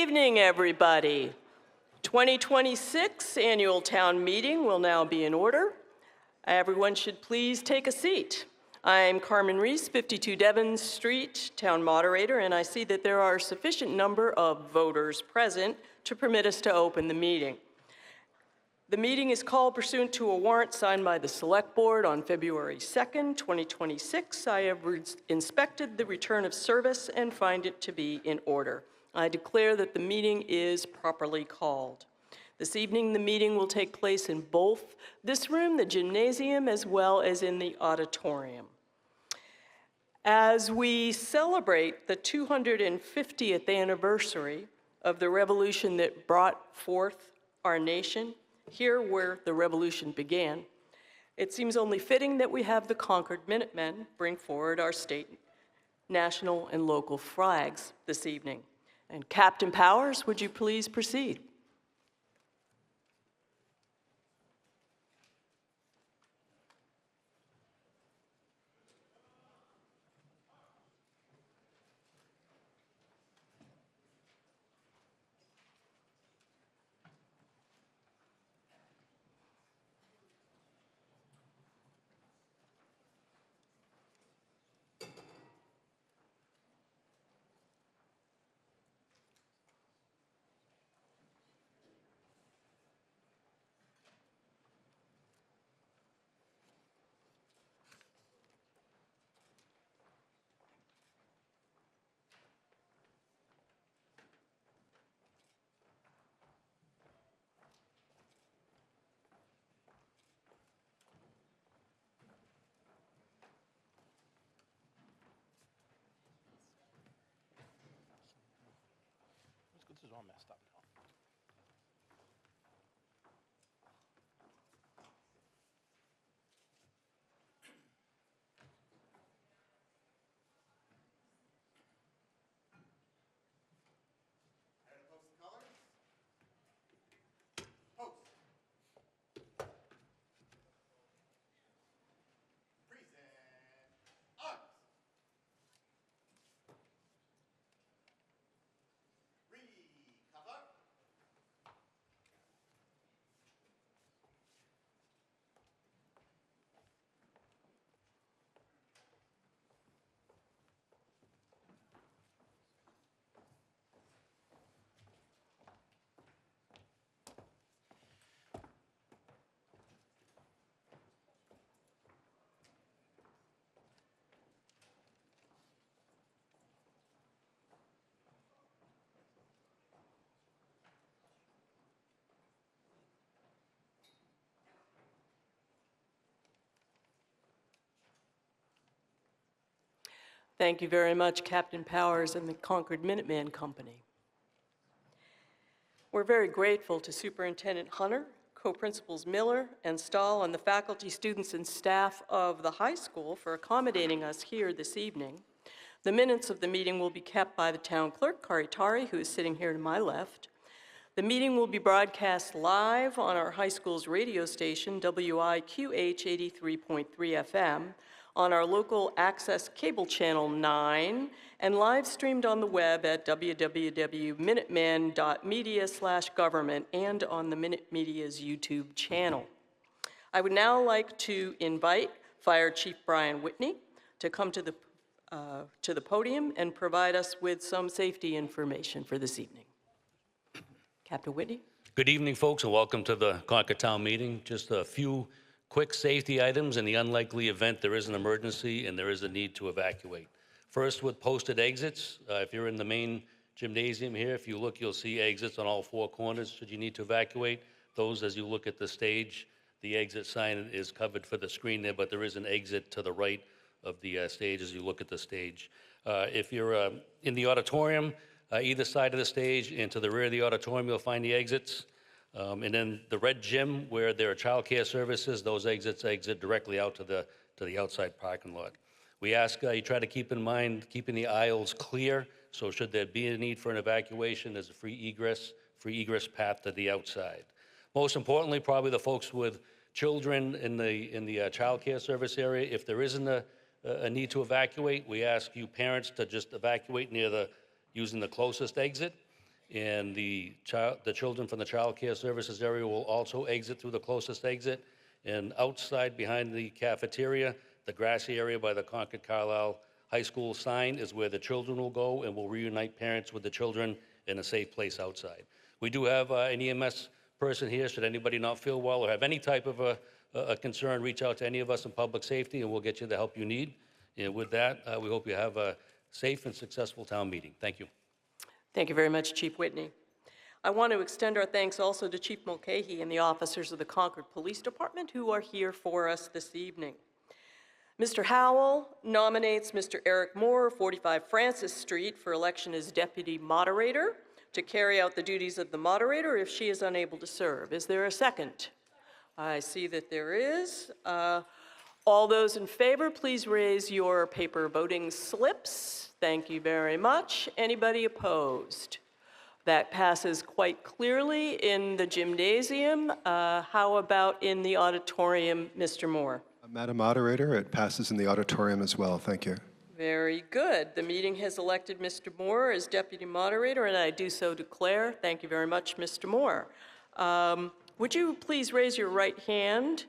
evening, everybody. 2026 Annual Town Meeting will now be in order. Everyone should please take a seat. I'm Carmen Reese, 52 Devon Street, Town Moderator, and I see that there are a sufficient number of voters present to permit us to open the meeting. The meeting is called pursuant to a warrant signed by the Select Board on February 2nd, 2026. I have inspected the return of service and find it to be in order. I declare that the meeting is properly called. This evening, the meeting will take place in both this room, the gymnasium, as well as in the auditorium. As we celebrate the 250th anniversary of the revolution that brought forth our nation, here where the revolution began, it seems only fitting that we have the Concord Minutemen bring forward our state, national, and local flags this evening. And Captain Powers, would you please proceed? This is all messed up now. Thank you very much, Captain Powers and the Concord Minuteman Company. We're very grateful to Superintendent Hunter, Co-Principals Miller and Stahl, and the faculty, students, and staff of the high school for accommodating us here this evening. The minutes of the meeting will be kept by the town clerk, Kari Tari, who is sitting here to my left. The meeting will be broadcast live on our high school's radio station, WIQH 83.3 FM, on our local access cable channel 9, and live streamed on the web at www.minuteman.media/government and on the Minute Media's YouTube channel. I would now like to invite Fire Chief Brian Whitney to come to the podium and provide us with some safety information for this evening. Captain Whitney. Good evening, folks, and welcome to the Concord Town Meeting. Just a few quick safety items in the unlikely event there is an emergency and there is a need to evacuate. First, with posted exits, if you're in the main gymnasium here, if you look, you'll see exits on all four corners should you need to evacuate. Those, as you look at the stage, the exit sign is covered for the screen there, but there is an exit to the right of the stage as you look at the stage. If you're in the auditorium, either side of the stage and to the rear of the auditorium, you'll find the exits. And then the red gym, where there are childcare services, those exits exit directly out to the outside parking lot. We ask you try to keep in mind keeping the aisles clear, so should there be a need for an evacuation, there's a free egress path to the outside. Most importantly, probably the folks with children in the childcare service area, if there isn't a need to evacuate, we ask you parents to just evacuate using the closest exit. and the children from the child care services area will also exit through the closest exit. And outside behind the cafeteria, the grassy area by the Concord Carlisle High School sign is where the children will go, and will reunite parents with the children in a safe place outside. We do have an EMS person here. Should anybody not feel well or have any type of a concern, reach out to any of us in public safety, and we'll get you the help you need. And with that, we hope you have a safe and successful town meeting. Thank you. Thank you very much, Chief Whitney. I want to extend our thanks also to Chief Mulcahy and the officers of the Concord Police Department who are here for us this evening. Mr. Howell nominates Mr. Eric Moore, 45 Francis Street, for election as Deputy Moderator to carry out the duties of the moderator if she is unable to serve. Is there a second? I see that there is. All those in favor, please raise your paper voting slips. Thank you very much. Anybody opposed? That passes quite clearly in the gymnasium. How about in the auditorium, Mr. Moore? Madam Moderator, it passes in the auditorium as well. Thank you. Very good. The meeting has elected Mr. Moore as Deputy Moderator, and I do so declare. Thank you very much, Mr. Moore. Would you please raise your right hand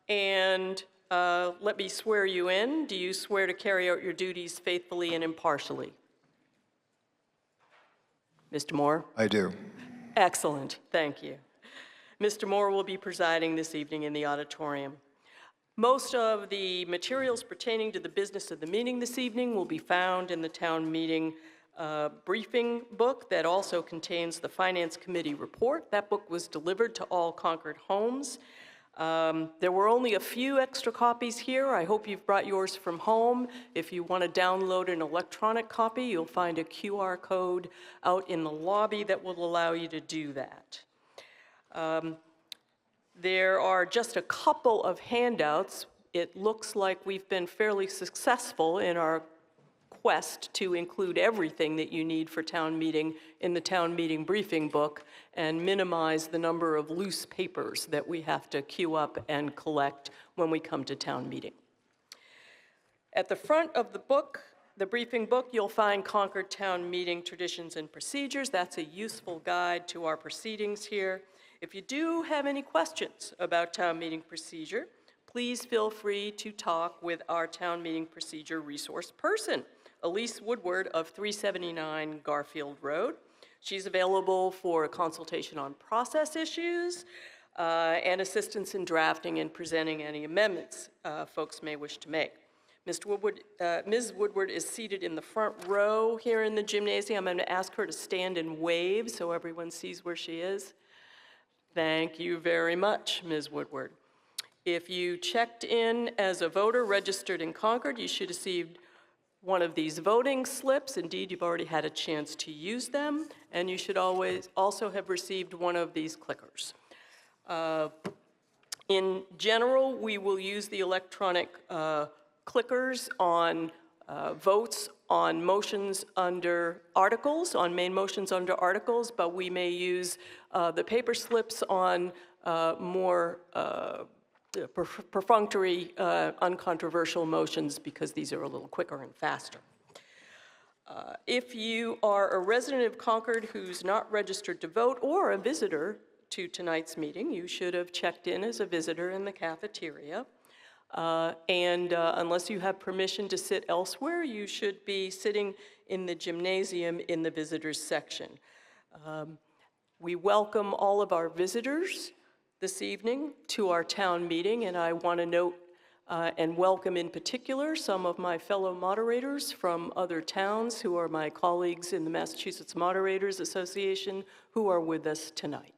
and let me swear you in. Do you swear to carry out your duties faithfully and impartially? Mr. Moore? I do. Excellent. Thank you. Mr. Moore will be presiding this evening in the auditorium. Most of the materials pertaining to the business of the meeting this evening will be found in the town meeting briefing book that also contains the Finance Committee report. That book was delivered to all Concord homes. There were only a few extra copies here. I hope you've brought yours from home. If you want to download an electronic copy, you'll find a QR code out in the lobby that will allow you to do that. There are just a couple of handouts. It looks like we've been fairly successful in our quest to include everything that you need for town meeting in the town meeting briefing book and minimize the number of loose papers that we have to queue up and collect when we come to town meeting. At the front of the book, the briefing book, you'll find Concord Town Meeting Traditions and Procedures. That's a useful guide to our proceedings here. If you do have any questions about town meeting procedure, please feel free to talk with our town meeting procedure resource person, Elise Woodward of 379 Garfield Road. She's available for a consultation on process issues and assistance in drafting and presenting any amendments folks may wish to make. Ms. Woodward is seated in the front row here in the gymnasium. I'm going to ask her to stand and wave so everyone sees where she is. Thank you very much, Ms. Woodward. If you checked in as a voter registered in Concord, you should have received one of these voting slips. Indeed, you've already had a chance to use them, and you should also have received one of these clickers. In general, we will use the electronic clickers on votes on motions under articles, on main motions under articles, but we may use the paper slips on more perfunctory, uncontroversial motions because these are a little quicker and faster. If you are a resident of Concord who's not registered to vote or a visitor to tonight's meeting, you should have checked in as a visitor in the cafeteria. Unless you have permission to sit elsewhere, you should be sitting in the gymnasium in the visitors section. We welcome all of our visitors this evening to our town meeting, and I want to note and welcome in particular some of my fellow moderators from other towns who are my colleagues in the Massachusetts Moderators Association who are with us tonight.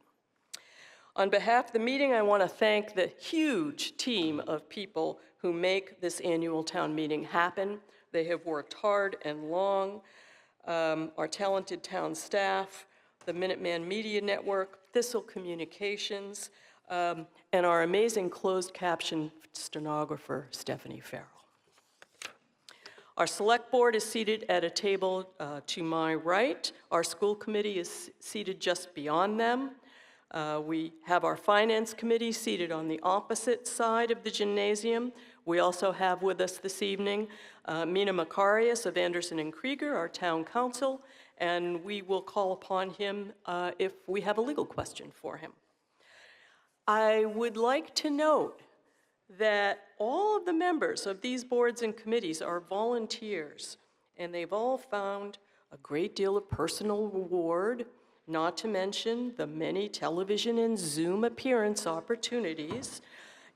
On behalf of the meeting, I want to thank the huge team of people who make this annual town meeting happen. They have worked hard and long. Our talented town staff, the Minuteman Media Network, Thistle Communications, and our amazing closed caption stenographer, Stephanie Farrell. Our select board is seated at a table to my right. Our school committee is seated just beyond them. We have our finance committee seated on the opposite side of the gymnasium. We also have with us this evening Mina Macarius of Anderson and Krieger, our town council, and we will call upon him if we have a legal question for him. I would like to note that all of the members of these boards and committees are volunteers, and they've all found a great deal of personal reward, not to mention the many television and Zoom appearance opportunities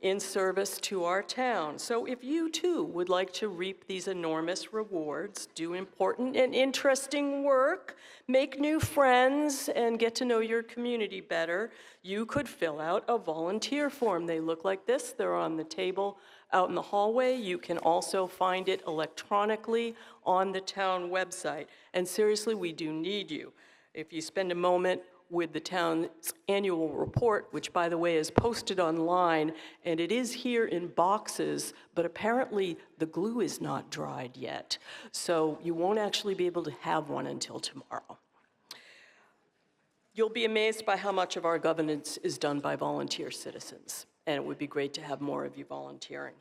in service to our town. So if you too would like to reap these enormous rewards, do important and interesting work, make new friends, and get to know your community better, you could fill out a volunteer form. They look like this. They're on the table out in the hallway. You can also find it electronically on the town website. And seriously, we do need you. If you spend a moment with the town's annual report, which, by the way, is posted online, and it is here in boxes, but apparently the glue is not dried yet. So you won't actually be able to have one until tomorrow. You'll be amazed by how much of our governance is done by volunteer citizens, and it would be great to have more of you volunteering.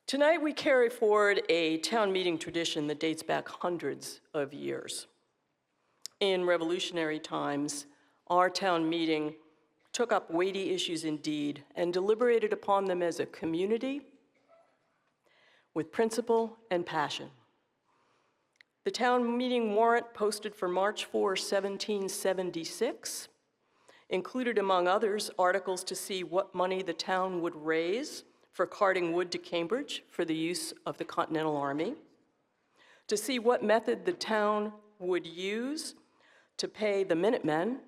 Tonight, we carry forward a town meeting tradition that dates back hundreds of years. In revolutionary times, our town meeting took up weighty issues indeed and deliberated upon them as a community with principle and passion. The town meeting warrant posted for March 4, 1776 included, among others, articles to see what money the town would raise for carting wood to Cambridge for the use of the Continental Army, to see what method the town would use to pay the Minutemen,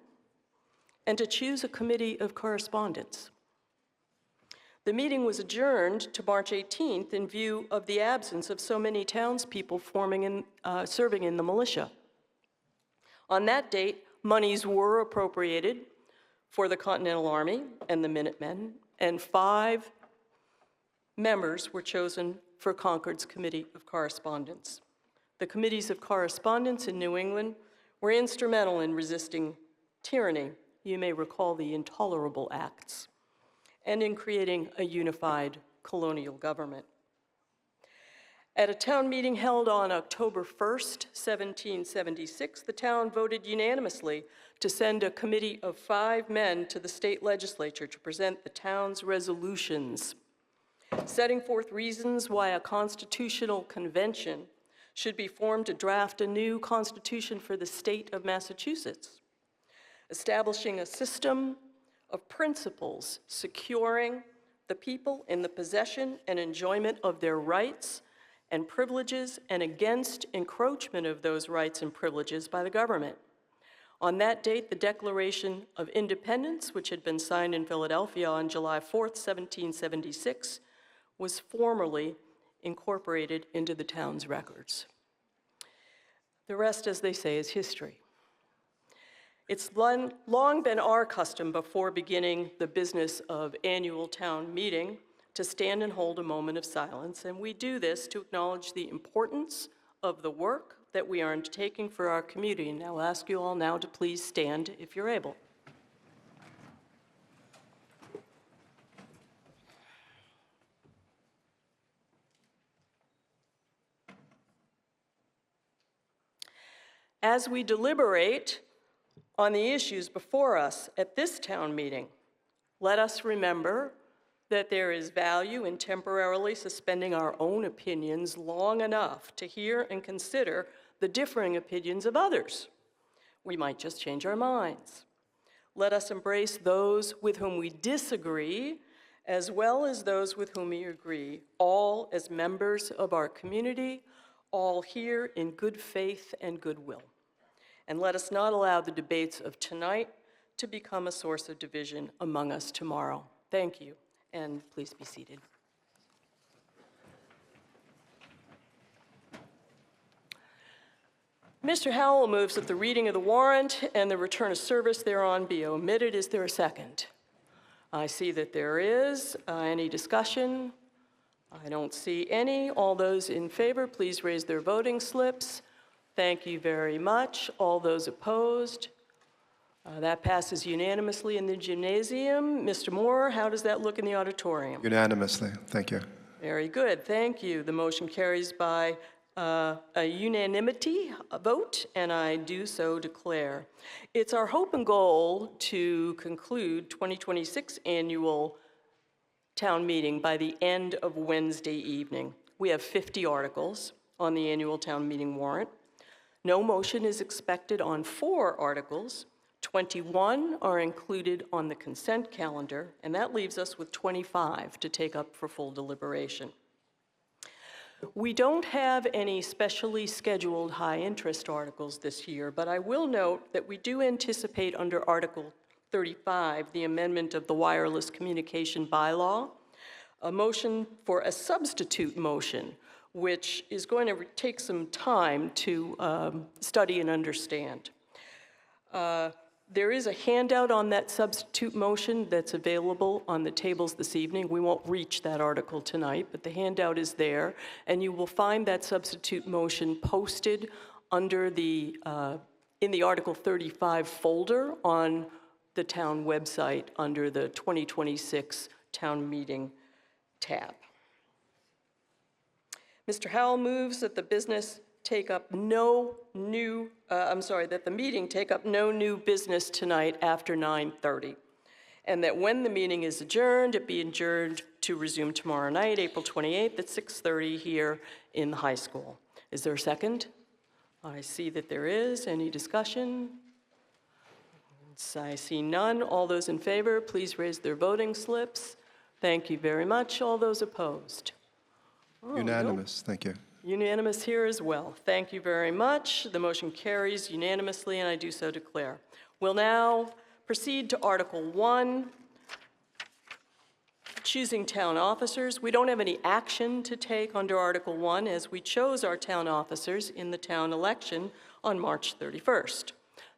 and to choose a committee of correspondence. The meeting was adjourned to March 18th in view of the absence of so many townspeople serving in the militia. On that date, monies were appropriated for the Continental Army and the Minutemen, and 5 members were chosen for Concord's Committee of Correspondence. The committees of correspondence in New England were instrumental in resisting tyranny. You may recall the Intolerable Acts, and in creating a unified colonial government. At a town meeting held on October 1st, 1776, the town voted unanimously to send a committee of 5 men to the state legislature to present the town's resolutions, setting forth reasons why a constitutional convention should be formed to draft a new constitution for the state of Massachusetts, establishing a system of principles securing the people in the possession and enjoyment of their rights and privileges and against encroachment of those rights and privileges by the government. On that date, the Declaration of Independence, which had been signed in Philadelphia on July 4th, 1776, was formally incorporated into the town's records. The rest, as they say, is history. It's long been our custom before beginning the business of annual town meeting to stand and hold a moment of silence, and we do this to acknowledge the importance of the work that we are undertaking for our community. And I'll ask you all now to please stand if you're able. As we deliberate on the issues before us at this town meeting, let us remember that there is value in temporarily suspending our own opinions long enough to hear and consider the differing opinions of others. We might just change our minds. Let us embrace those with whom we disagree, as well as those with whom we agree, all as members of our community, all here in good faith and goodwill. And let us not allow the debates of tonight to become a source of division among us tomorrow. Thank you, and please be seated. Mr. Howell moves that the reading of the warrant and the return of service thereon be omitted. Is there a second? I see that there is. Any discussion? I don't see any. All those in favor, please raise their voting slips. Thank you very much. All those opposed? That passes unanimously in the gymnasium. Mr. Moore, how does that look in the auditorium? Unanimously. Thank you. Very good, thank you. The motion carries by a unanimity vote, and I do so declare. It's our hope and goal to conclude 2026 annual town meeting by the end of Wednesday evening. We have 50 articles on the annual town meeting warrant. No motion is expected on 4 articles. 21 are included on the consent calendar, and that leaves us with 25 to take up for full deliberation. We don't have any specially scheduled high-interest articles this year, but I will note that we do anticipate under Article 35, the amendment of the wireless communication bylaw, a motion for a substitute motion, which is going to take some time to study and understand. There is a handout on that substitute motion that's available on the tables this evening. We won't reach that article tonight, but the handout is there, and you will find that substitute motion posted under the, in the Article 35 folder on the town website under the 2026 town meeting tab. Mr. Howell moves that the business take up no new, that the meeting take up no new business tonight after 9:30, and that when the meeting is adjourned, it be adjourned to resume tomorrow night, April 28th at 6:30 here in the high school. Is there a second? I see that there is. Any discussion? I see none. All those in favor, please raise their voting slips. Thank you very much. All those opposed? Unanimous, thank you. Unanimous here as well. Thank you very much. The motion carries unanimously, and I do so declare. We'll now proceed to Article 1, choosing town officers. We don't have any action to take under Article 1 as we chose our town officers in the town election on March 31st.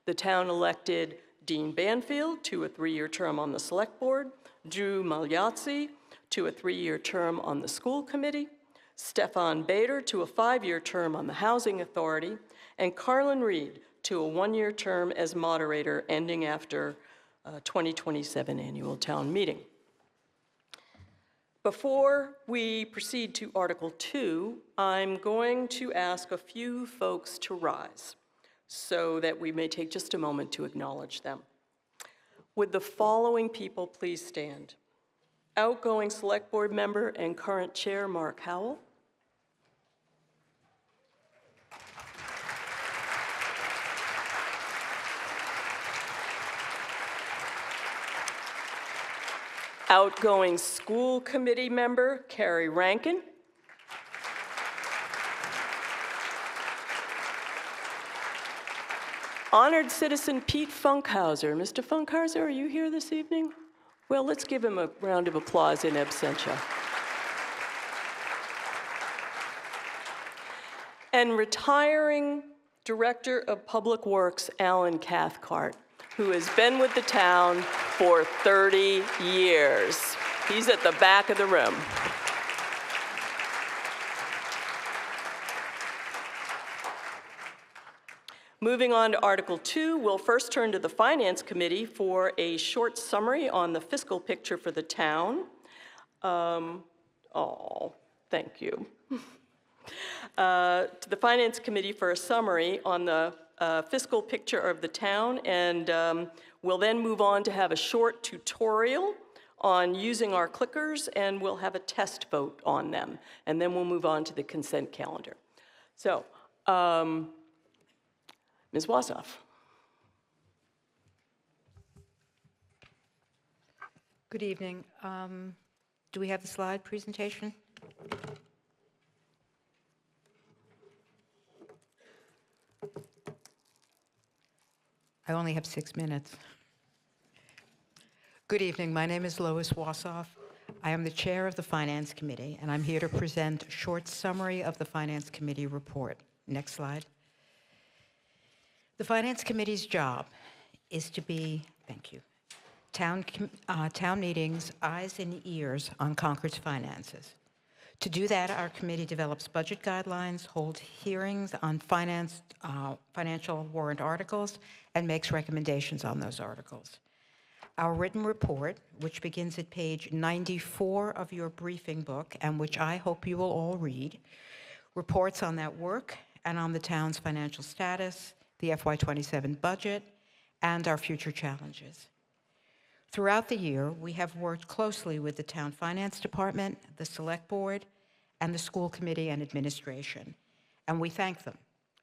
The town elected Dean Banfield to a 3-year term on the Select Board, Drew Magliazzi to a 3-year term on the School Committee, Stefan Bader to a 5-year term on the Housing Authority, and Carlin Reed to a 1-year term as moderator ending after 2027 annual town meeting. Before we proceed to Article 2, I'm going to ask a few folks to rise so that we may take just a moment to acknowledge them. Would the following people please stand? Outgoing Select Board member and current Chair Mark Howell. Outgoing School Committee member Carrie Rankin. Honored citizen Pete Funkhauser. Mr. Funkhauser, are you here this evening? Well, let's give him a round of applause in absentia. And retiring Director of Public Works, Alan Cathcart, who has been with the town for 30 years. He's at the back of the room. Moving on to Article 2, we'll first turn to the Finance Committee for a short summary on the fiscal picture for the town. Thank you. To the Finance Committee for a summary on the fiscal picture of the town, and we'll then move on to have a short tutorial on using our clickers, and we'll have a test vote on them, and then we'll move on to the consent calendar. So, Ms. Wassoff. Good evening. Do we have the slide presentation? I only have 6 minutes. Good evening. My name is Lois Wassoff. I am the chair of the Finance Committee, and I'm here to present a short summary of the Finance Committee report. Next slide. The Finance Committee's job is to be, thank you, town meetings' eyes and ears on Concord's finances. To do that, our committee develops budget guidelines, holds hearings on financial warrant articles, and makes recommendations on those articles. Our written report, which begins at page 94 of your briefing book, and which I hope you will all read, reports on that work and on the town's financial status, the FY27 budget, and our future challenges. Throughout the year, we have worked closely with the Town Finance Department, the Select Board, and the School Committee and Administration, and we thank them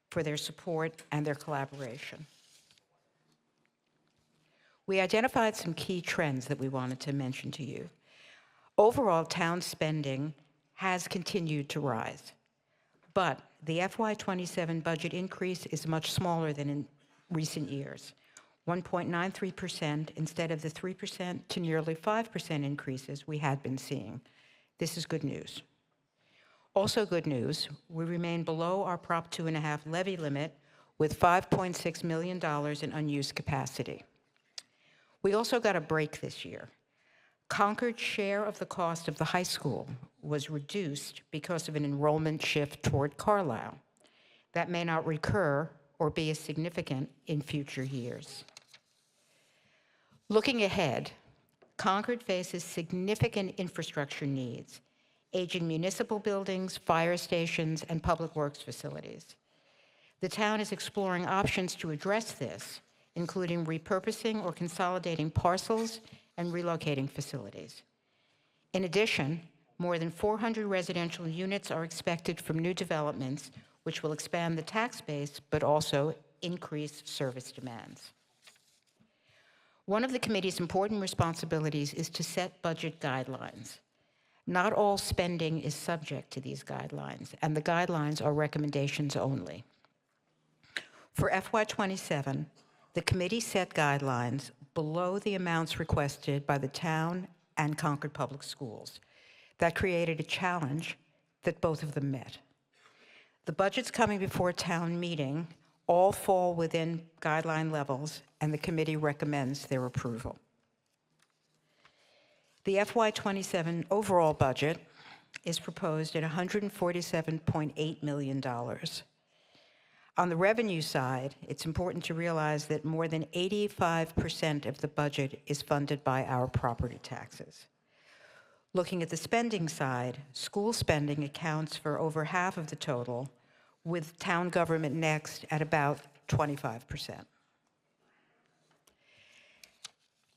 for their support and their collaboration. We identified some key trends that we wanted to mention to you. Overall, town spending has continued to rise, but the FY27 budget increase is much smaller than in recent years, 1.93% instead of the 3% to nearly 5% increases we had been seeing. This is good news. Also good news, we remain below our Prop 2.5 levy limit with $5.6 million in unused capacity. We also got a break this year. Concord's share of the cost of the high school was reduced because of an enrollment shift toward Carlisle. That may not recur or be as significant in future years. Looking ahead, Concord faces significant infrastructure needs, aging municipal buildings, fire stations, and public works facilities. The town is exploring options to address this, including repurposing or consolidating parcels and relocating facilities. In addition, more than 400 residential units are expected from new developments, which will expand the tax base but also increase service demands. One of the committee's important responsibilities is to set budget guidelines. Not all spending is subject to these guidelines, and the guidelines are recommendations only. For FY27, the committee set guidelines below the amounts requested by the town and Concord Public Schools. That created a challenge that both of them met. The budgets coming before town meeting all fall within guideline levels, and the committee recommends their approval. The FY27 overall budget is proposed at $147.8 million. On the revenue side, it's important to realize that more than 85% of the budget is funded by our property taxes. Looking at the spending side, school spending accounts for over half of the total, with town government next at about 25%.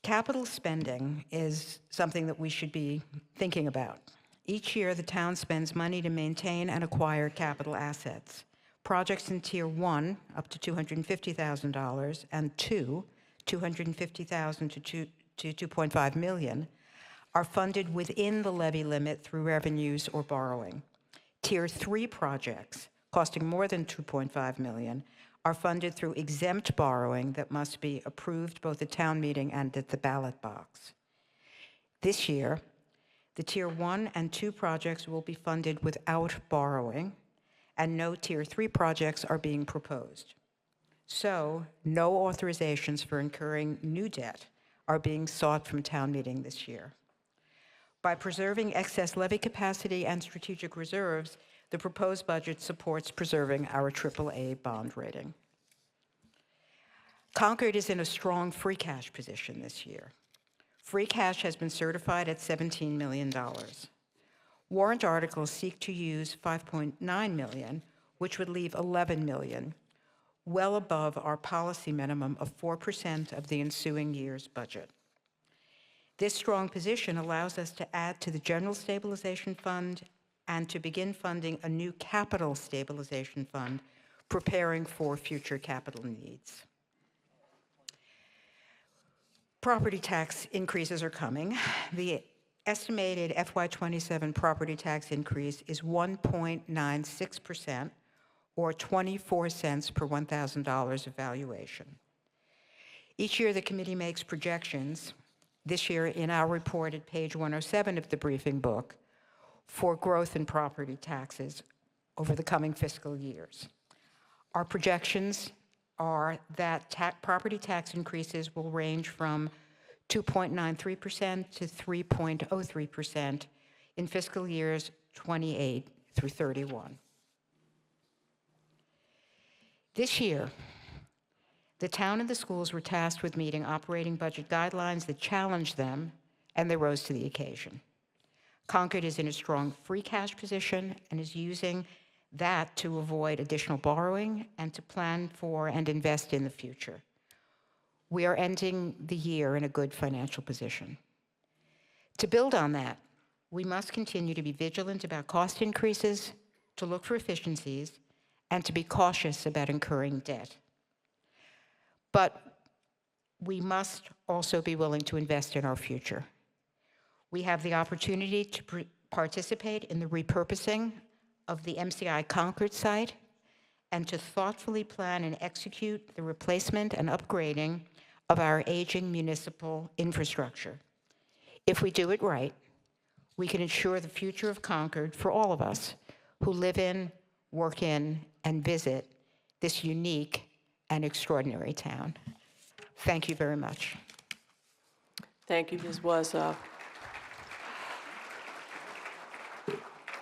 Capital spending is something that we should be thinking about. Each year, the town spends money to maintain and acquire capital assets. Projects in Tier 1, up to $250,000, and 2, $250,000 to $2.5 million, are funded within the levy limit through revenues or borrowing. Tier 3 projects, costing more than $2.5 million, are funded through exempt borrowing that must be approved both at town meeting and at the ballot box. This year, the Tier 1 and 2 projects will be funded without borrowing, and no Tier 3 projects are being proposed. So, no authorizations for incurring new debt are being sought from town meeting this year. By preserving excess levy capacity and strategic reserves, the proposed budget supports preserving our AAA bond rating. Concord is in a strong free cash position this year. Free cash has been certified at $17 million. Warrant articles seek to use $5.9 million, which would leave $11 million, well above our policy minimum of 4% of the ensuing year's budget. This strong position allows us to add to the General Stabilization Fund and to begin funding a new capital stabilization fund, preparing for future capital needs. Property tax increases are coming. The estimated FY27 property tax increase is 1.96%, or 24 cents per $1,000 of valuation. Each year, the committee makes projections, this year in our report at page 107 of the briefing book, for growth in property taxes over the coming fiscal years. Our projections are that property tax increases will range from 2.93% to 3.03% in fiscal years 28 through 31. This year, The town and the schools were tasked with meeting operating budget guidelines that challenged them, and they rose to the occasion. Concord is in a strong free cash position and is using that to avoid additional borrowing and to plan for and invest in the future. We are ending the year in a good financial position. To build on that, we must continue to be vigilant about cost increases, to look for efficiencies, and to be cautious about incurring debt. But we must also be willing to invest in our future. We have the opportunity to participate in the repurposing of the MCI Concord site and to thoughtfully plan and execute the replacement and upgrading of our aging municipal infrastructure. If we do it right, we can ensure the future of Concord for all of us who live in, work in, and visit this unique and extraordinary town. Thank you very much. Thank you, Ms. Wasoff.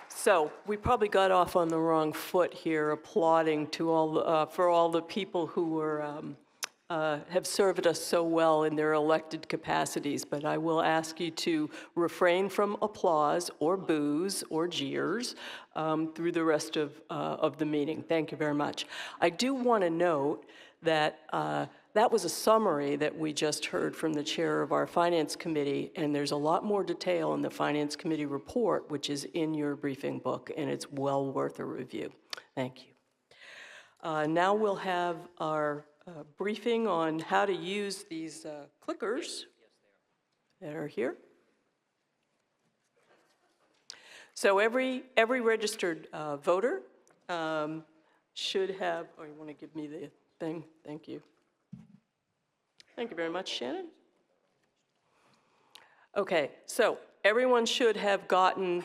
So we probably got off on the wrong foot here, applauding to for all the people who were, have served us so well in their elected capacities. But I will ask you to refrain from applause or boos or jeers through the rest of the meeting. Thank you very much. I do want to note that that was a summary that we just heard from the chair of our Finance Committee, and there's a lot more detail in the Finance Committee report, which is in your briefing book, and it's well worth a review. Thank you. Now we'll have our briefing on how to use these clickers that are here. So every registered voter should have, oh, you want to give me the thing? Thank you. Thank you very much, Shannon. Okay, so everyone should have gotten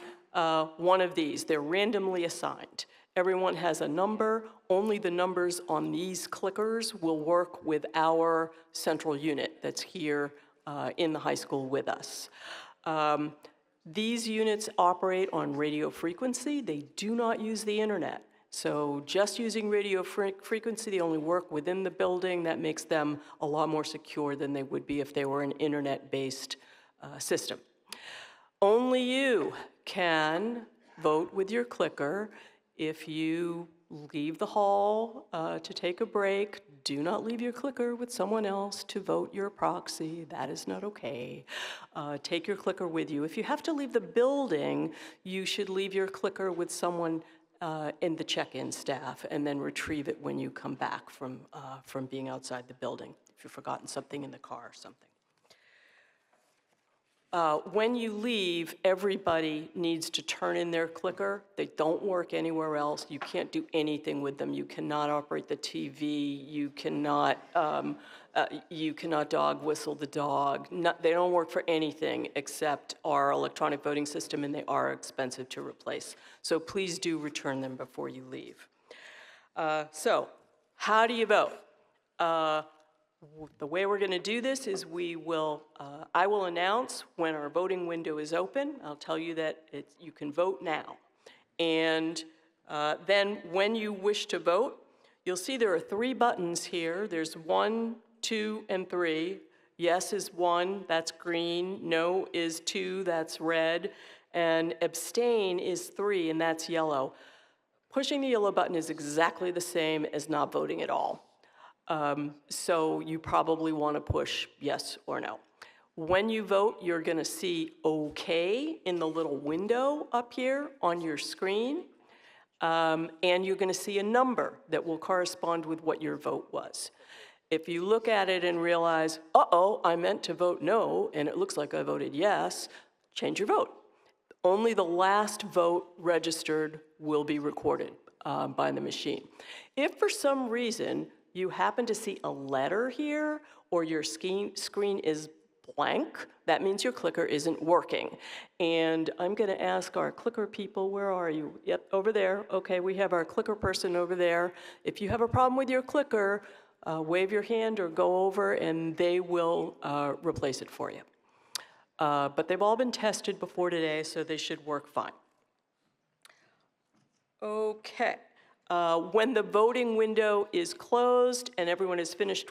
one of these. They're randomly assigned. Everyone has a number. Only the numbers on these clickers will work with our central unit that's here in the high school with us. These units operate on radio frequency. They do not use the internet. So just using radio frequency, they only work within the building. That makes them a lot more secure than they would be if they were an internet-based system. Only you can vote with your clicker. If you leave the hall to take a break, do not leave your clicker with someone else to vote your proxy. That is not okay. Take your clicker with you. If you have to leave the building, you should leave your clicker with someone in the check-in staff and then retrieve it when you come back from being outside the building, if you've forgotten something in the car or something. When you leave, everybody needs to turn in their clicker. They don't work anywhere else. You can't do anything with them. You cannot operate the TV. You cannot dog whistle the dog. They don't work for anything except our electronic voting system, and they are expensive to replace. So please do return them before you leave. So how do you vote? The way we're going to do this is I will announce when our voting window is open. I'll tell you that you can vote now. And then when you wish to vote, you'll see there are 3 buttons here. There's 1, 2, and 3. Yes is 1, that's green. No is 2, that's red. And abstain is 3, and that's yellow. Pushing the yellow button is exactly the same as not voting at all. So you probably want to push yes or no. When you vote, you're going to see OK in the little window up here on your screen. And you're going to see a number that will correspond with what your vote was. If you look at it and realize, uh-oh, I meant to vote no, and it looks like I voted yes, change your vote. Only the last vote registered will be recorded by the machine. If for some reason you happen to see a letter here or your screen is blank, that means your clicker isn't working. And I'm going to ask our clicker people, where are you? Yep, over there. Okay, we have our clicker person over there. If you have a problem with your clicker, wave your hand or go over and they will replace it for you. But they've all been tested before today, so they should work fine. Okay. When the voting window is closed and everyone has finished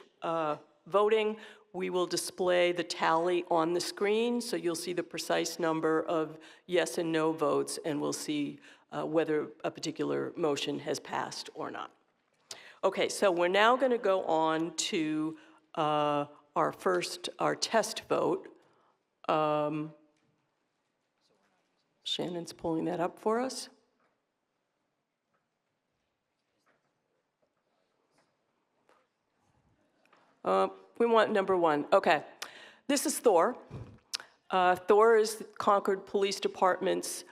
voting, we will display the tally on the screen, so you'll see the precise number of yes and no votes, and we'll see whether a particular motion has passed or not. Okay, so we're now going to go on to our test vote. Shannon's pulling that up for us. We want number 1. Okay. This is Thor. Thor is Concord Police Department's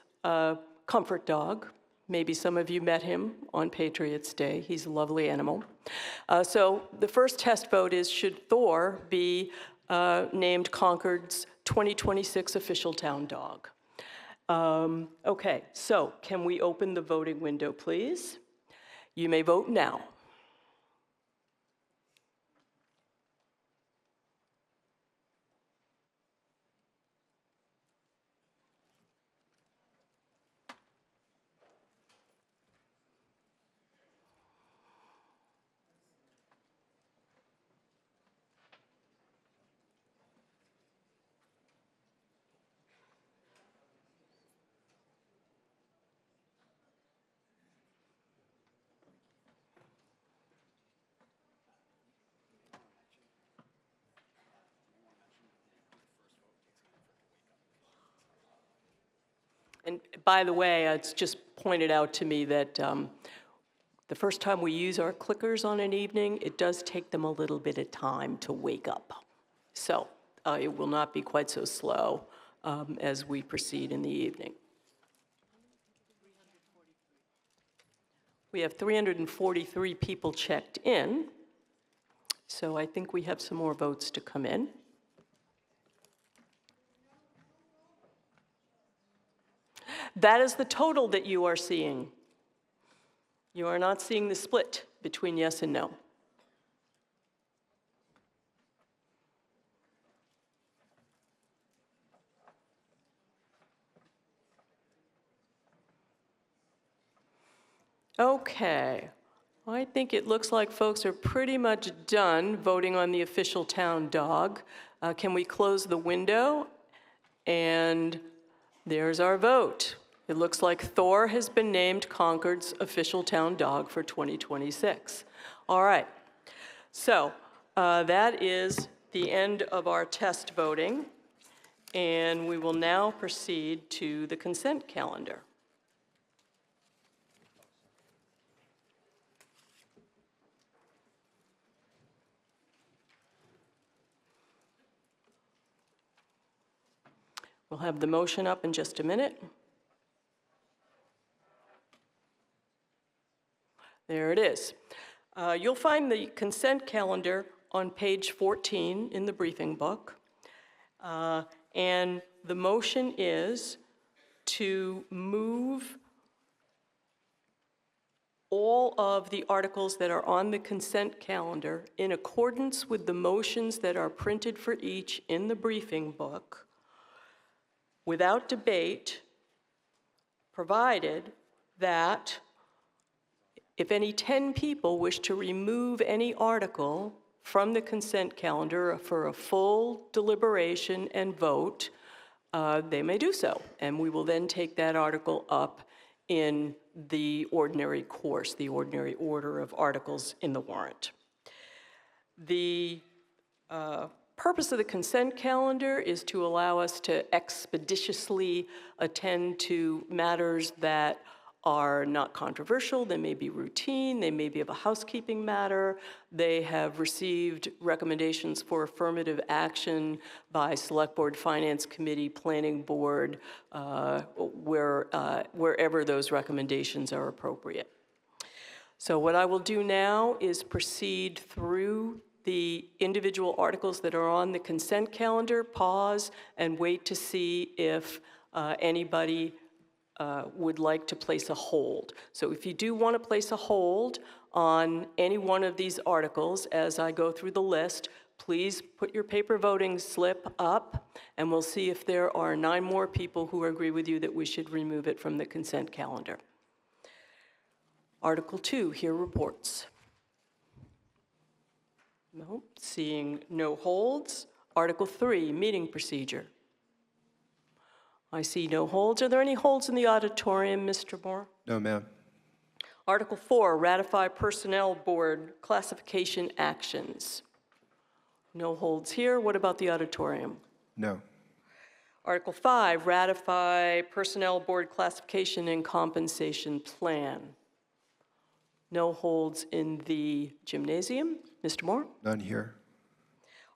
comfort dog. Maybe some of you met him on Patriots Day. He's a lovely animal. So the first test vote is, should Thor be named Concord's 2026 official town dog? Okay, so can we open the voting window, please? You may vote now. And by the way, it's just pointed out to me that the first time we use our clickers on an evening, it does take them a little bit of time to wake up. So it will not be quite so slow as we proceed in the evening. We have 343 people checked in, so I think we have some more votes to come in. That is the total that you are seeing. You are not seeing the split between yes and no. Okay, I think it looks like folks are pretty much done voting on the official town dog. Can we close the window? And there's our vote. It looks like Thor has been named Concord's official town dog for 2026. All right, so that is the end of our test voting, and we will now proceed to the consent calendar. We'll have the motion up in just a minute. There it is. You'll find the consent calendar on page 14 in the briefing book. And the motion is to move all of the articles that are on the consent calendar in accordance with the motions that are printed for each in the briefing book, without debate, provided that if any 10 people wish to remove any article from the consent calendar for a full deliberation and vote, they may do so. And we will then take that article up in the ordinary course, the ordinary order of articles in the warrant. The purpose of the consent calendar is to allow us to expeditiously attend to matters that are not controversial. They may be routine, they may be of a housekeeping matter. They have received recommendations for affirmative action by Select Board, Finance Committee, Planning Board, wherever those recommendations are appropriate. So what I will do now is proceed through the individual articles that are on the consent calendar, pause, and wait to see if anybody would like to place a hold. So if you do want to place a hold on any one of these articles, as I go through the list, please put your paper voting slip up, and we'll see if there are 9 more people who agree with you that we should remove it from the consent calendar. Article 2, hear reports. No. Seeing no holds. Article 3, meeting procedure. I see no holds. Are there any holds in the auditorium, Mr. Moore? No, ma'am. Article 4, ratify Personnel Board classification actions. No holds here. What about the auditorium? No. Article 5, ratify Personnel Board classification and compensation plan. No holds in the gymnasium. Mr. Moore? None here.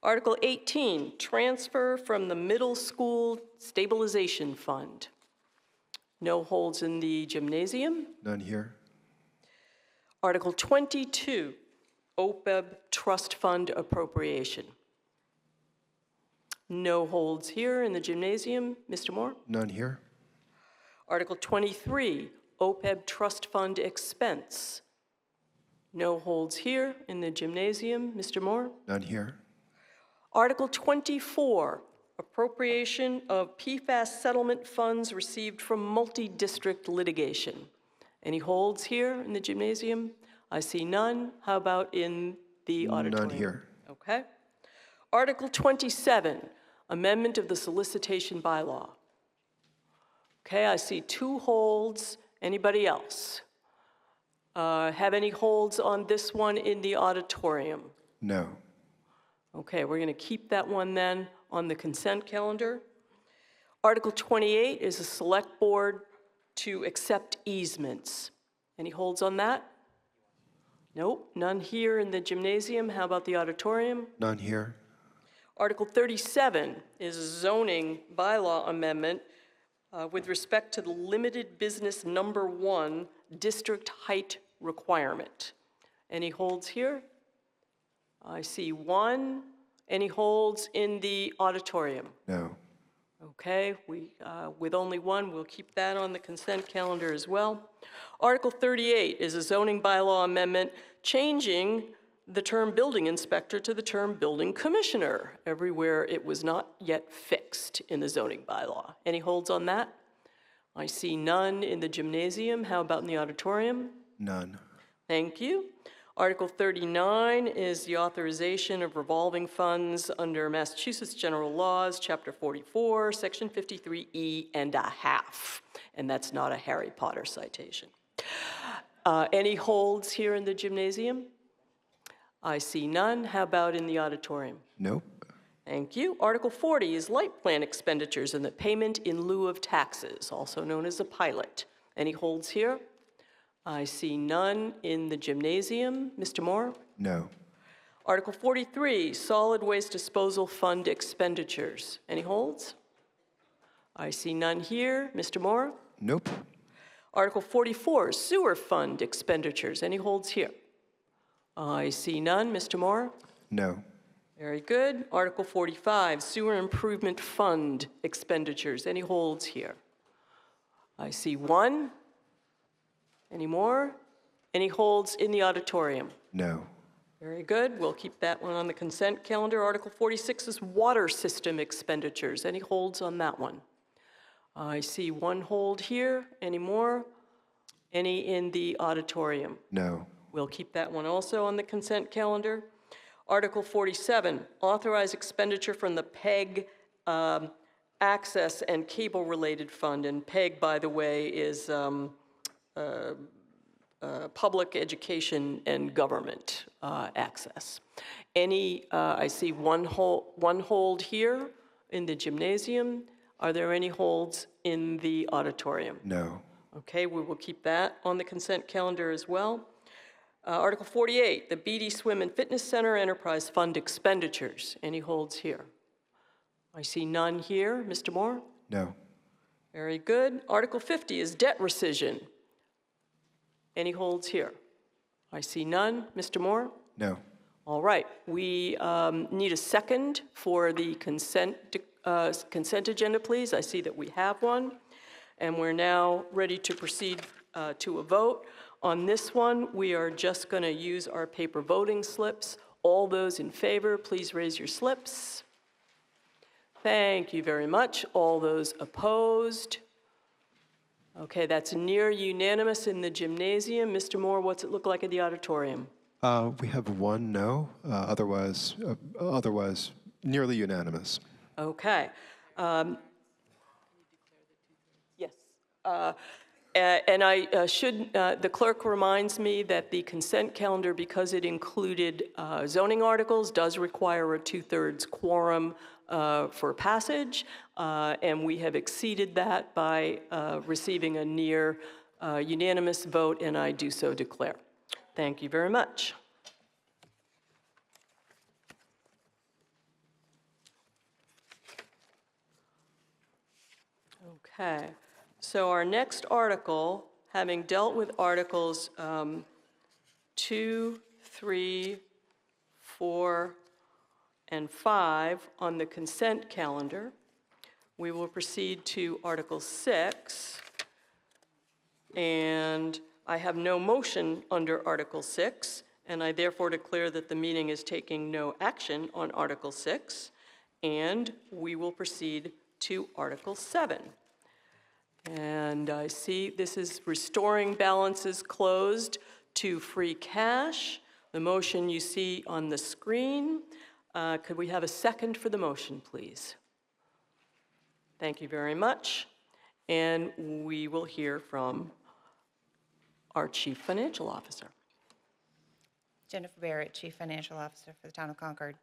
Article 18, transfer from the Middle School Stabilization Fund. No holds in the gymnasium. None here. Article 22, OPEB Trust Fund appropriation. No holds here in the gymnasium. Mr. Moore? None here. Article 23, OPEB Trust Fund expense. No holds here in the gymnasium. Mr. Moore? None here. Article 24, appropriation of PFAS settlement funds received from multi-district litigation. Any holds here in the gymnasium? I see none. How about in the auditorium? None here. Okay. Article 27, amendment of the solicitation bylaw. Okay, I see 2 holds. Anybody else? Have any holds on this one in the auditorium? No. Okay, we're going to keep that one then on the consent calendar. Article 28 is a select board to accept easements. Any holds on that? Nope, none here in the gymnasium. How about the auditorium? None here. Article 37 is a zoning bylaw amendment with respect to the limited business number 1 district height requirement. Any holds here? I see 1. Any holds in the auditorium? No. Okay, with only 1, we'll keep that on the consent calendar as well. Article 38 is a zoning bylaw amendment changing the term building inspector to the term building commissioner everywhere it was not yet fixed in the zoning bylaw. Any holds on that? I see none in the gymnasium. How about in the auditorium? None. Thank you. Article 39 is the authorization of revolving funds under Massachusetts General Laws, Chapter 44, Section 53E and a half. And that's not a Harry Potter citation. Any holds here in the gymnasium? I see none. How about in the auditorium? Nope. Thank you. Article 40 is light plan expenditures and the payment in lieu of taxes, also known as a pilot. Any holds here? I see none in the gymnasium. Mr. Moore? No. Article 43, solid waste disposal fund expenditures. Any holds? I see none here. Mr. Moore? Nope. Article 44, sewer fund expenditures. Any holds here? I see none. Mr. Moore? No. Very good. Article 45, sewer improvement fund expenditures. Any holds here? I see 1. Any more? Any holds in the auditorium? No. Very good. We'll keep that one on the consent calendar. Article 46 is water system expenditures. Any holds on that one? I see 1 hold here. Any more? Any in the auditorium? No. We'll keep that one also on the consent calendar. Article 47, authorize expenditure from the PEG access and cable-related fund. And PEG, by the way, is public education and government access. I see one hold here in the gymnasium. Are there any holds in the auditorium? No. Okay, we will keep that on the consent calendar as well. Article 48, the BD Swim and Fitness Center Enterprise Fund expenditures. Any holds here? I see none here. Mr. Moore? No. Very good. Article 50 is debt rescission. Any holds here? I see none. Mr. Moore? No. All right. We need a second for the consent agenda, please. I see that we have one. And we're now ready to proceed to a vote. On this one, we are just going to use our paper voting slips. All those in favor, please raise your slips. Thank you very much. All those opposed? Okay, that's near unanimous in the gymnasium. Mr. Moore, what's it look like in the auditorium? We have one no, otherwise nearly unanimous. Okay. Yes. And the clerk reminds me that the consent calendar, because it included zoning articles, does require a 2/3 quorum for passage, and we have exceeded that by receiving a near unanimous vote, and I do so declare. Thank you very much. Okay, so our next article, having dealt with Articles 2, 3, 4, and 5 on the consent calendar, we will proceed to Article 6. And I have no motion under Article 6, and I therefore declare that the meeting is taking no action on Article 6, and we will proceed to Article 7. And I see this is restoring balances closed to free cash. The motion you see on the screen. Could we have a second for the motion, please? Thank you very much. And we will hear from our Chief Financial Officer. Jennifer Barrett, Chief Financial Officer for the Town of Concord.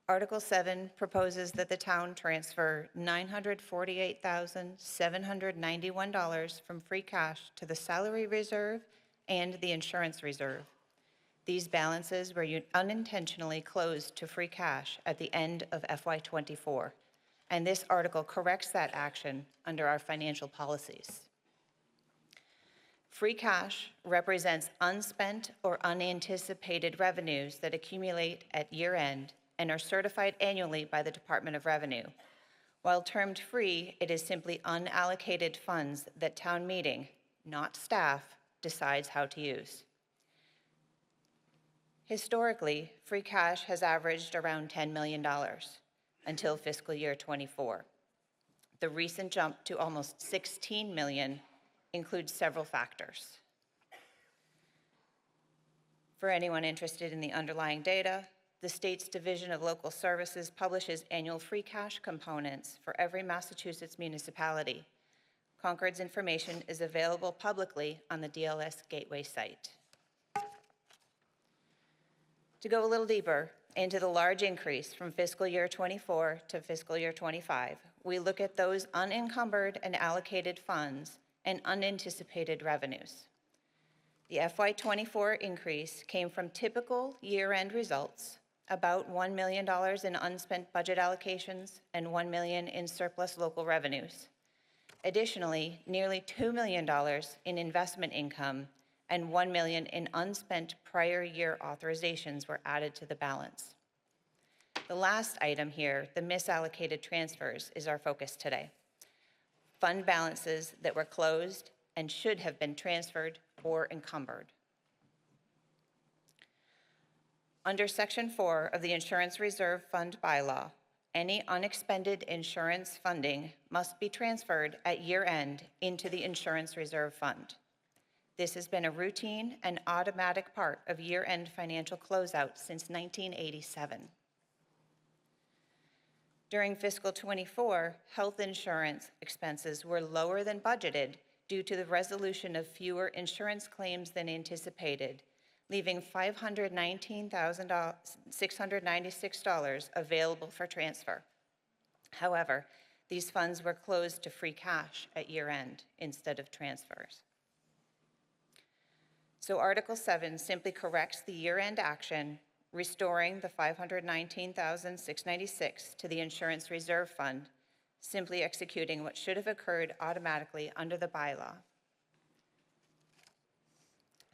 Article 7 proposes that the town transfer $948,791 from free cash to the salary reserve and the insurance reserve. These balances were unintentionally closed to free cash at the end of FY24, and this article corrects that action under our financial policies. Free cash represents unspent or unanticipated revenues that accumulate at year end and are certified annually by the Department of Revenue. While termed free, it is simply unallocated funds that town meeting, not staff, decides how to use. Historically, free cash has averaged around $10 million until fiscal year 24. The recent jump to almost $16 million includes several factors. For anyone interested in the underlying data, the state's Division of Local Services publishes annual free cash components for every Massachusetts municipality. Concord's information is available publicly on the DLS Gateway site. To go a little deeper into the large increase from fiscal year 24 to fiscal year 25, we look at those unencumbered and allocated funds and unanticipated revenues. The FY24 increase came from typical year-end results, about $1 million in unspent budget allocations and $1 million in surplus local revenues. Additionally, nearly $2 million in investment income and $1 million in unspent prior year authorizations were added to the balance. The last item here, the misallocated transfers, is our focus today. Fund balances that were closed and should have been transferred or encumbered. Under Section 4 of the Insurance Reserve Fund bylaw, any unexpended insurance funding must be transferred at year end into the Insurance Reserve Fund. This has been a routine and automatic part of year-end financial closeout since 1987. During fiscal 24, health insurance expenses were lower than budgeted due to the resolution of fewer insurance claims than anticipated, leaving $519,696 available for transfer. However, these funds were closed to free cash at year-end instead of transfers. So Article 7 simply corrects the year-end action, restoring the $519,696 to the Insurance Reserve Fund, simply executing what should have occurred automatically under the bylaw.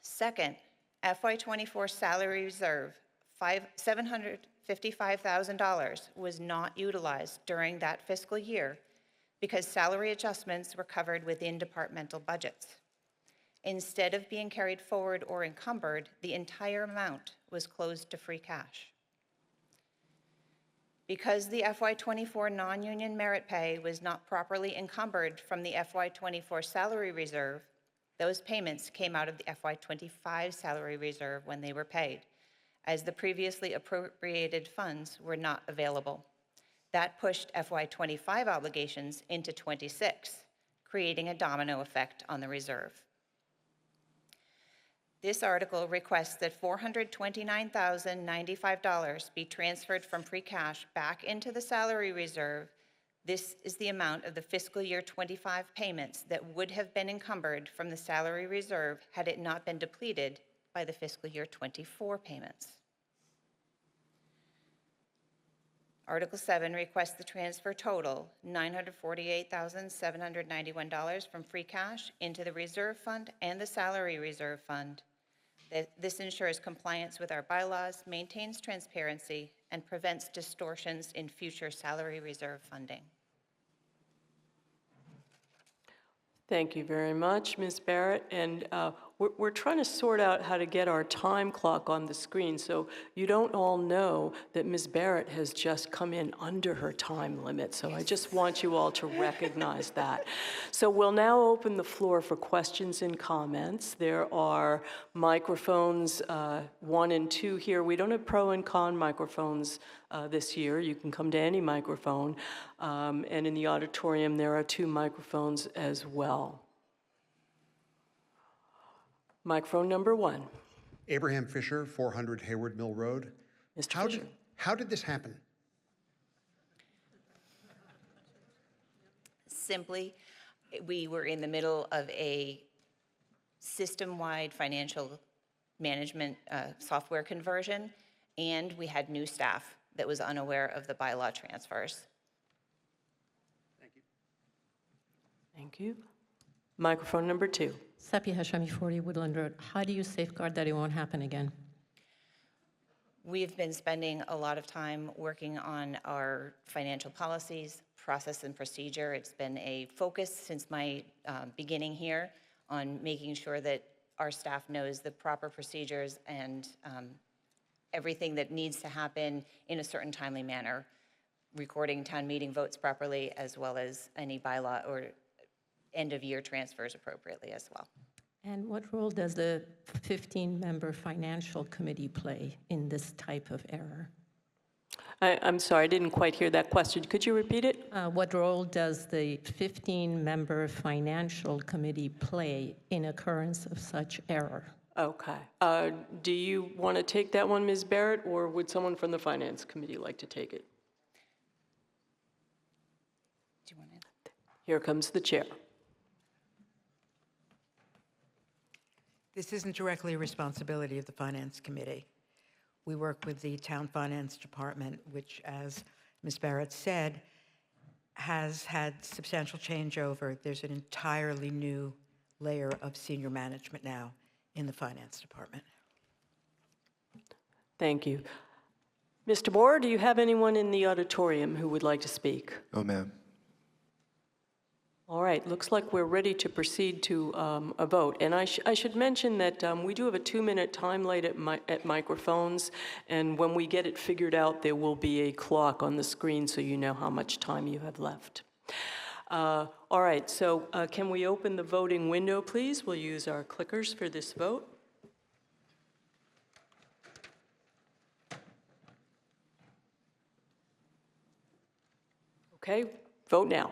Second, FY24 salary reserve, $755,000 was not utilized during that fiscal year because salary adjustments were covered within departmental budgets. Instead of being carried forward or encumbered, the entire amount was closed to free cash. Because the FY24 non-union merit pay was not properly encumbered from the FY24 salary reserve, Those payments came out of the FY25 salary reserve when they were paid, as the previously appropriated funds were not available. That pushed FY25 obligations into '26, creating a domino effect on the reserve. This article requests that $429,095 be transferred from free cash back into the salary reserve. This is the amount of the fiscal year '25 payments that would have been encumbered from the salary reserve had it not been depleted by the fiscal year '24 payments. Article 7 requests the transfer total $948,791 from free cash into the reserve fund and the salary reserve fund. This ensures compliance with our bylaws, maintains transparency, and prevents distortions in future salary reserve funding. Thank you very much, Ms. Barrett. And we're trying to sort out how to get our time clock on the screen, so you don't all know that Ms. Barrett has just come in under her time limit. So I just want you all to recognize that. So we'll now open the floor for questions and comments. There are microphones 1 and 2 here. We don't have pro and con microphones this year. You can come to any microphone. And in the auditorium, there are 2 microphones as well. Microphone number 1. Abraham Fisher, 400 Hayward Mill Road. Mr. Fisher. How did this happen? Simply, we were in the middle of a system-wide financial management software conversion, and we had new staff that was unaware of the bylaw transfers. Thank you. Microphone number 2. Sapi Hashami, 40 Woodland Road. How do you safeguard that it won't happen again? We've been spending a lot of time working on our financial policies, process and procedure. It's been a focus since my beginning here on making sure that our staff knows the proper procedures and everything that needs to happen in a certain timely manner, recording town meeting votes properly, as well as any bylaw or end-of-year transfers appropriately as well. And what role does the 15-member financial committee play in this type of error? I'm sorry, I didn't quite hear that question. Could you repeat it? What role does the 15-member financial committee play in occurrence of such error? Okay. Do you want to take that one, Ms. Barrett, or would someone from the Finance Committee like to take it? Do you want to? Here comes the chair. This isn't directly a responsibility of the Finance Committee. We work with the Town Finance Department, which, as Ms. Barrett said, has had substantial changeover. There's an entirely new layer of senior management now in the Finance Department. Thank you. Mr. Moore, do you have anyone in the auditorium who would like to speak? Oh, ma'am. All right, looks like we're ready to proceed to a vote. And I should mention that we do have a 2-minute time limit at microphones, and when we get it figured out, there will be a clock on the screen so you know how much time you have left. All right, so can we open the voting window, please? We'll use our clickers for this vote. Okay, vote now.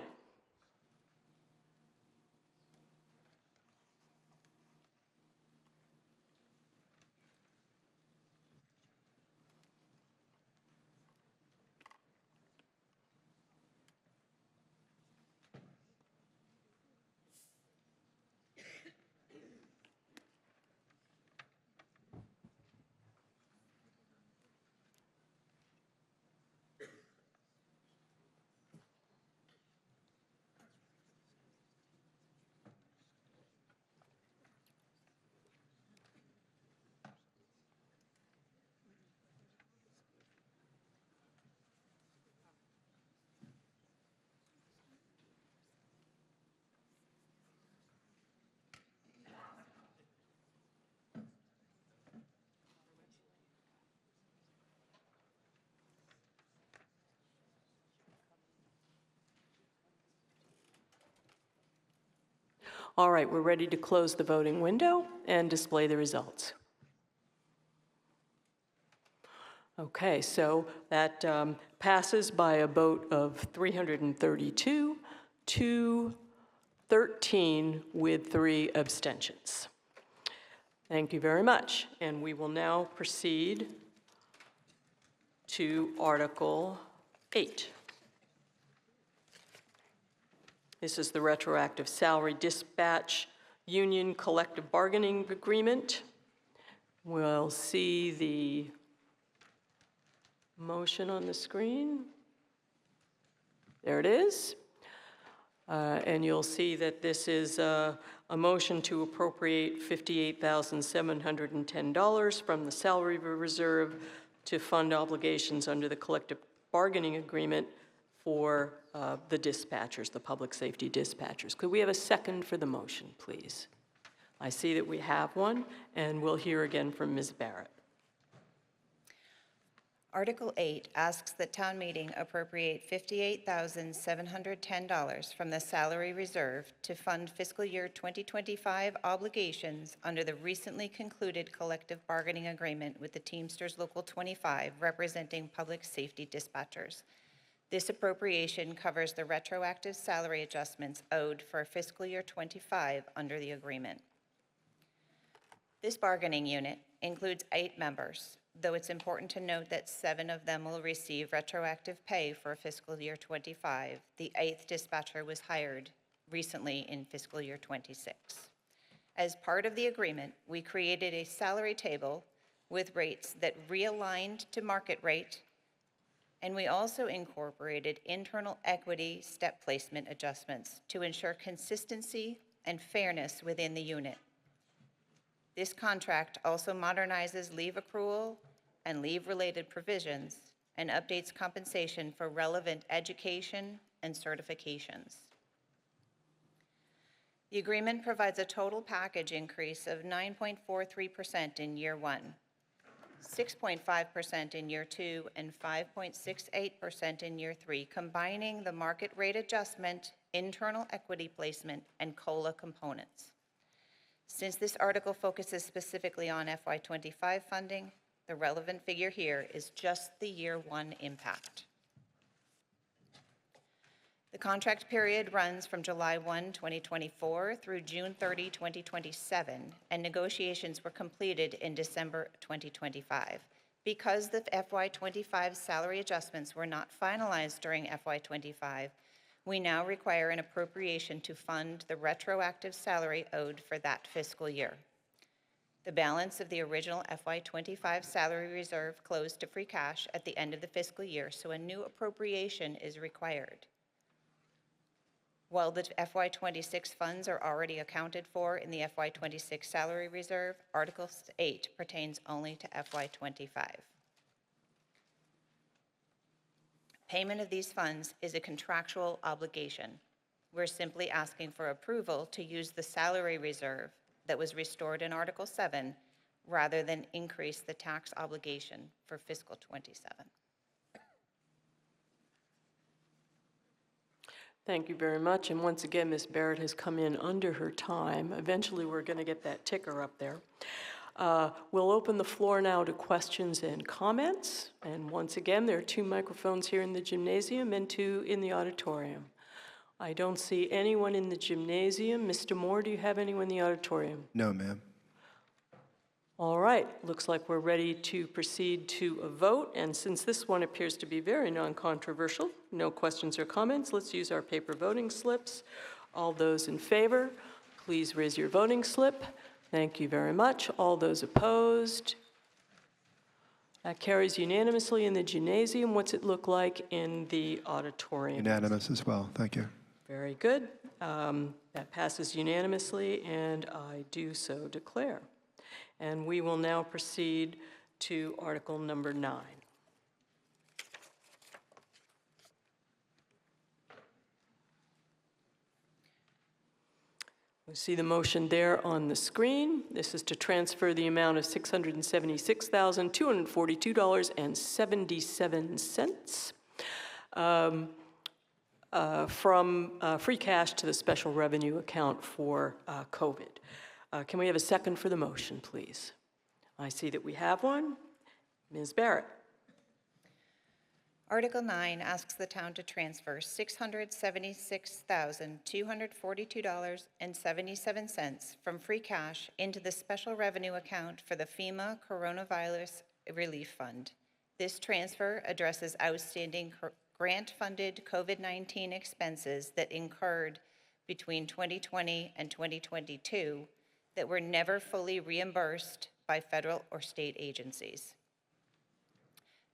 All right, we're ready to close the voting window and display the results. Okay, so that passes by a vote of 332 to 13 with 3 abstentions. Thank you very much. And we will now proceed to Article 8. This is the retroactive salary dispatch union collective bargaining agreement. We'll see the motion on the screen. There it is. And you'll see that this is a motion to appropriate $58,710 from the salary reserve to fund obligations under the collective bargaining agreement for the dispatchers, the public safety dispatchers. Could we have a second for the motion, please? I see that we have one, and we'll hear again from Ms. Barrett. Article 8 asks that town meeting appropriate $58,710 from the salary reserve to fund fiscal year 2025 obligations under the recently concluded collective bargaining agreement with the Teamsters Local 25 representing public safety dispatchers. This appropriation covers the retroactive salary adjustments owed for fiscal year 25 under the agreement. This bargaining unit includes 8 members, though it's important to note that 7 of them will receive retroactive pay for fiscal year 25. The 8th dispatcher was hired recently in fiscal year 26. As part of the agreement, we created a salary table with rates that realigned to market rate, and we also incorporated internal equity step placement adjustments to ensure consistency and fairness within the unit. This contract also modernizes leave accrual and leave-related provisions and updates compensation for relevant education and certifications. The agreement provides a total package increase of 9.43% in year 1, 6.5% in year 2, and 5.68% in year 3, combining the market rate adjustment, internal equity placement, and COLA components. Since this article focuses specifically on FY25 funding, the relevant figure here is just the year 1 impact. The contract period runs from July 1, 2024 through June 30, 2027, and negotiations were completed in December 2025. Because the FY25 salary adjustments were not finalized during FY25, we now require an appropriation to fund the retroactive salary owed for that fiscal year. The balance of the original FY25 salary reserve closed to free cash at the end of the fiscal year, so a new appropriation is required. While the FY26 funds are already accounted for in the FY26 salary reserve, Article 8 pertains only to FY25. Payment of these funds is a contractual obligation. We're simply asking for approval to use the salary reserve that was restored in Article 7 rather than increase the tax obligation for fiscal 27. Thank you very much. And once again, Ms. Barrett has come in under her time. Eventually, we're going to get that ticker up there. We'll open the floor now to questions and comments. And once again, there are 2 microphones here in the gymnasium and 2 in the auditorium. I don't see anyone in the gymnasium. Mr. Moore, do you have anyone in the auditorium? No, ma'am. All right, looks like we're ready to proceed to a vote. And since this one appears to be very non-controversial, no questions or comments, let's use our paper voting slips. All those in favor, please raise your voting slip. Thank you very much. All those opposed? That carries unanimously in the gymnasium. What's it look like in the auditorium? Unanimous as well. Thank you. Very good. That passes unanimously, and I do so declare. And we will now proceed to Article number 9. We see the motion there on the screen. This is to transfer the amount of $676,242.77. from free cash to the special revenue account for COVID. Can we have a second for the motion, please? I see that we have one. Ms. Barrett. Article 9 asks the town to transfer $676,242.77 from free cash into the special revenue account for the FEMA Coronavirus Relief Fund. This transfer addresses outstanding grant-funded COVID-19 expenses that incurred between 2020 and 2022 that were never fully reimbursed by federal or state agencies.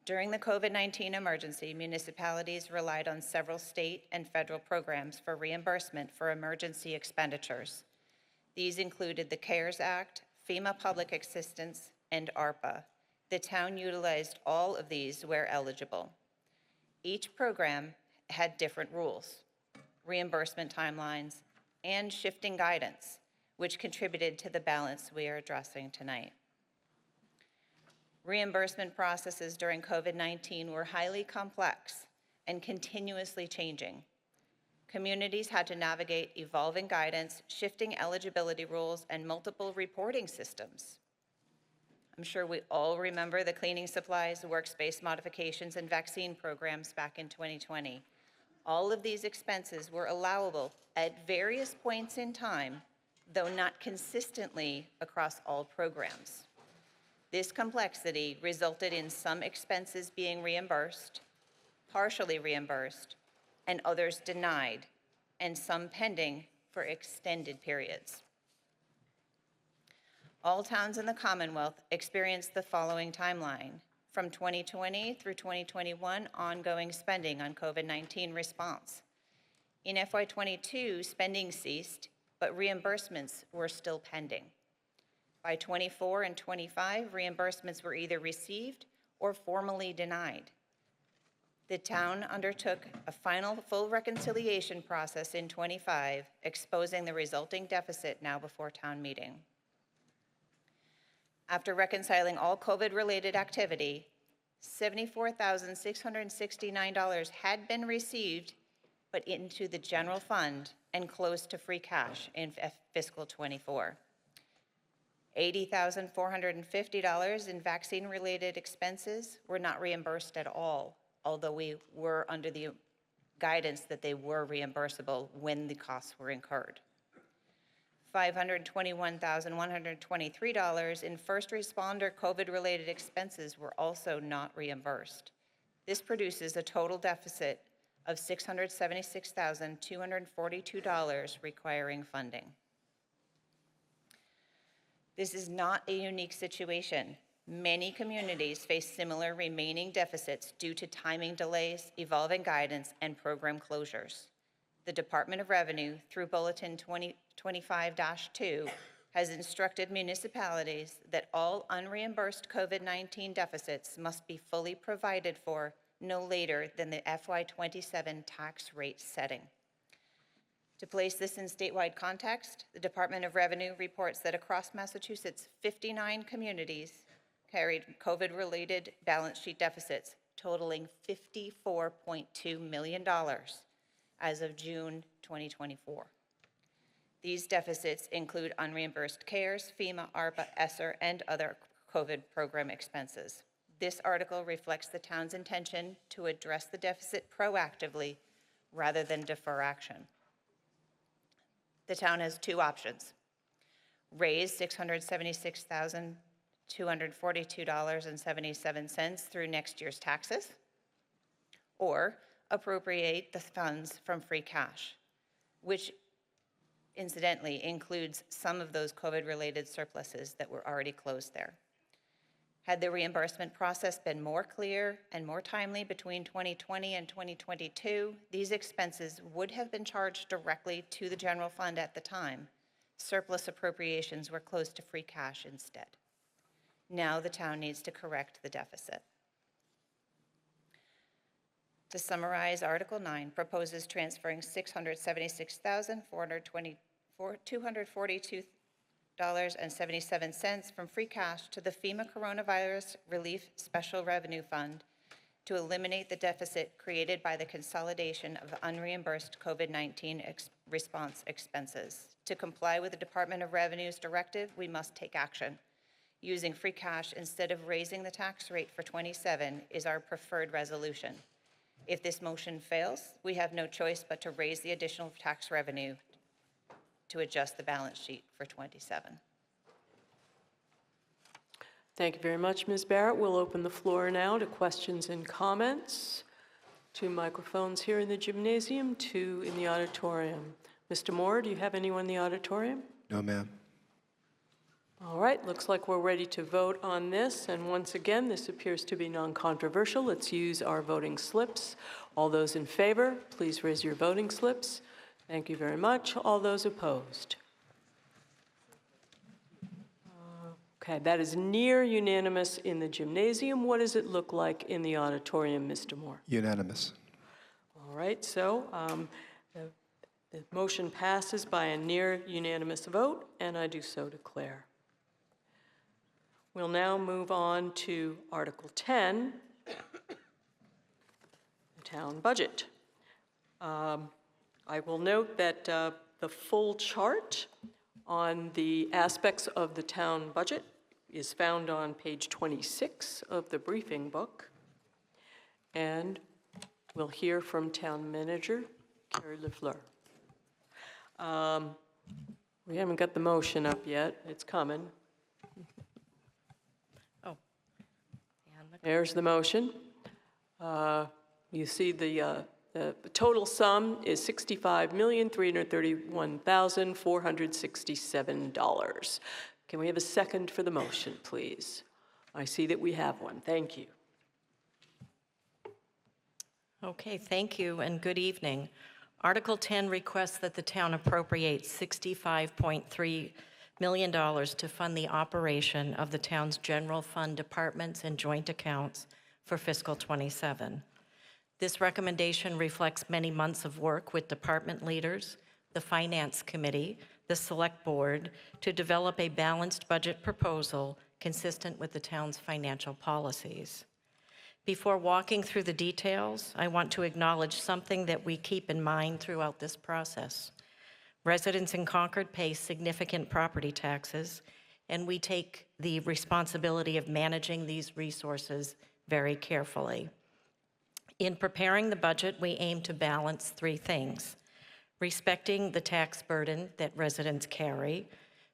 During the COVID-19 emergency, municipalities relied on several state and federal programs for reimbursement for emergency expenditures. These included the CARES Act, FEMA Public Assistance, and ARPA. The town utilized all of these where eligible. Each program had different rules, reimbursement timelines, and shifting guidance, which contributed to the balance we are addressing tonight. Reimbursement processes during COVID-19 were highly complex and continuously changing. Communities had to navigate evolving guidance, shifting eligibility rules, and multiple reporting systems. I'm sure we all remember the cleaning supplies, workspace modifications, and vaccine programs back in 2020. All of these expenses were allowable at various points in time, though not consistently across all programs. This complexity resulted in some expenses being reimbursed, partially reimbursed, and others denied, and some pending for extended periods. All towns in the Commonwealth experienced the following timeline. From 2020 through 2021, ongoing spending on COVID-19 response. In FY22, spending ceased, but reimbursements were still pending. By 24 and 25, reimbursements were either received or formally denied. The town undertook a final full reconciliation process in 25, exposing the resulting deficit now before town meeting. After reconciling all COVID-related activity, $74,669 had been received, but into the general fund and close to free cash in fiscal 24. $80,450 in vaccine-related expenses were not reimbursed at all, although we were under the guidance that they were reimbursable when the costs were incurred. $521,123 in first responder COVID-related expenses were also not reimbursed. This produces a total deficit of $676,242 requiring funding. This is not a unique situation. Many communities face similar remaining deficits due to timing delays, evolving guidance, and program closures. The Department of Revenue, through Bulletin 2025-2, has instructed municipalities that all unreimbursed COVID-19 deficits must be fully provided for no later than the FY27 tax rate setting. To place this in statewide context, the Department of Revenue reports that across Massachusetts, 59 communities carried COVID-related balance sheet deficits totaling $54.2 million as of June 2024. These deficits include unreimbursed CARES, FEMA, ARPA, ESSER, and other COVID program expenses. This article reflects the town's intention to address the deficit proactively rather than defer action. The town has two options: raise $676,242.77 through next year's taxes, or appropriate the funds from free cash, which incidentally includes some of those COVID-related surpluses that were already closed there. Had the reimbursement process been more clear and more timely between 2020 and 2022, these expenses would have been charged directly to the general fund at the time. Surplus appropriations were closed to free cash instead. Now the town needs to correct the deficit. To summarize, Article 9 proposes transferring $676,242.77 from free cash to the FEMA Coronavirus Relief Special Revenue Fund to eliminate the deficit created by the consolidation of unreimbursed COVID-19 response expenses. To comply with the Department of Revenue's directive, we must take action. Using free cash instead of raising the tax rate for '27 is our preferred resolution. If this motion fails, we have no choice but to raise the additional tax revenue to adjust the balance sheet for '27. Thank you very much, Ms. Barrett. We'll open the floor now to questions and comments. 2 microphones here in the gymnasium, 2 in the auditorium. Mr. Moore, do you have anyone in the auditorium? No, ma'am. All right, looks like we're ready to vote on this. And once again, this appears to be non-controversial. Let's use our voting slips. All those in favor, please raise your voting slips. Thank you very much. All those opposed? Okay, that is near unanimous in the gymnasium. What does it look like in the auditorium, Mr. Moore? Unanimous. All right, so the motion passes by a near unanimous vote, and I do so declare. We'll now move on to Article 10, the town budget. I will note that the full chart on the aspects of the town budget is found on page 26 of the briefing book. And we'll hear from Town Manager Carrie Lafleur. We haven't got the motion up yet. It's coming. There's the motion. You see the total sum is $65,331,467. Can we have a second for the motion, please? I see that we have one. Thank you. Okay, thank you and good evening. Article 10 requests that the town appropriate $65.3 million to fund the operation of the town's general fund departments and joint accounts for fiscal '27. This recommendation reflects many months of work with department leaders, the Finance Committee, the Select Board, to develop a balanced budget proposal consistent with the town's financial policies. Before walking through the details, I want to acknowledge something that we keep in mind throughout this process. Residents in Concord pay significant property taxes, and we take the responsibility of managing these resources very carefully. In preparing the budget, we aim to balance 3 things: respecting the tax burden that residents carry,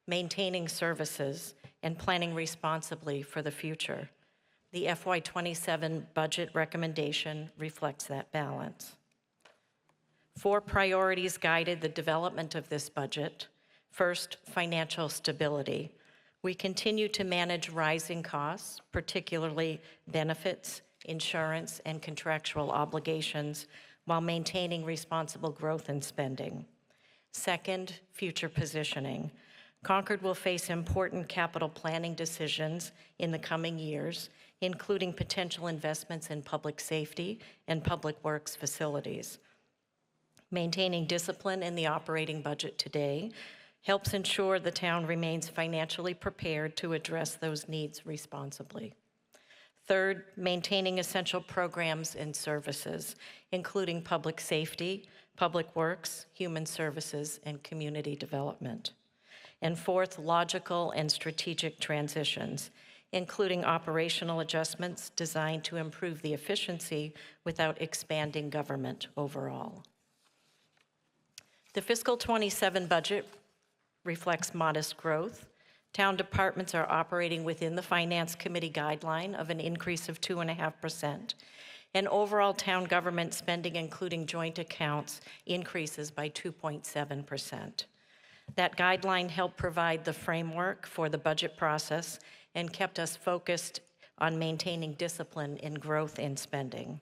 maintaining services, and planning responsibly for the future. The FY27 budget recommendation reflects that balance. 4 priorities guided the development of this budget. First, financial stability. We continue to manage rising costs, particularly benefits, insurance, and contractual obligations, while maintaining responsible growth in spending. Second, future positioning. Concord will face important capital planning decisions in the coming years, including potential investments in public safety and public works facilities. Maintaining discipline in the operating budget today helps ensure the town remains financially prepared to address those needs responsibly. Third, maintaining essential programs and services, including public safety, public works, human services, and community development. And fourth, logical and strategic transitions, including operational adjustments designed to improve the efficiency without expanding government overall. The fiscal '27 budget reflects modest growth. Town departments are operating within the Finance Committee guideline of an increase of 2.5%, and overall town government spending, including joint accounts, increases by 2.7%. That guideline helped provide the framework for the budget process and kept us focused on maintaining discipline in growth in spending.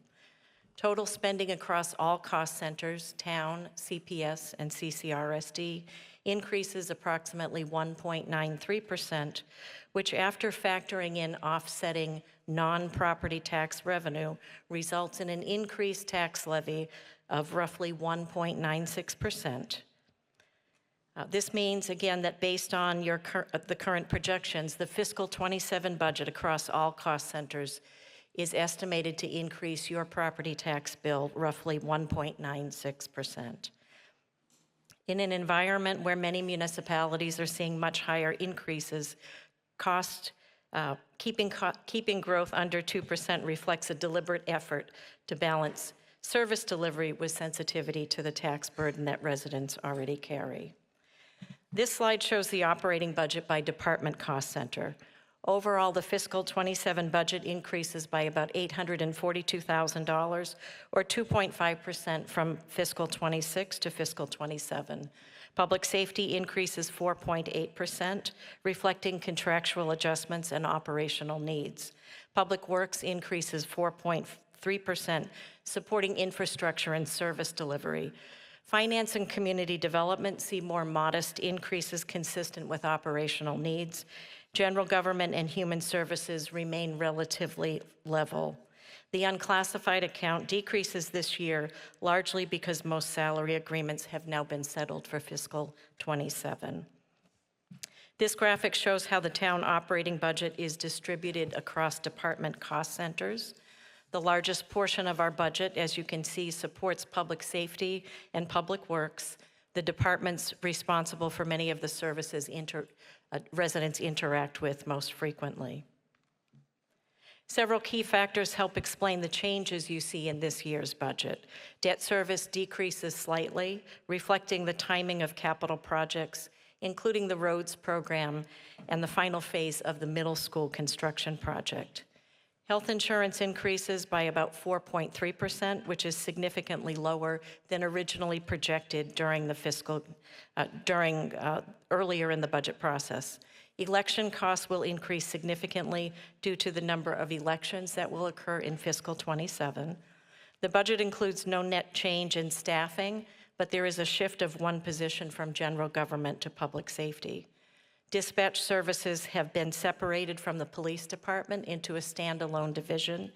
Total spending across all cost centers, town, CPS, and CCRSD, increases approximately 1.93%, which, after factoring in offsetting non-property tax revenue, results in an increased tax levy of roughly 1.96%. This means, again, that based on the current projections, the fiscal '27 budget across all cost centers is estimated to increase your property tax bill roughly 1.96%. In an environment where many municipalities are seeing much higher increases, keeping growth under 2% reflects a deliberate effort to balance service delivery with sensitivity to the tax burden that residents already carry. This slide shows the operating budget by department cost center. Overall, the fiscal 27 budget increases by about $842,000, or 2.5% from fiscal 26 to fiscal 27. Public safety increases 4.8%, reflecting contractual adjustments and operational needs. Public works increases 4.3%, supporting infrastructure and service delivery. Finance and community development see more modest increases consistent with operational needs. General government and human services remain relatively level. The unclassified account decreases this year largely because most salary agreements have now been settled for fiscal 27. This graphic shows how the town operating budget is distributed across department cost centers. The largest portion of our budget, as you can see, supports public safety and public works, the departments responsible for many of the services residents interact with most frequently. Several key factors help explain the changes you see in this year's budget. Debt service decreases slightly, reflecting the timing of capital projects, including the roads program and the final phase of the middle school construction project. Health insurance increases by about 4.3%, which is significantly lower than originally projected during the earlier in the budget process. Election costs will increase significantly due to the number of elections that will occur in fiscal 27. The budget includes no net change in staffing, but there is a shift of one position from general government to public safety. Dispatch services have been separated from the police department into a standalone division,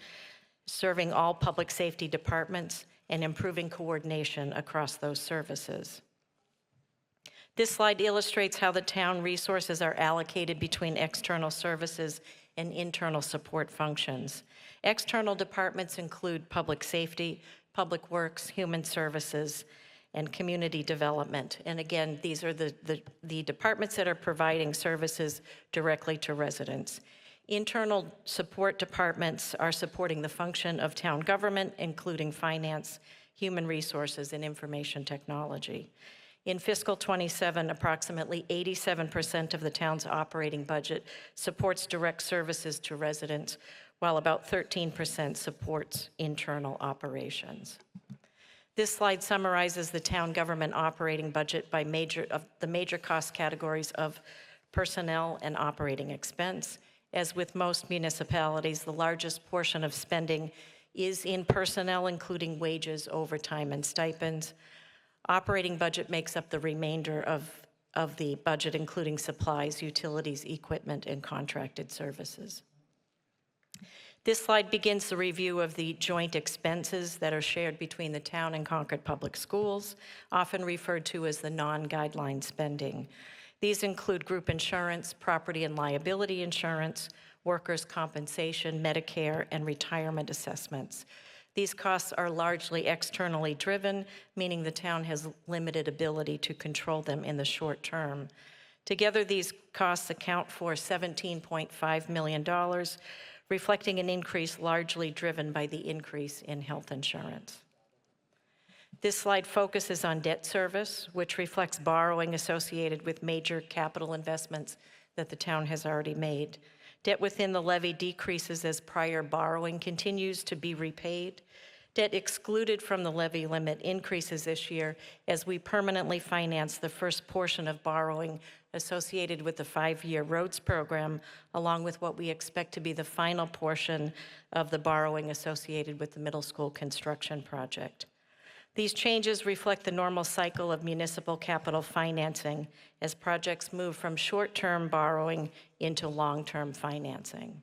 serving all public safety departments and improving coordination across those services. This slide illustrates how the town resources are allocated between external services and internal support functions. External departments include public safety, public works, human services, and community development. And again, these are the departments that are providing services directly to residents. Internal support departments are supporting the function of town government, including finance, human resources, and information technology. In fiscal 27, approximately 87% of the town's operating budget supports direct services to residents, while about 13% supports internal operations. This slide summarizes the town government operating budget by the major cost categories of personnel and operating expense. As with most municipalities, the largest portion of spending is in personnel, including wages, overtime, and stipends. Operating budget makes up the remainder of the budget, including supplies, utilities, equipment, and contracted services. This slide begins the review of the joint expenses that are shared between the town and Concord Public Schools, often referred to as the non-guideline spending. These include group insurance, property and liability insurance, workers' compensation, Medicare, and retirement assessments. These costs are largely externally driven, meaning the town has limited ability to control them in the short term. Together, these costs account for $17.5 million, reflecting an increase largely driven by the increase in health insurance. This slide focuses on debt service, which reflects borrowing associated with major capital investments that the town has already made. Debt within the levy decreases as prior borrowing continues to be repaid. Debt excluded from the levy limit increases this year as we permanently finance the first portion of borrowing associated with the 5-year roads program, along with what we expect to be the final portion of the borrowing associated with the middle school construction project. These changes reflect the normal cycle of municipal capital financing as projects move from short-term borrowing into long-term financing.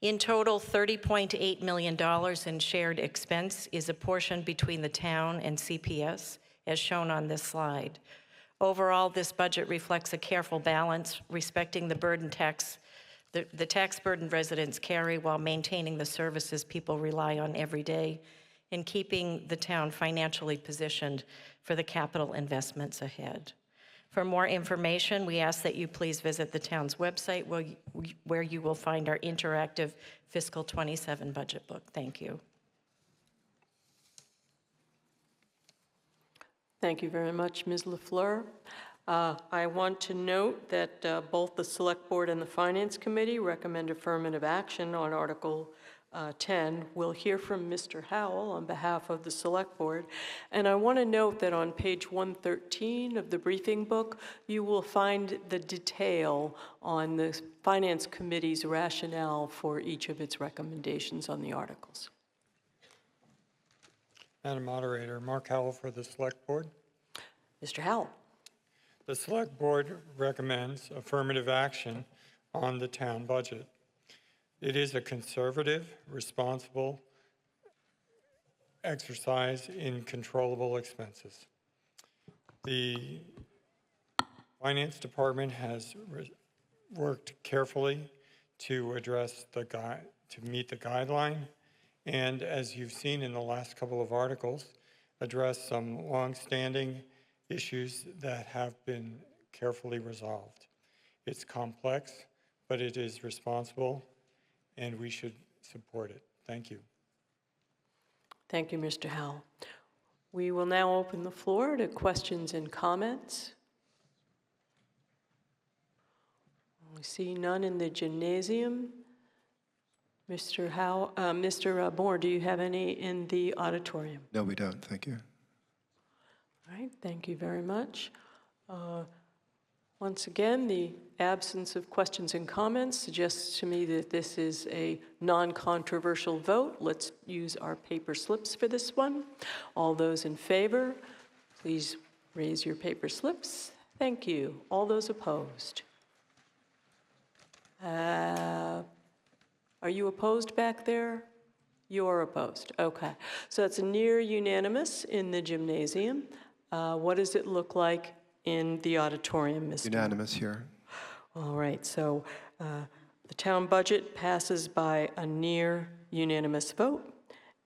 In total, $30.8 million in shared expense is apportioned between the town and CPS, as shown on this slide. Overall, this budget reflects a careful balance, respecting the burden tax the tax burden residents carry while maintaining the services people rely on every day and keeping the town financially positioned for the capital investments ahead. For more information, we ask that you please visit the town's website where you will find our interactive fiscal 27 budget book. Thank you. Thank you very much, Ms. LaFleur. I want to note that both the Select Board and the Finance Committee recommend affirmative action on Article 10. We'll hear from Mr. Howell on behalf of the Select Board. And I want to note that on page 113 of the briefing book, you will find the detail on the Finance Committee's rationale for each of its recommendations on the articles. Madam Moderator, Mark Howell for the Select Board. Mr. Howell. The Select Board recommends affirmative action on the town budget. It is a conservative, responsible exercise in controllable expenses. The Finance Department has worked carefully to address to meet the guideline, and as you've seen in the last couple of articles, address some long-standing issues that have been carefully resolved. It's complex, but it is responsible, and we should support it. Thank you. Thank you, Mr. Howell. We will now open the floor to questions and comments. We see none in the gymnasium. Mr. Howell, Mr. Moore, do you have any in the auditorium? No, we don't. Thank you. All right, thank you very much. Once again, the absence of questions and comments suggests to me that this is a non-controversial vote. Let's use our paper slips for this one. All those in favor, please raise your paper slips. Thank you. All those opposed? Are you opposed back there? You're opposed. Okay. So it's near unanimous in the gymnasium. What does it look like in the auditorium, Mr. Unanimous here. All right. So the town budget passes by a near unanimous vote,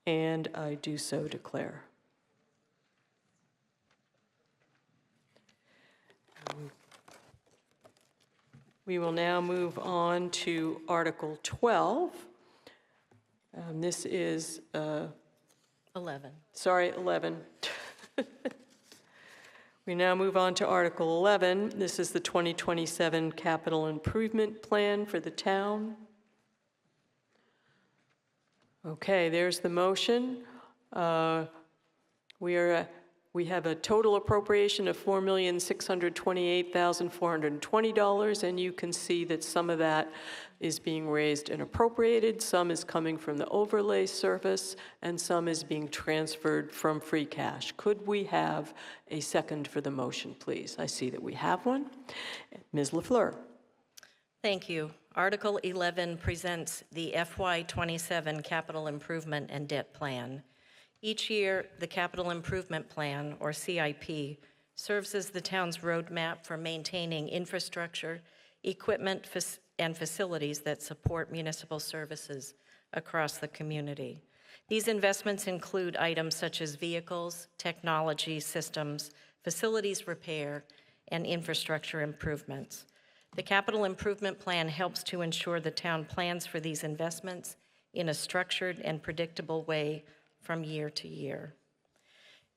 and I do so declare. We will now move on to Article 12. This is, 11. sorry, 11. We now move on to Article 11. This is the 2027 Capital Improvement Plan for the town. Okay, there's the motion. We have a total appropriation of $4,628,420, and you can see that some of that is being raised and appropriated, some is coming from the overlay service, and some is being transferred from free cash. Could we have a second for the motion, please? I see that we have one. Ms. LaFleur. Thank you. Article 11 presents the FY27 Capital Improvement and Debt Plan. Each year, the Capital Improvement Plan, or CIP, serves as the town's roadmap for maintaining infrastructure, equipment, and facilities that support municipal services across the community. These investments include items such as vehicles, technology systems, facilities repair, and infrastructure improvements. The Capital Improvement Plan helps to ensure the town plans for these investments in a structured and predictable way from year to year.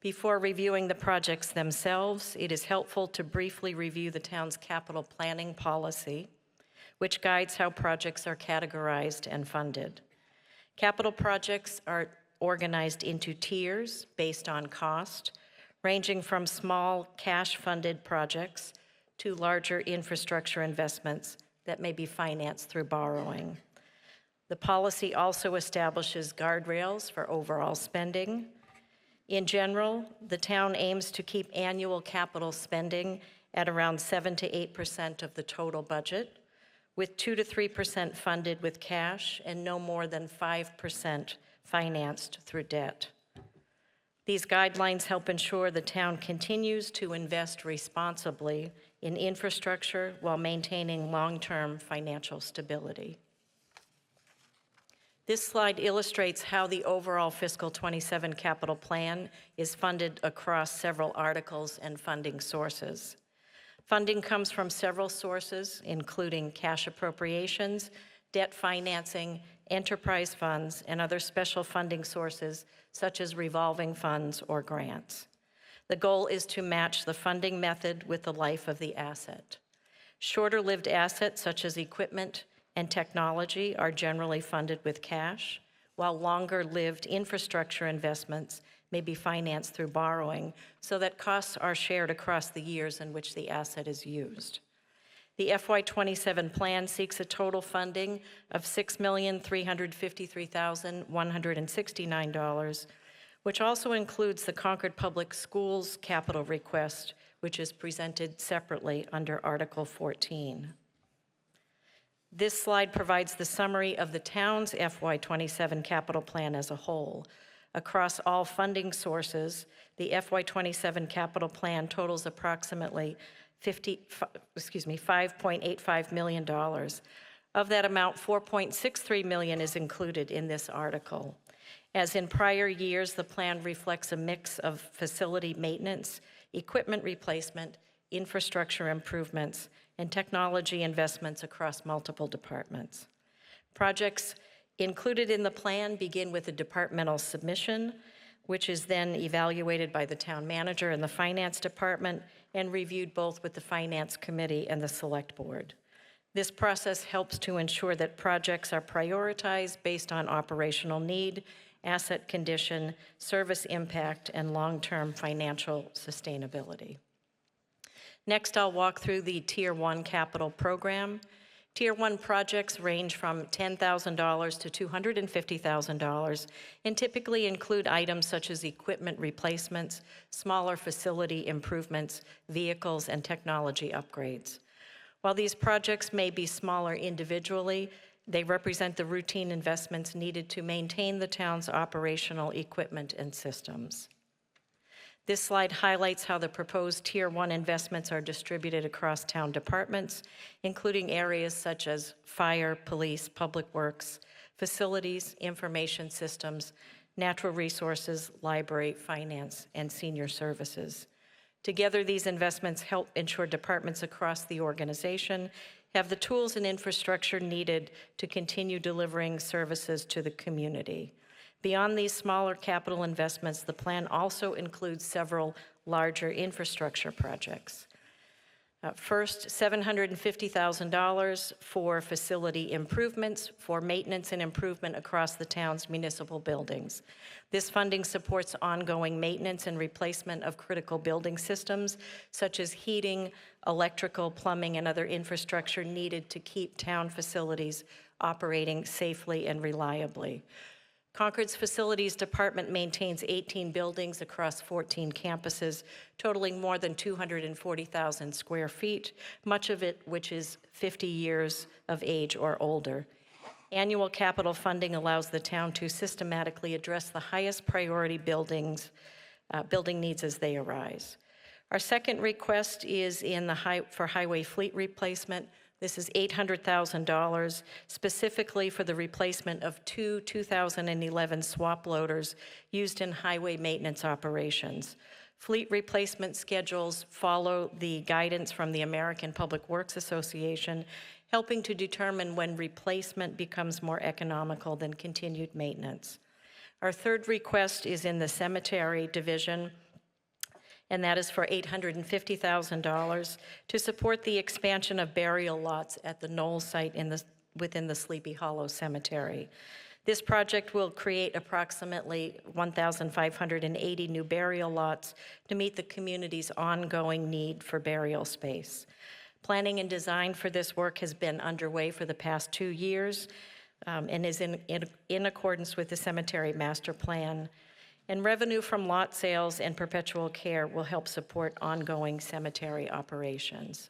Before reviewing the projects themselves, it is helpful to briefly review the town's capital planning policy, which guides how projects are categorized and funded. Capital projects are organized into tiers based on cost, ranging from small cash-funded projects to larger infrastructure investments that may be financed through borrowing. The policy also establishes guardrails for overall spending. In general, the town aims to keep annual capital spending at around 7 to 8% of the total budget, with 2 to 3% funded with cash and no more than 5% financed through debt. These guidelines help ensure the town continues to invest responsibly in infrastructure while maintaining long-term financial stability. This slide illustrates how the overall fiscal 27 capital plan is funded across several articles and funding sources. Funding comes from several sources, including cash appropriations, debt financing, enterprise funds, and other special funding sources such as revolving funds or grants. The goal is to match the funding method with the life of the asset. Shorter-lived assets such as equipment and technology are generally funded with cash, while longer-lived infrastructure investments may be financed through borrowing so that costs are shared across the years in which the asset is used. The FY27 plan seeks a total funding of $6,353,169, which also includes the Concord Public Schools capital request, which is presented separately under Article 14. This slide provides the summary of the town's FY27 capital plan as a whole. Across all funding sources, the FY27 capital plan totals approximately $5.85 million. Of that amount, $4.63 million is included in this article. As in prior years, the plan reflects a mix of facility maintenance, equipment replacement, infrastructure improvements, and technology investments across multiple departments. Projects included in the plan begin with a departmental submission, which is then evaluated by the town manager and the finance department and reviewed both with the finance committee and the select board. This process helps to ensure that projects are prioritized based on operational need, asset condition, service impact, and long-term financial sustainability. Next, I'll walk through the Tier 1 capital program. Tier 1 projects range from $10,000 to $250,000 and typically include items such as equipment replacements, smaller facility improvements, vehicles, and technology upgrades. While these projects may be smaller individually, they represent the routine investments needed to maintain the town's operational equipment and systems. This slide highlights how the proposed Tier 1 investments are distributed across town departments, including areas such as fire, police, public works, facilities, information systems, natural resources, library, finance, and senior services. Together, these investments help ensure departments across the organization have the tools and infrastructure needed to continue delivering services to the community. Beyond these smaller capital investments, the plan also includes several larger infrastructure projects. First, $750,000 for facility improvements, for maintenance and improvement across the town's municipal buildings. This funding supports ongoing maintenance and replacement of critical building systems, such as heating, electrical, plumbing, and other infrastructure needed to keep town facilities operating safely and reliably. Concord's Facilities Department maintains 18 buildings across 14 campuses, totaling more than 240,000 square feet, much of it which is 50 years of age or older. Annual capital funding allows the town to systematically address the highest priority building needs as they arise. Our second request is for highway fleet replacement. This is $800,000, specifically for the replacement of two 2011 swap loaders used in highway maintenance operations. Fleet replacement schedules follow the guidance from the American Public Works Association, helping to determine when replacement becomes more economical than continued maintenance. Our third request is in the cemetery division, and that is for $850,000 to support the expansion of burial lots at the Knoll site within the Sleepy Hollow Cemetery. This project will create approximately 1,580 new burial lots to meet the community's ongoing need for burial space. Planning and design for this work has been underway for the past 2 years and is in accordance with the cemetery master plan. And revenue from lot sales and perpetual care will help support ongoing cemetery operations.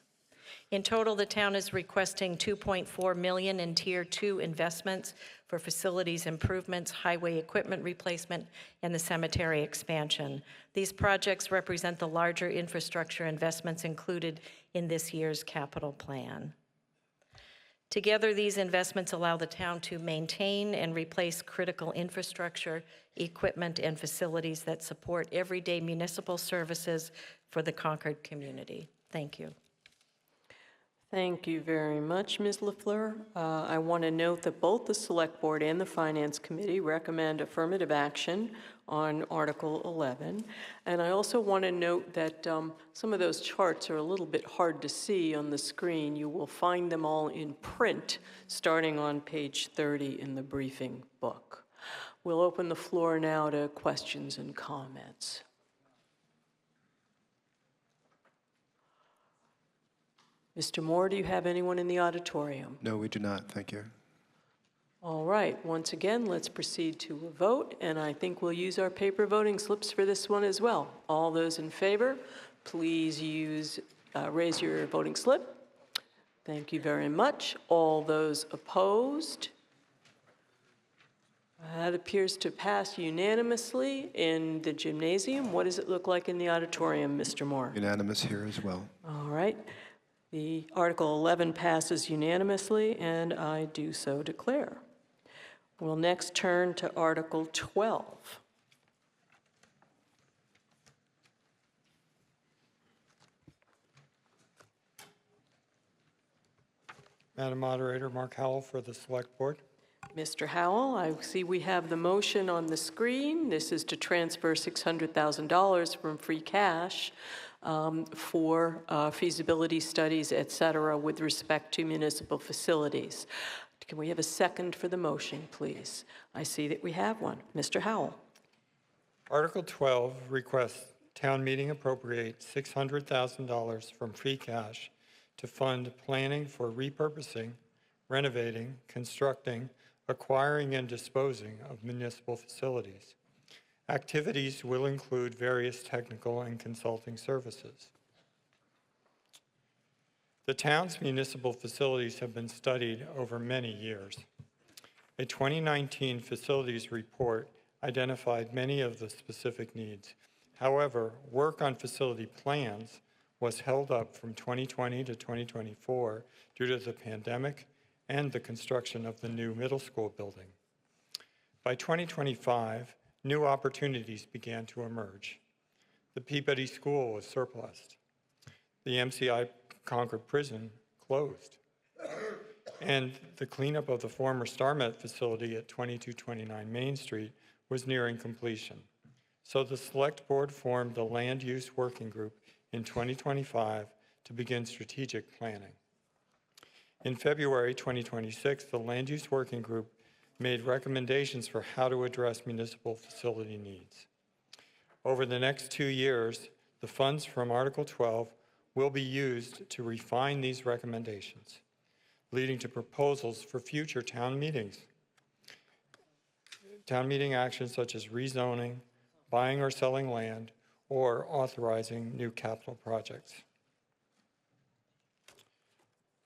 In total, the town is requesting $2.4 million in Tier 2 investments for facilities improvements, highway equipment replacement, and the cemetery expansion. These projects represent the larger infrastructure investments included in this year's capital plan. Together, these investments allow the town to maintain and replace critical infrastructure, equipment, and facilities that support everyday municipal services for the Concord community. Thank you. Thank you very much, Ms. LaFleur. I want to note that both the Select Board and the Finance Committee recommend affirmative action on Article 11. And I also want to note that some of those charts are a little bit hard to see on the screen. You will find them all in print starting on page 30 in the briefing book. We'll open the floor now to questions and comments. Mr. Moore, do you have anyone in the auditorium? No, we do not. Thank you. All right, once again, let's proceed to a vote, and I think we'll use our paper voting slips for this one as well. All those in favor, please raise your voting slip. Thank you very much. All those opposed? That appears to pass unanimously in the gymnasium. What does it look like in the auditorium, Mr. Moore? Unanimous here as well. All right. The Article 11 passes unanimously, and I do so declare. We'll next turn to Article 12. Madam Moderator, Mark Howell for the Select Board. Mr. Howell, I see we have the motion on the screen. This is to transfer $600,000 from free cash for feasibility studies, et cetera, with respect to municipal facilities. Can we have a second for the motion, please? I see that we have one. Mr. Howell. Article 12 requests town meeting appropriate $600,000 from free cash to fund planning for repurposing, renovating, constructing, acquiring, and disposing of municipal facilities. Activities will include various technical and consulting services. The town's municipal facilities have been studied over many years. A 2019 facilities report identified many of the specific needs. However, work on facility plans was held up from 2020 to 2024 due to the pandemic and the construction of the new middle school building. By 2025, new opportunities began to emerge. The Peabody School was surplused. The MCI Concord prison closed. And the cleanup of the former StarMet facility at 2229 Main Street was nearing completion. So the Select Board formed the Land Use Working Group in 2025 to begin strategic planning. In February 2026, the Land Use Working Group made recommendations for how to address municipal facility needs. Over the next 2 years, the funds from Article 12 will be used to refine these recommendations, leading to proposals for future town meetings. Town meeting actions such as rezoning, buying or selling land, or authorizing new capital projects.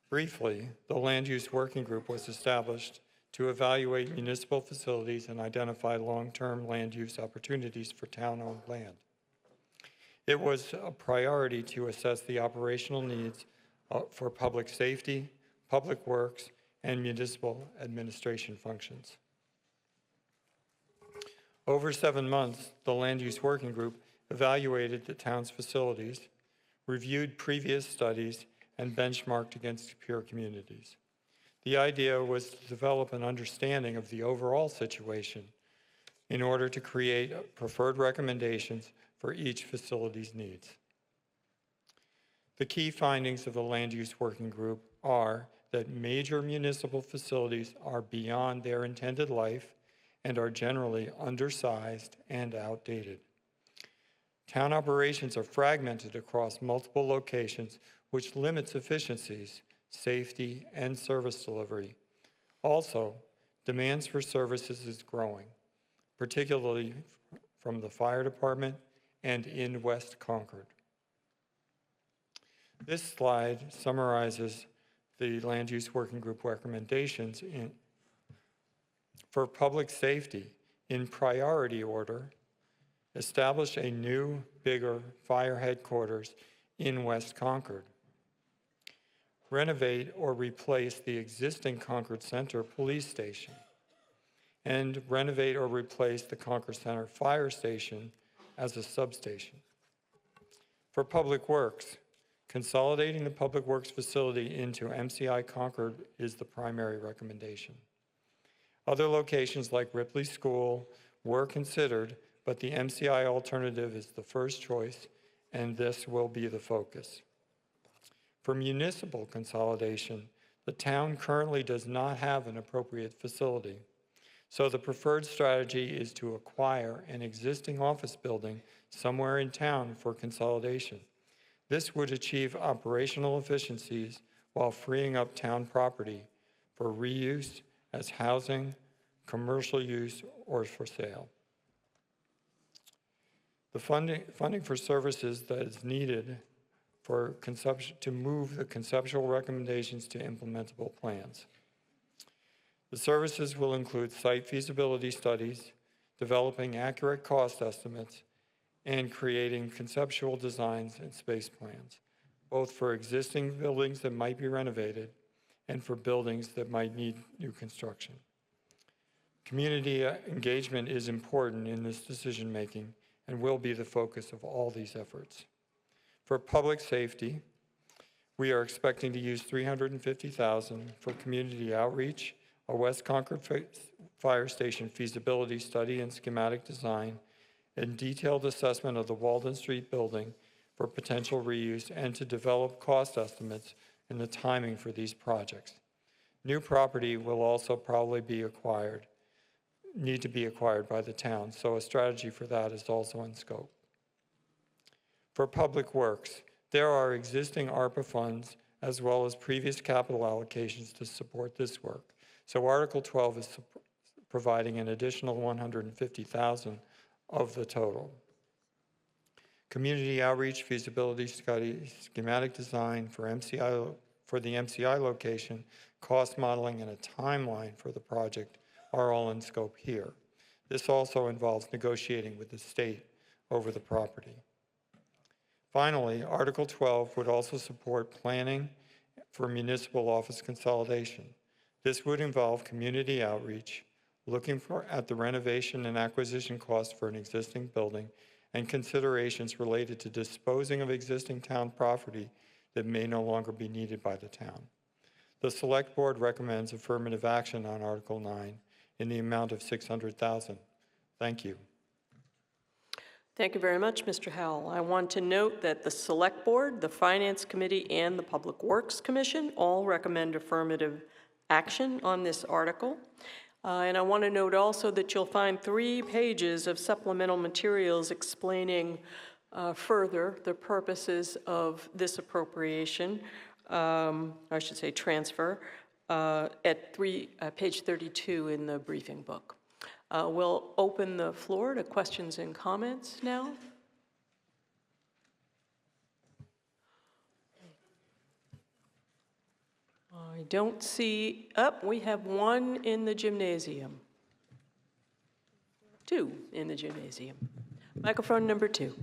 Briefly, the Land Use Working Group was established to evaluate municipal facilities and identify long-term land use opportunities for town-owned land. It was a priority to assess the operational needs for public safety, public works, and municipal administration functions. Over 7 months, the Land Use Working Group evaluated the town's facilities, reviewed previous studies, and benchmarked against peer communities. The idea was to develop an understanding of the overall situation in order to create preferred recommendations for each facility's needs. The key findings of the Land Use Working Group are that major municipal facilities are beyond their intended life and are generally undersized and outdated. Town operations are fragmented across multiple locations, which limits efficiencies, safety, and service delivery. Also, demands for services is growing, particularly from the fire department and in West Concord. This slide summarizes the Land Use Working Group recommendations for public safety in priority order. Establish a new, bigger fire headquarters in West Concord. Renovate or replace the existing Concord Center Police Station. And renovate or replace the Concord Center Fire Station as a substation. For Public Works, consolidating the Public Works facility into MCI Concord is the primary recommendation. Other locations like Ripley School were considered, but the MCI alternative is the first choice, and this will be the focus. For municipal consolidation, the town currently does not have an appropriate facility, so the preferred strategy is to acquire an existing office building somewhere in town for consolidation. This would achieve operational efficiencies while freeing up town property for reuse as housing, commercial use, or for sale. The funding for services that is needed for to move the conceptual recommendations to implementable plans. The services will include site feasibility studies, developing accurate cost estimates, and creating conceptual designs and space plans, both for existing buildings that might be renovated and for buildings that might need new construction. Community engagement is important in this decision-making and will be the focus of all these efforts. For public safety, we are expecting to use $350,000 for community outreach, a West Concord Fire Station feasibility study and schematic design, and detailed assessment of the Walden Street building for potential reuse, and to develop cost estimates and the timing for these projects. New property will also probably need to be acquired by the town, so a strategy for that is also in scope. For Public Works, there are existing ARPA funds as well as previous capital allocations to support this work. So Article 12 is providing an additional $150,000 of the total. Community outreach, feasibility study, schematic design for the MCI location, cost modeling, and a timeline for the project are all in scope here. This also involves negotiating with the state over the property. Finally, Article 12 would also support planning for municipal office consolidation. This would involve community outreach, looking at the renovation and acquisition costs for an existing building, and considerations related to disposing of existing town property that may no longer be needed by the town. The Select Board recommends affirmative action on Article 9 in the amount of $600,000. Thank you. Thank you very much, Mr. Howell. I want to note that the Select Board, the Finance Committee, and the Public Works Commission all recommend affirmative action on this article. And I want to note also that you'll find 3 pages of supplemental materials explaining further the purposes of this appropriation, I should say transfer, at page 32 in the briefing book. We'll open the floor to questions and comments now. I don't see, we have 1 in the gymnasium. 2 in the gymnasium. Microphone number 2.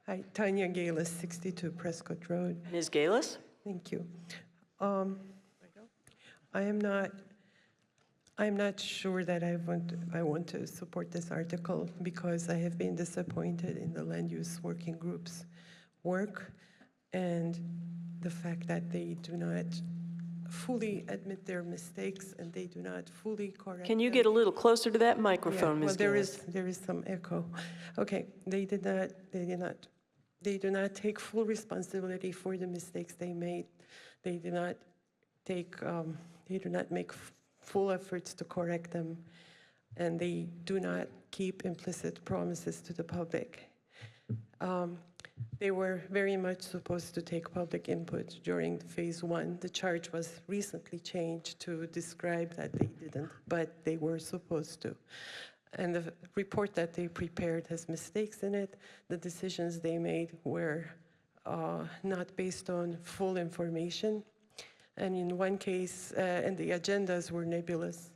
Hi, Tanya Galis, 62 Prescott Road. Ms. Galis? Thank you. I'm not sure that I want to support this article because I have been disappointed in the land use working group's work and the fact that they do not fully admit their mistakes and they do not fully correct Can you them. get a little closer to that microphone, Yeah, Ms. well, Galis? there is some echo. Okay, they do not take full responsibility for the mistakes they made. They do not make full efforts to correct them, and they do not keep implicit promises to the public. They were very much supposed to take public input during phase 1. The charge was recently changed to describe that they didn't, but they were supposed to. And the report that they prepared has mistakes in it. The decisions they made were not based on full information. And in one case, and the agendas were nebulous.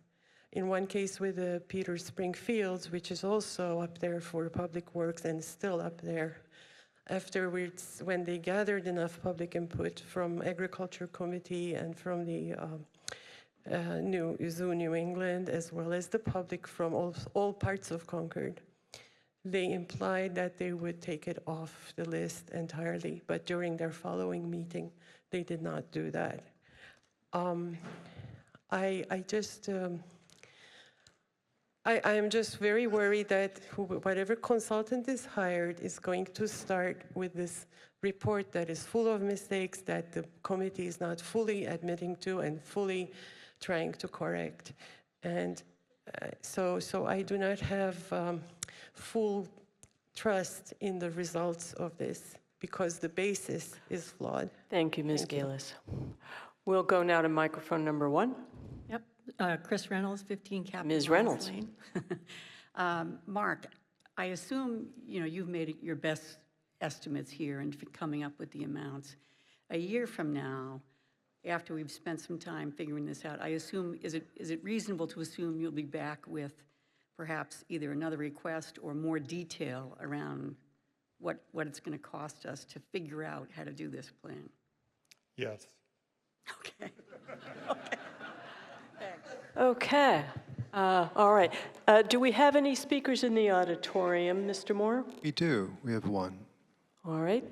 In one case with the Peter Springfields, which is also up there for Public Works and still up there. Afterwards, when they gathered enough public input from Agriculture Committee and from the Zoo New England, as well as the public from all parts of Concord, they implied that they would take it off the list entirely. But during their following meeting, they did not do that. I am just very worried that whatever consultant is hired is going to start with this report that is full of mistakes that the committee is not fully admitting to and fully trying to correct. And so I do not have full trust in the results of this because the basis is flawed. Thank you, Ms. Galis. We'll go now to microphone number 1. Yep, Chris Reynolds, 15 Captain Ms. Reynolds. Lane. Mark, I assume you've made your best estimates here and coming up with the amounts. A year from now, after we've spent some time figuring this out, I assume, is it reasonable to assume you'll be back with perhaps either another request or more detail around what it's going to cost us to figure out how to do this plan? Yes. Okay. Okay. All right. Do we have any speakers in the auditorium, Mr. Moore? We do. We have one. All right.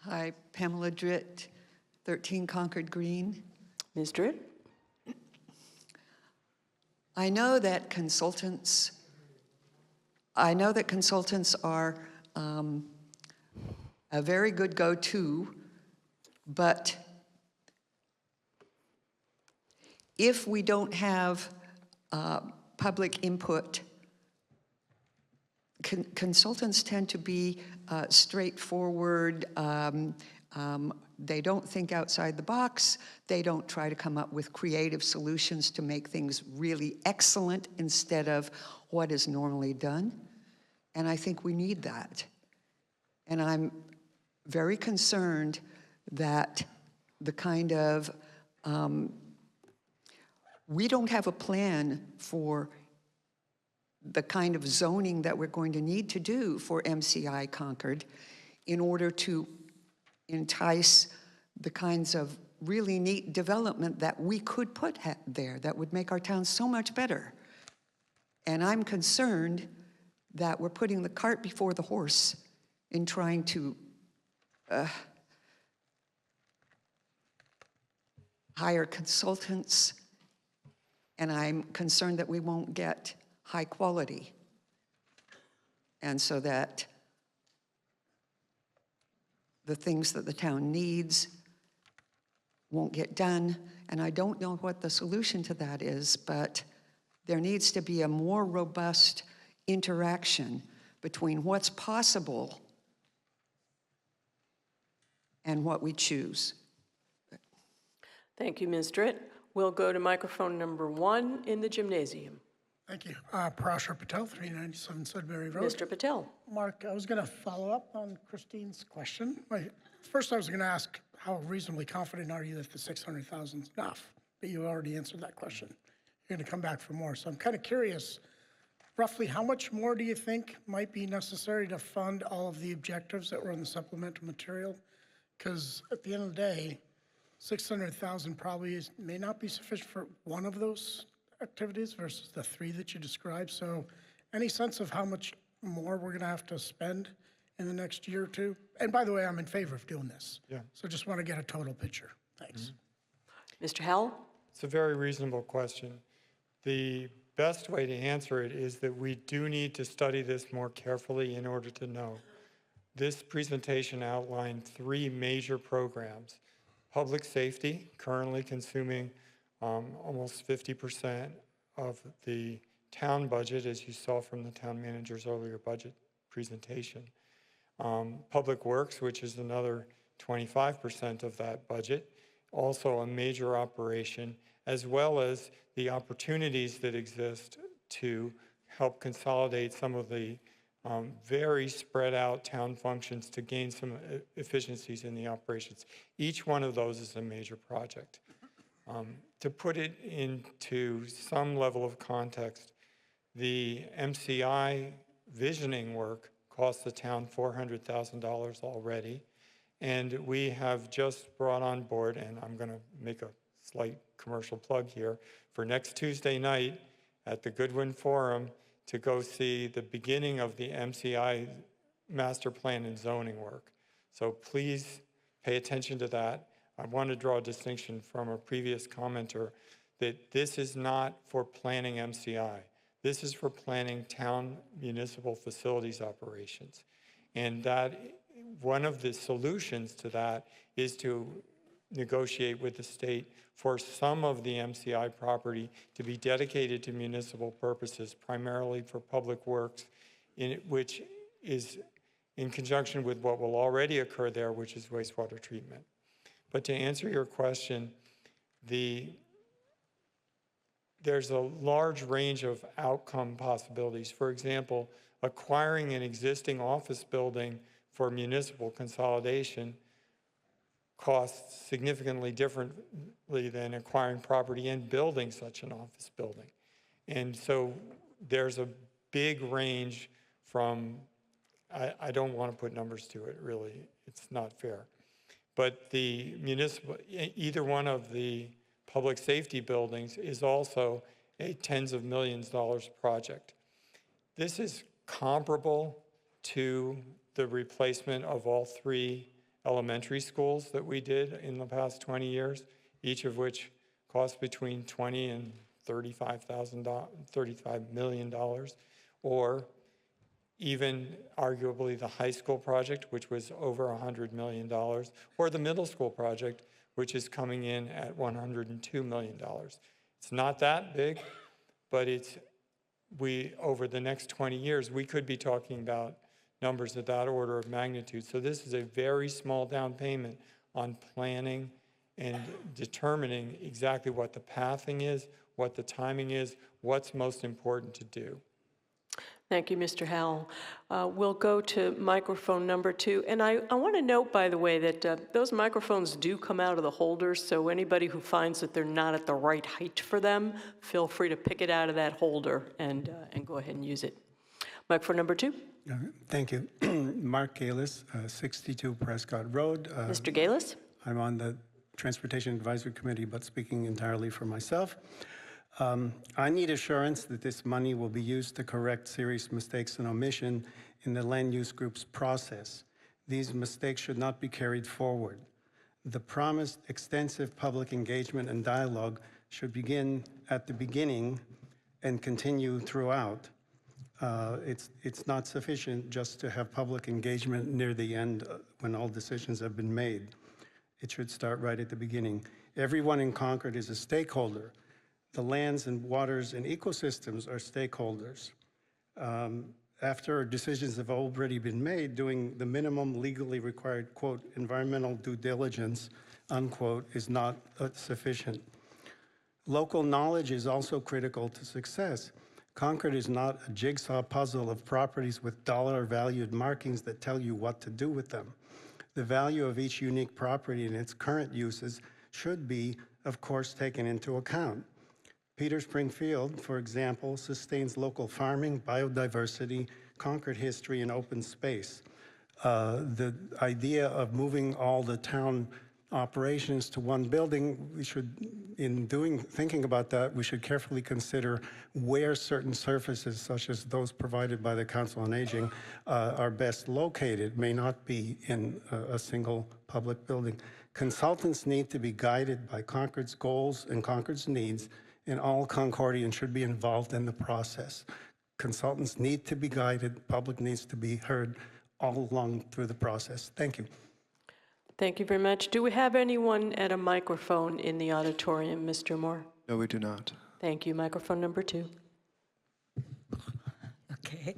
Hi, Pamela Dritt, 13 Concord Green. Ms. Dritt? I know that consultants are a very good go-to, but if we don't have public input, consultants tend to be straightforward. They don't think outside the box. They don't try to come up with creative solutions to make things really excellent instead of what is normally done. And I think we need that. And I'm very concerned that the kind of, we don't have a plan for the kind of zoning that we're going to need to do for MCI Concord in order to entice the kinds of really neat development that we could put there that would make our town so much better. And I'm concerned that we're putting the cart before the horse in trying to hire consultants, and I'm concerned that we won't get high quality, and so that the things that the town needs won't get done. And I don't know what the solution to that is, but there needs to be a more robust interaction between what's possible and what we choose. Thank you, Ms. Dritt. We'll go to microphone number 1 in the gymnasium. Thank you. Prashar Patel, 397 Sudbury Road. Mr. Patel. Mark, I was going to follow up on Christine's question. First, I was going to ask, how reasonably confident are you that the 600,000 is enough? But you already answered that question. You're going to come back for more. So I'm kind of curious, roughly how much more do you think might be necessary to fund all of the objectives that were in the supplemental material? Because at the end of the day, 600,000 probably may not be sufficient for one of those activities versus the 3 that you described. So any sense of how much more we're going to have to spend in the next year or two? And by the way, I'm in favor of doing this. Yeah. So just want to get a total picture. Thanks. Mr. Howell? It's a very reasonable question. The best way to answer it is that we do need to study this more carefully in order to know. This presentation outlined 3 major programs. Public safety, currently consuming almost 50% of the town budget, as you saw from the town manager's earlier budget presentation. Public Works, which is another 25% of that budget, also a major operation, as well as the opportunities that exist to help consolidate some of the very spread out town functions to gain some efficiencies in the operations. Each one of those is a major project. To put it into some level of context, the MCI visioning work cost the town $400,000 already, and we have just brought on board, and I'm going to make a slight commercial plug here, for next Tuesday night at the Goodwin Forum to go see the beginning of the MCI master plan and zoning work. So please pay attention to that. I want to draw a distinction from a previous commenter that this is not for planning MCI. This is for planning town municipal facilities operations. And that one of the solutions to that is to negotiate with the state for some of the MCI property to be dedicated to municipal purposes, primarily for public works, which is in conjunction with what will already occur there, which is wastewater treatment. But to answer your question, there's a large range of outcome possibilities. For example, acquiring an existing office building for municipal consolidation costs significantly differently than acquiring property and building such an office building. And so there's a big range from, I don't want to put numbers to it, really, it's not fair. But the municipal, either one of the public safety buildings is also a tens of millions of dollars project. This is comparable to the replacement of all 3 elementary schools that we did in the past 20 years, each of which cost between $20 and $35 million, or even arguably the high school project, which was over $100 million, or the middle school project, which is coming in at $102 million. It's not that big, but over the next 20 years, we could be talking about numbers of that order of magnitude. So this is a very small down payment on planning and determining exactly what the pathing is, what the timing is, what's most important to do. Thank you, Mr. Howell. We'll go to microphone number 2. And I want to note, by the way, that those microphones do come out of the holders, so anybody who finds that they're not at the right height for them, feel free to pick it out of that holder and go ahead and use it. Microphone number 2. Thank you. Mark Galis, 62 Prescott Road. Mr. Galis? I'm on the Transportation Advisory Committee, but speaking entirely for myself. I need assurance that this money will be used to correct serious mistakes and omission in the land use group's process. These mistakes should not be carried forward. The promised extensive public engagement and dialogue should begin at the beginning and continue throughout. It's not sufficient just to have public engagement near the end when all decisions have been made. It should start right at the beginning. Everyone in Concord is a stakeholder. The lands and waters and ecosystems are stakeholders. After decisions have already been made, doing the minimum legally required, quote, environmental due diligence, unquote, is not sufficient. Local knowledge is also critical to success. Concord is not a jigsaw puzzle of properties with dollar-valued markings that tell you what to do with them. The value of each unique property and its current uses should be, of course, taken into account. Peter Springfield, for example, sustains local farming, biodiversity, Concord history, and open space. The idea of moving all the town operations to one building, we should, thinking about that, we should carefully consider where certain surfaces, such as those provided by the Council on Aging, are best located, may not be in a single public building. Consultants need to be guided by Concord's goals and Concord's needs, and all Concordians should be involved in the process. Consultants need to be guided, public needs to be heard all along through the process. Thank you. Thank you very much. Do we have anyone at a microphone in the auditorium, Mr. Moore? No, we do not. Thank you. Microphone number 2. Okay.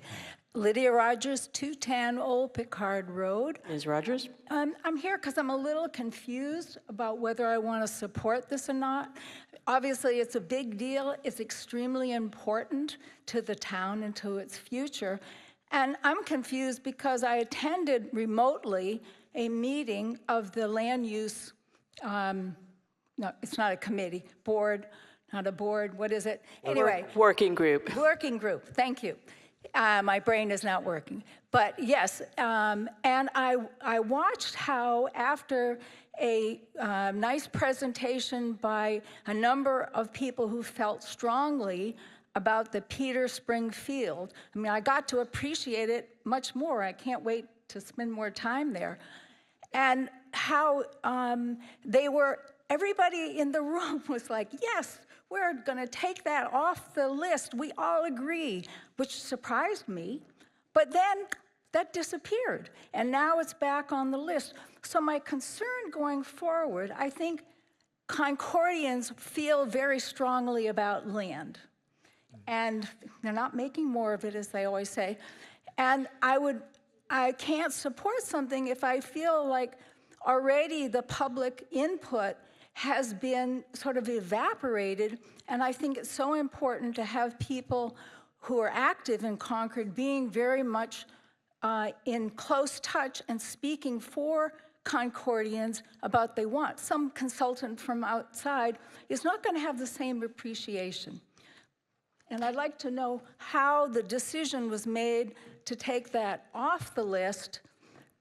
Lydia Rogers, 210 Old Picard Road. Ms. Rogers? I'm here because I'm a little confused about whether I want to support this or not. Obviously, it's a big deal. It's extremely important to the town and to its future. And I'm confused because I attended remotely a meeting of the land use, no, it's not a committee, board, not a board, what is it? Anyway. Working group. Working group, thank you. My brain is not working. But yes, and I watched how after a nice presentation by a number of people who felt strongly about the Peter Spring Field, I mean, I got to appreciate it much more. I can't wait to spend more time there. And how everybody in the room was like, yes, we're going to take that off the list. We all agree, which surprised me. But then that disappeared, and now it's back on the list. So my concern going forward, I think Concordians feel very strongly about land. And they're not making more of it, as they always say. And I can't support something if I feel like already the public input has been sort of evaporated, and I think it's so important to have people who are active in Concord being very much in close touch and speaking for Concordians about what they want. Some consultant from outside is not going to have the same appreciation. And I'd like to know how the decision was made to take that off the list,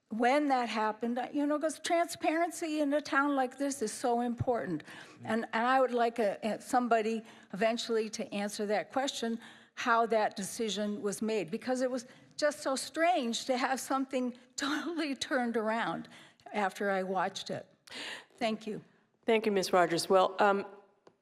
when that happened, you know, because transparency in a town like this is so important. And I would like somebody eventually to answer that question, how that decision was made, because it was just so strange to have something totally turned around after I watched it. Thank you. Thank you, Ms. Rogers. Well,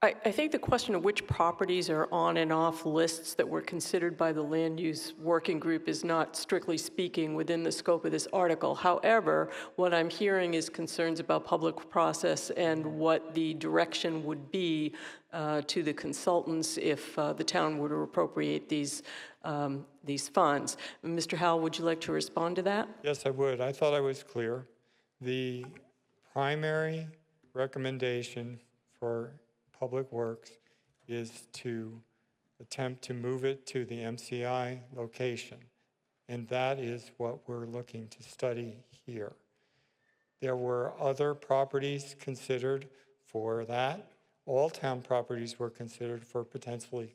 I think the question of which properties are on and off lists that were considered by the Land Use Working Group is not, strictly speaking, within the scope of this article. However, what I'm hearing is concerns about public process and what the direction would be to the consultants if the town were to appropriate these funds. Mr. Howell, would you like to respond to that? Yes, I would. I thought I was clear. The primary recommendation for Public Works is to attempt to move it to the MCI location. And that is what we're looking to study here. There were other properties considered for that. All town properties were considered for potentially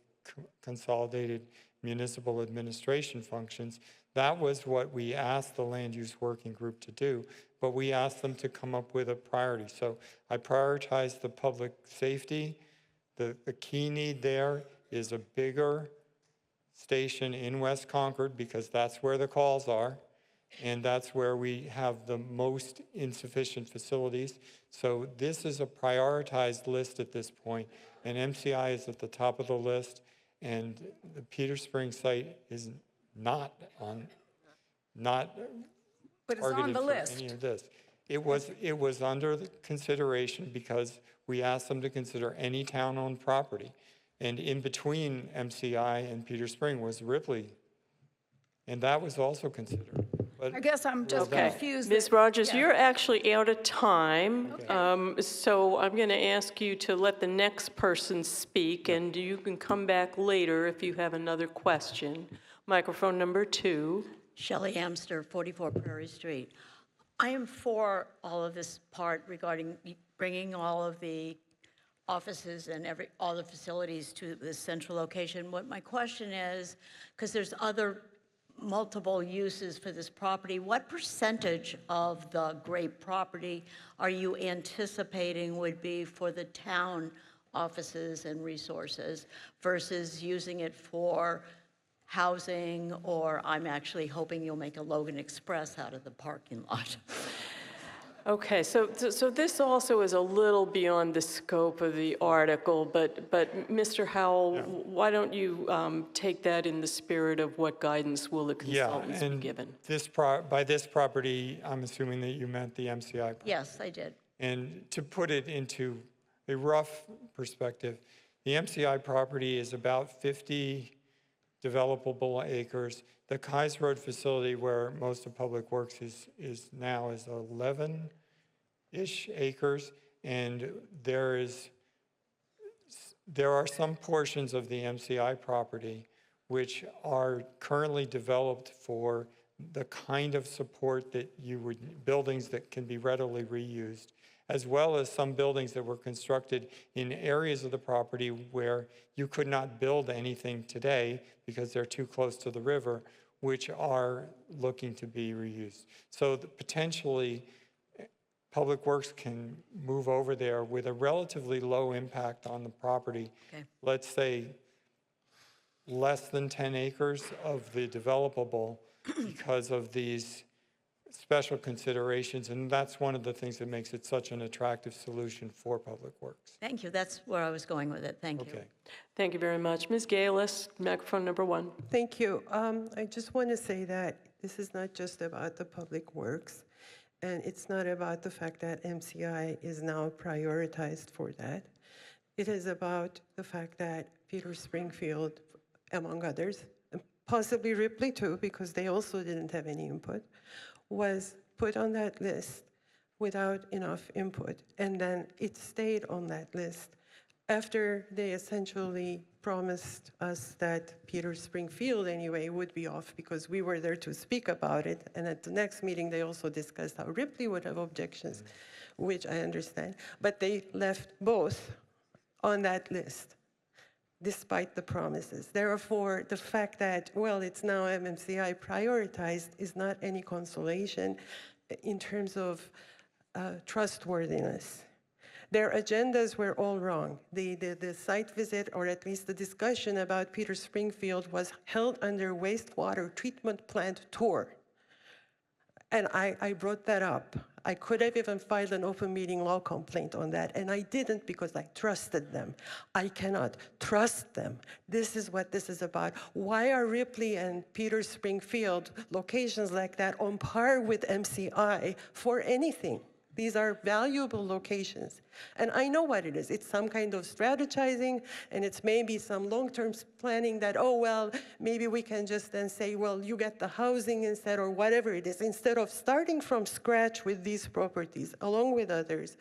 consolidated municipal administration functions. That was what we asked the Land Use Working Group to do, but we asked them to come up with a priority. So I prioritized the public safety. The key need there is a bigger station in West Concord, because that's where the calls are, and that's where we have the most insufficient facilities. So this is a prioritized list at this point, and MCI is at the top of the list, and the Peter Spring site is not But it's on the list. any of this. It was under the consideration because we asked them to consider any town-owned property. And in between MCI and Peter Spring was Ripley, and that was also considered. But I guess I'm just confused. Ms. Rogers, you're actually out of time, so I'm going to ask you to let the next person speak, and you can come back later if you have another question. Microphone number 2. Shelley Amster, 44 Prairie Street. I am for all of this part regarding bringing all of the offices and all the facilities to the central location. What my question is, because there's other multiple uses for this property, what percentage of the Grape property are you anticipating would be for the town offices and resources versus using it for housing, or I'm actually hoping you'll make a Logan Express out of the parking lot? Okay, so this also is a little beyond the scope of the article, but Mr. Howell, why don't you take that in the spirit of what guidance will the consultants be given? By this property, I'm assuming that you meant the MCI property. Yes, I did. And to put it into a rough perspective, the MCI property is about 50 developable acres. The Kais Road facility, where most of Public Works is now, is 11-ish acres, and there are some portions of the MCI property which are currently developed for the kind of support that buildings that can be readily reused, as well as some buildings that were constructed in areas of the property where you could not build anything today because they're too close to the river, which are looking to be reused. So potentially, Public Works can move over there with a relatively low impact on the property. Okay. Let's say less than 10 acres of the developable because of these special considerations, and that's one of the things that makes it such an attractive solution for Public Works. Thank you. That's where I was going with it. Thank you. Okay. Thank you very much. Ms. Galis, microphone number 1. Thank you. I just want to say that this is not just about the Public Works, and it's not about the fact that MCI is now prioritized for that. It is about the fact that Peter Springfield, among others, and possibly Ripley too, because they also didn't have any input, was put on that list without enough input. And then it stayed on that list after they essentially promised us that Peter Springfield anyway would be off because we were there to speak about it. And at the next meeting, they also discussed how Ripley would have objections, which I understand. But they left both on that list, despite the promises. Therefore, the fact that, well, it's now MMCI prioritized is not any consolation in terms of trustworthiness. Their agendas were all wrong. The site visit, or at least the discussion about Peter Springfield, was held under wastewater treatment plant tour. And I brought that up. I could have even filed an open meeting law complaint on that, and I didn't because I trusted them. I cannot trust them. This is what this is about. Why are Ripley and Peter Springfield, locations like that, on par with MCI for anything? These are valuable locations. And I know what it is. It's some kind of strategizing, and it's maybe some long-term planning that, oh, well, maybe we can just then say, well, you get the housing instead, or whatever it is, instead of starting from scratch with these properties, along with others,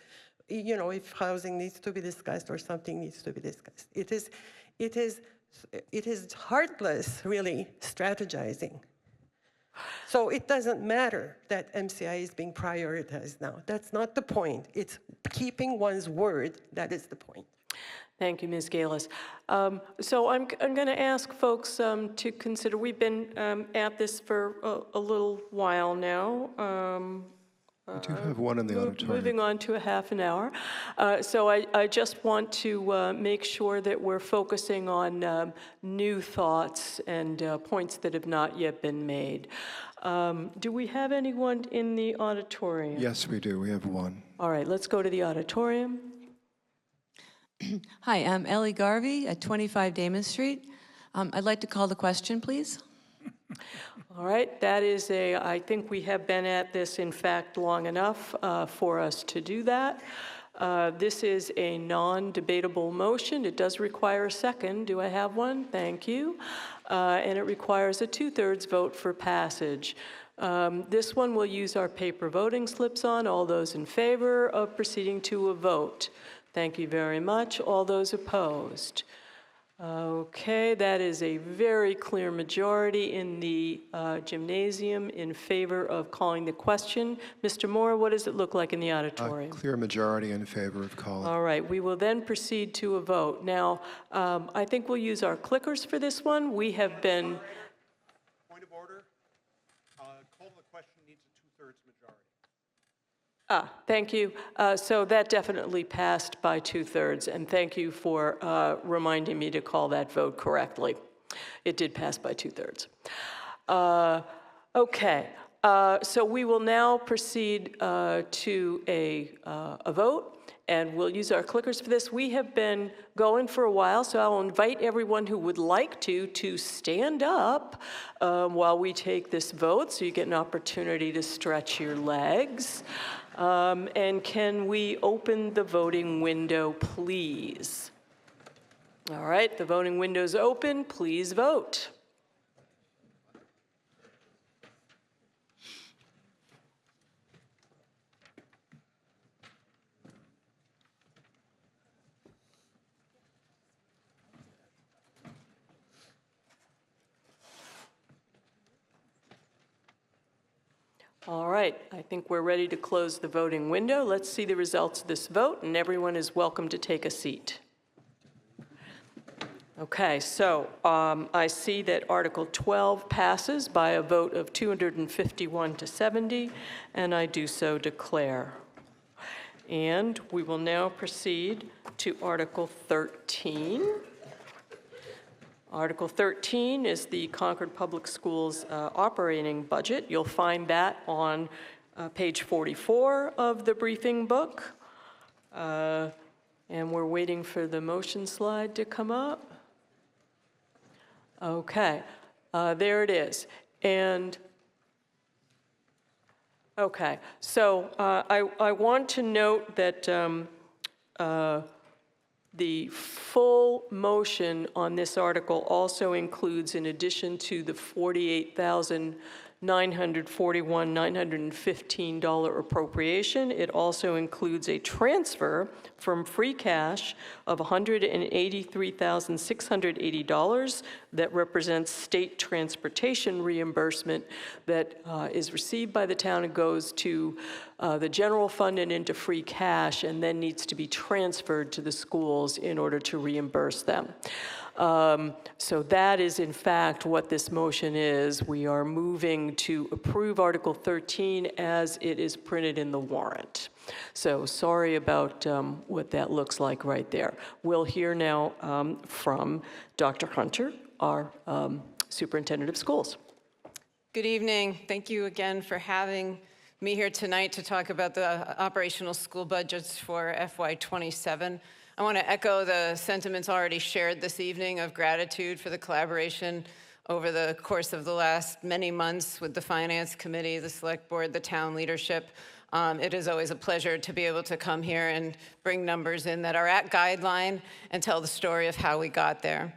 you know, if housing needs to be discussed or something needs to be discussed. It is heartless, really, strategizing. So it doesn't matter that MCI is being prioritized now. That's not the point. It's keeping one's word. That is the point. Thank you, Ms. Galis. So I'm going to ask folks to consider, we've been at this for a little while now. We do have one in the auditorium. Moving on to a half an hour. So I just want to make sure that we're focusing on new thoughts and points that have not yet been made. Do we have anyone in the auditorium? Yes, we do. We have one. All right, let's go to the auditorium. Hi, I'm Ellie Garvey at 25 Damon Street. I'd like to call the question, please. All right, that is I think we have been at this, in fact, long enough for us to do that. This is a non-debatable motion. It does require a second. Do I have one? Thank you. And it requires a 2/3 vote for passage. This one we'll use our paper voting slips on. All those in favor of proceeding to a vote? Thank you very much. All those opposed? Okay, that is a very clear majority in the gymnasium in favor of calling the question. Mr. Moore, what does it look like in the auditorium? Clear majority in favor of calling. All right, we will then proceed to a vote. Now, I think we'll use our clickers for this one. We have been... Point of order. Call the question needs a 2/3 majority. Thank you. So that definitely passed by 2/3, and thank you for reminding me to call that vote correctly. It did pass by 2/3. Okay, so we will now proceed to a vote, and we'll use our clickers for this. We have been going for a while, so I'll invite everyone who would like to stand up while we take this vote, so you get an opportunity to stretch your legs. And can we open the voting window, please? All right, the voting window's open. Please vote. All right, I think we're ready to close the voting window. Let's see the results of this vote, and everyone is welcome to take a seat. Okay, so I see that Article 12 passes by a vote of 251 to 70, and I do so declare. And we will now proceed to Article 13. Article 13 is the Concord Public Schools operating budget. You'll find that on page 44 of the briefing book. And we're waiting for the motion slide to come up. Okay, there it is. And okay, so I want to note that the full motion on this article also includes, in addition to the $48,941,915 appropriation, it also includes a transfer from free cash of $183,680 that represents state transportation reimbursement that is received by the town and goes to the general fund and into free cash, and then needs to be transferred to the schools in order to reimburse them. So that is, in fact, what this motion is. We are moving to approve Article 13 as it is printed in the warrant. So sorry about what that looks like right there. We'll hear now from Dr. Hunter, our Superintendent of Schools. Good evening. Thank you again for having me here tonight to talk about the operational school budgets for FY27. I want to echo the sentiments already shared this evening of gratitude for the collaboration over the course of the last many months with the Finance Committee, the Select Board, the town leadership. It is always a pleasure to be able to come here and bring numbers in that are at guideline and tell the story of how we got there.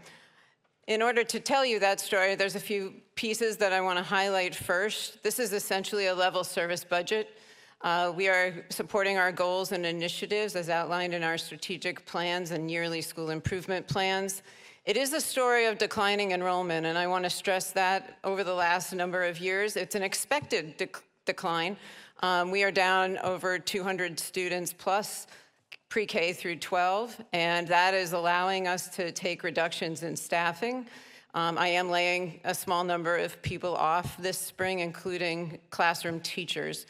In order to tell you that story, there's a few pieces that I want to highlight first. This is essentially a level service budget. We are supporting our goals and initiatives as outlined in our strategic plans and yearly school improvement plans. It is a story of declining enrollment, and I want to stress that over the last number of years, it's an expected decline. We are down over 200 students plus pre-K through 12, and that is allowing us to take reductions in staffing. I am laying a small number of people off this spring, including classroom teachers.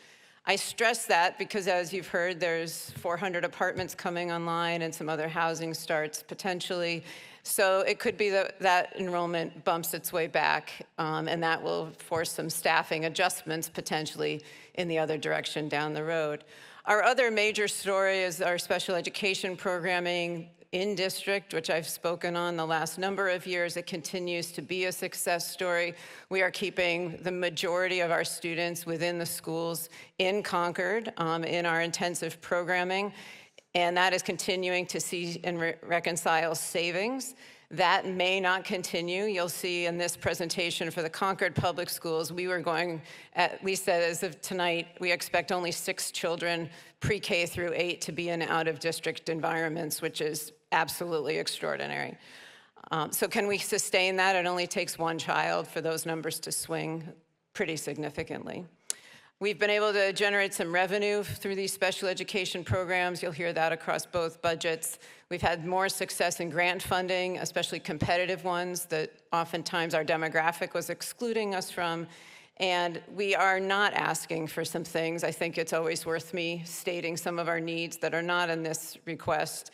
I stress that because, as you've heard, there's 400 apartments coming online and some other housing starts potentially. So it could be that enrollment bumps its way back, and that will force some staffing adjustments potentially in the other direction down the road. Our other major story is our special education programming in district, which I've spoken on the last number of years. It continues to be a success story. We are keeping the majority of our students within the schools in Concord in our intensive programming, and that is continuing to see and reconcile savings. That may not continue. You'll see in this presentation for the Concord Public Schools, we were going, at least as of tonight, we expect only 6 children pre-K through 8 to be in out-of-district environments, which is absolutely extraordinary. So can we sustain that? It only takes 1 child for those numbers to swing pretty significantly. We've been able to generate some revenue through these special education programs. You'll hear that across both budgets. We've had more success in grant funding, especially competitive ones that oftentimes our demographic was excluding us from. And we are not asking for some things. I think it's always worth me stating some of our needs that are not in this request.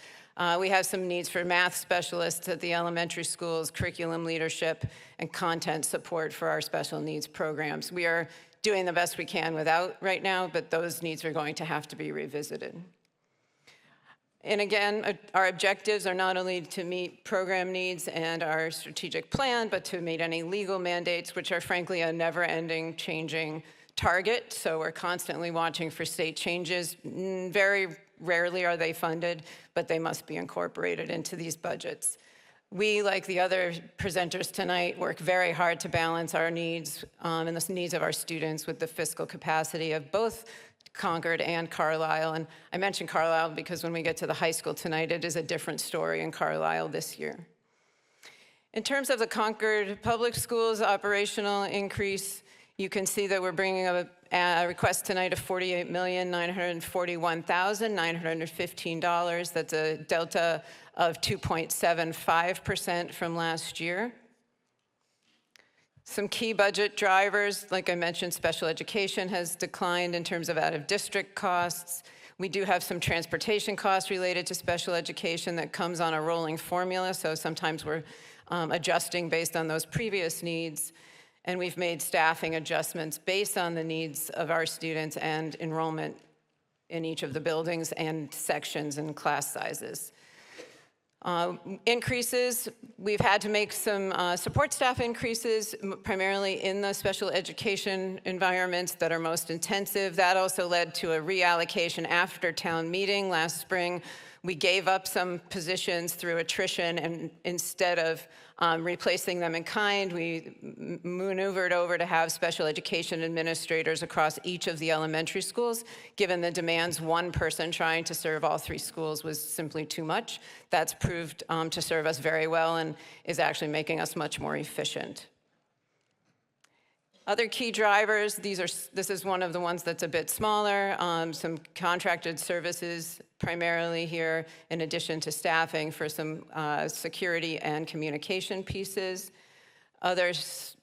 We have some needs for math specialists at the elementary schools, curriculum leadership, and content support for our special needs programs. We are doing the best we can without right now, but those needs are going to have to be revisited. And again, our objectives are not only to meet program needs and our strategic plan, but to meet any legal mandates, which are frankly a never-ending changing target. So we're constantly watching for state changes. Very rarely are they funded, but they must be incorporated into these budgets. We, like the other presenters tonight, work very hard to balance our needs and the needs of our students with the fiscal capacity of both Concord and Carlisle. And I mention Carlisle because when we get to the high school tonight, it is a different story in Carlisle this year. In terms of the Concord Public Schools operational increase, you can see that we're bringing request tonight of $48,941,915. That's a delta of 2.75% from last year. Some key budget drivers, like I mentioned, special education has declined in terms of out-of-district costs. We do have some transportation costs related to special education that comes on a rolling formula, so sometimes we're adjusting based on those previous needs. And we've made staffing adjustments based on the needs of our students and enrollment in each of the buildings and sections and class sizes. Increases, we've had to make some support staff increases, primarily in the special education environments that are most intensive. That also led to a reallocation after town meeting last spring. We gave up some positions through attrition, and instead of replacing them in kind, we maneuvered over to have special education administrators across each of the elementary schools. Given the demands, one person trying to serve all 3 schools was simply too much. That's proved to serve us very well and is actually making us much more efficient. Other key drivers, this is one of the ones that's a bit smaller, some contracted services primarily here, in addition to staffing for some security and communication pieces. Other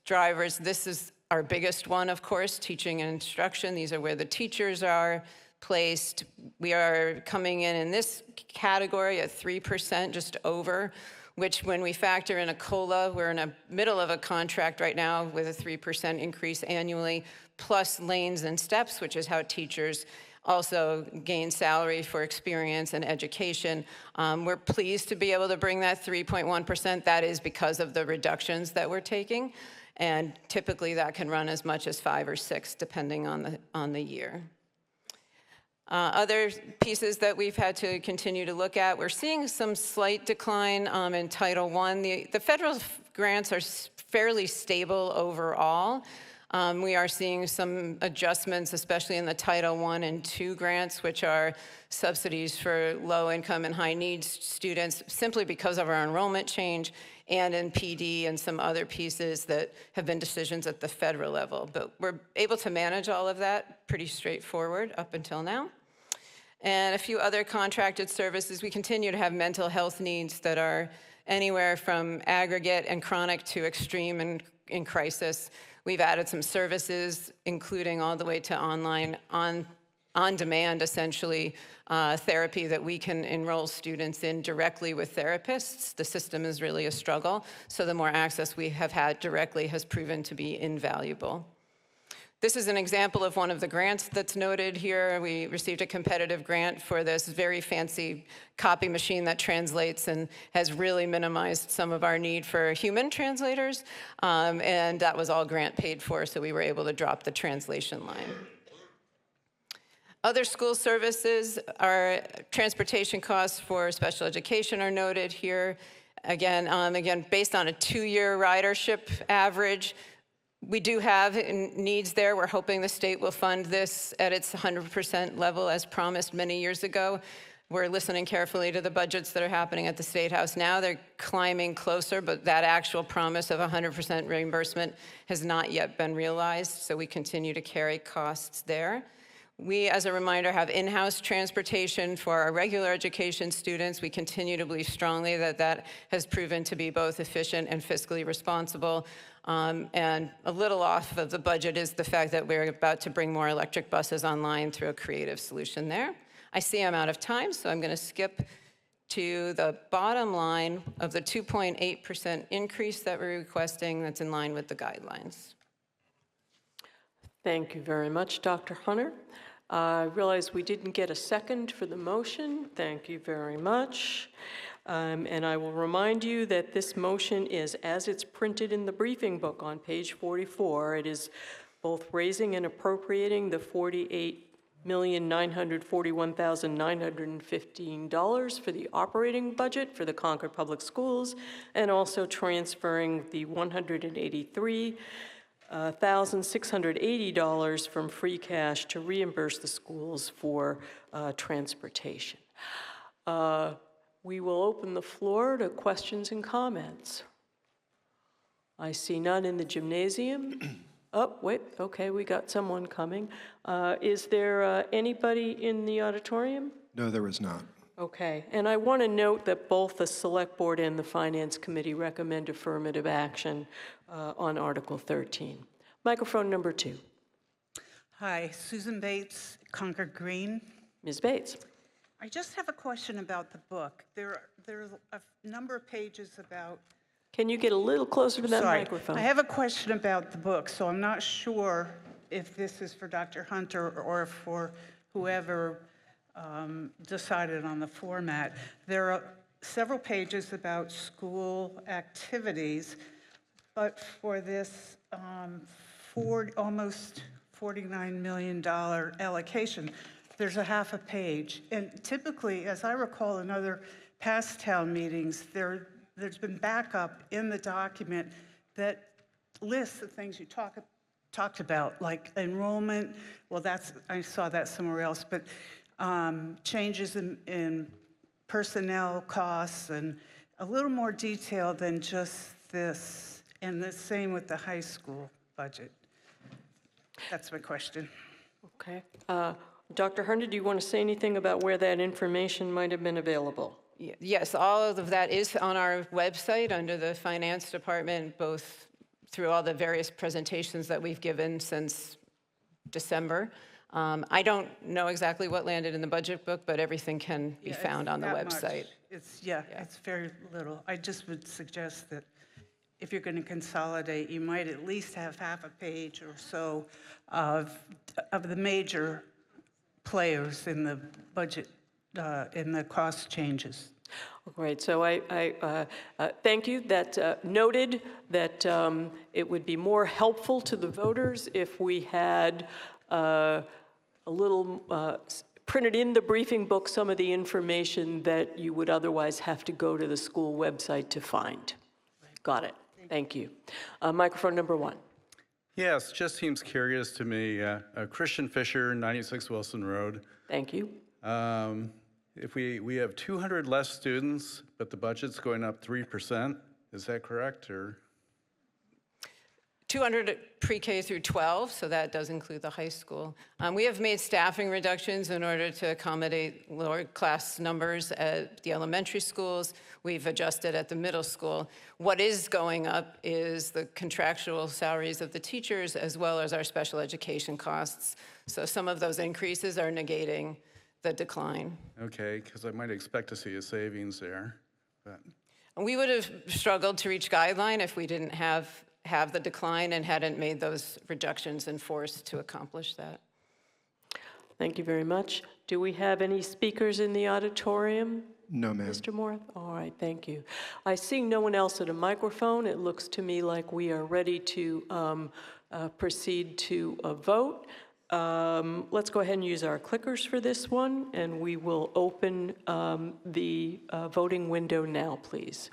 drivers, this is our biggest one, of course, teaching and instruction. These are where the teachers are placed. We are coming in this category at 3%, just over, which when we factor in a COLA, we're in the middle of a contract right now with a 3% increase annually, plus lanes and steps, which is how teachers also gain salary for experience and education. We're pleased to be able to bring that 3.1%. That is because of the reductions that we're taking. And typically that can run as much as 5 or 6, depending on the year. Other pieces that we've had to continue to look at, we're seeing some slight decline in Title I. The federal grants are fairly stable overall. We are seeing some adjustments, especially in the Title I and II grants, which are subsidies for low-income and high-needs students, simply because of our enrollment change, and in PD and some other pieces that have been decisions at the federal level. But we're able to manage all of that pretty straightforward up until now. And a few other contracted services. We continue to have mental health needs that are anywhere from aggregate and chronic to extreme and in crisis. We've added some services, including all the way to online, on-demand, essentially, therapy that we can enroll students in directly with therapists. The system is really a struggle, so the more access we have had directly has proven to be invaluable. This is an example of one of the grants that's noted here. We received a competitive grant for this very fancy copy machine that translates and has really minimized some of our need for human translators. And that was all grant paid for, so we were able to drop the translation line. Other school services, our transportation costs for special education are noted here. Again, based on a 2-year ridership average, we do have needs there. We're hoping the state will fund this at its 100% level as promised many years ago. We're listening carefully to the budgets that are happening at the State House now. They're climbing closer, but that actual promise of 100% reimbursement has not yet been realized, so we continue to carry costs there. We, as a reminder, have in-house transportation for our regular education students. We continue to believe strongly that that has proven to be both efficient and fiscally responsible. And a little off of the budget is the fact that we're about to bring more electric buses online through a creative solution there. I see I'm out of time, so I'm going to skip to the bottom line of the 2.8% increase that we're requesting that's in line with the guidelines. Thank you very much, Dr. Hunter. I realize we didn't get a second for the motion. Thank you very much. And I will remind you that this motion is as it's printed in the briefing book on page 44. It is both raising and appropriating the $48,941,915 for the operating budget for the Concord Public Schools, and also transferring the $183,680 from free cash to reimburse the schools for transportation. We will open the floor to questions and comments. I see none in the gymnasium. Oh, wait, okay, we got someone coming. Is there anybody in the auditorium? No, there was not. Okay, and I want to note that both the Select Board and the Finance Committee recommend affirmative action on Article 13. Microphone number 2. Hi, Susan Bates, Concord Green. Ms. Bates. I just have a question about the book. There's a number of pages about... Can you get a little closer to that microphone? I have a question about the book, so I'm not sure if this is for Dr. Hunter or for whoever decided on the format. There are several pages about school activities, but for this almost $49 million allocation, there's a half a page. And typically, as I recall in other past town meetings, there's been backup in the document that lists the things you talked about, like enrollment. Well, I saw that somewhere else, but changes in personnel costs and a little more detail than just this. And the same with the high school budget. That's my question. Okay. Dr. Hunter, do you want to say anything about where that information might have been available? Yes, all of that is on our website under the Finance Department, both through all the various presentations that we've given since December. I don't know exactly what landed in the budget book, but everything can be found on the website. It's very little. I just would suggest that if you're going to consolidate, you might at least have half a page or so of the major players in the budget, in the cost changes. Great. So I thank you. That noted that it would be more helpful to the voters if we had a little printed in the briefing book some of the information that you would otherwise have to go to the school website to find. Got it. Thank you. Microphone number 1. Yes, just seems curious to me. Christian Fisher, 96 Wilson Road. Thank you. If we have 200 less students, but the budget's going up 3%, is that correct, or? 200 pre-K through 12, so that does include the high school. We have made staffing reductions in order to accommodate lower class numbers at the elementary schools. We've adjusted at the middle school. What is going up is the contractual salaries of the teachers as well as our special education costs. So some of those increases are negating the decline. Okay, because I might expect to see a savings there. But. We would have struggled to reach guideline if we didn't have the decline and hadn't made those reductions in force to accomplish that. Thank you very much. Do we have any speakers in the auditorium? No, ma'am. Mr. Moore? All right, thank you. I see no one else at a microphone. It looks to me like we are ready to proceed to a vote. Let's go ahead and use our clickers for this one, and we will open the voting window now, please.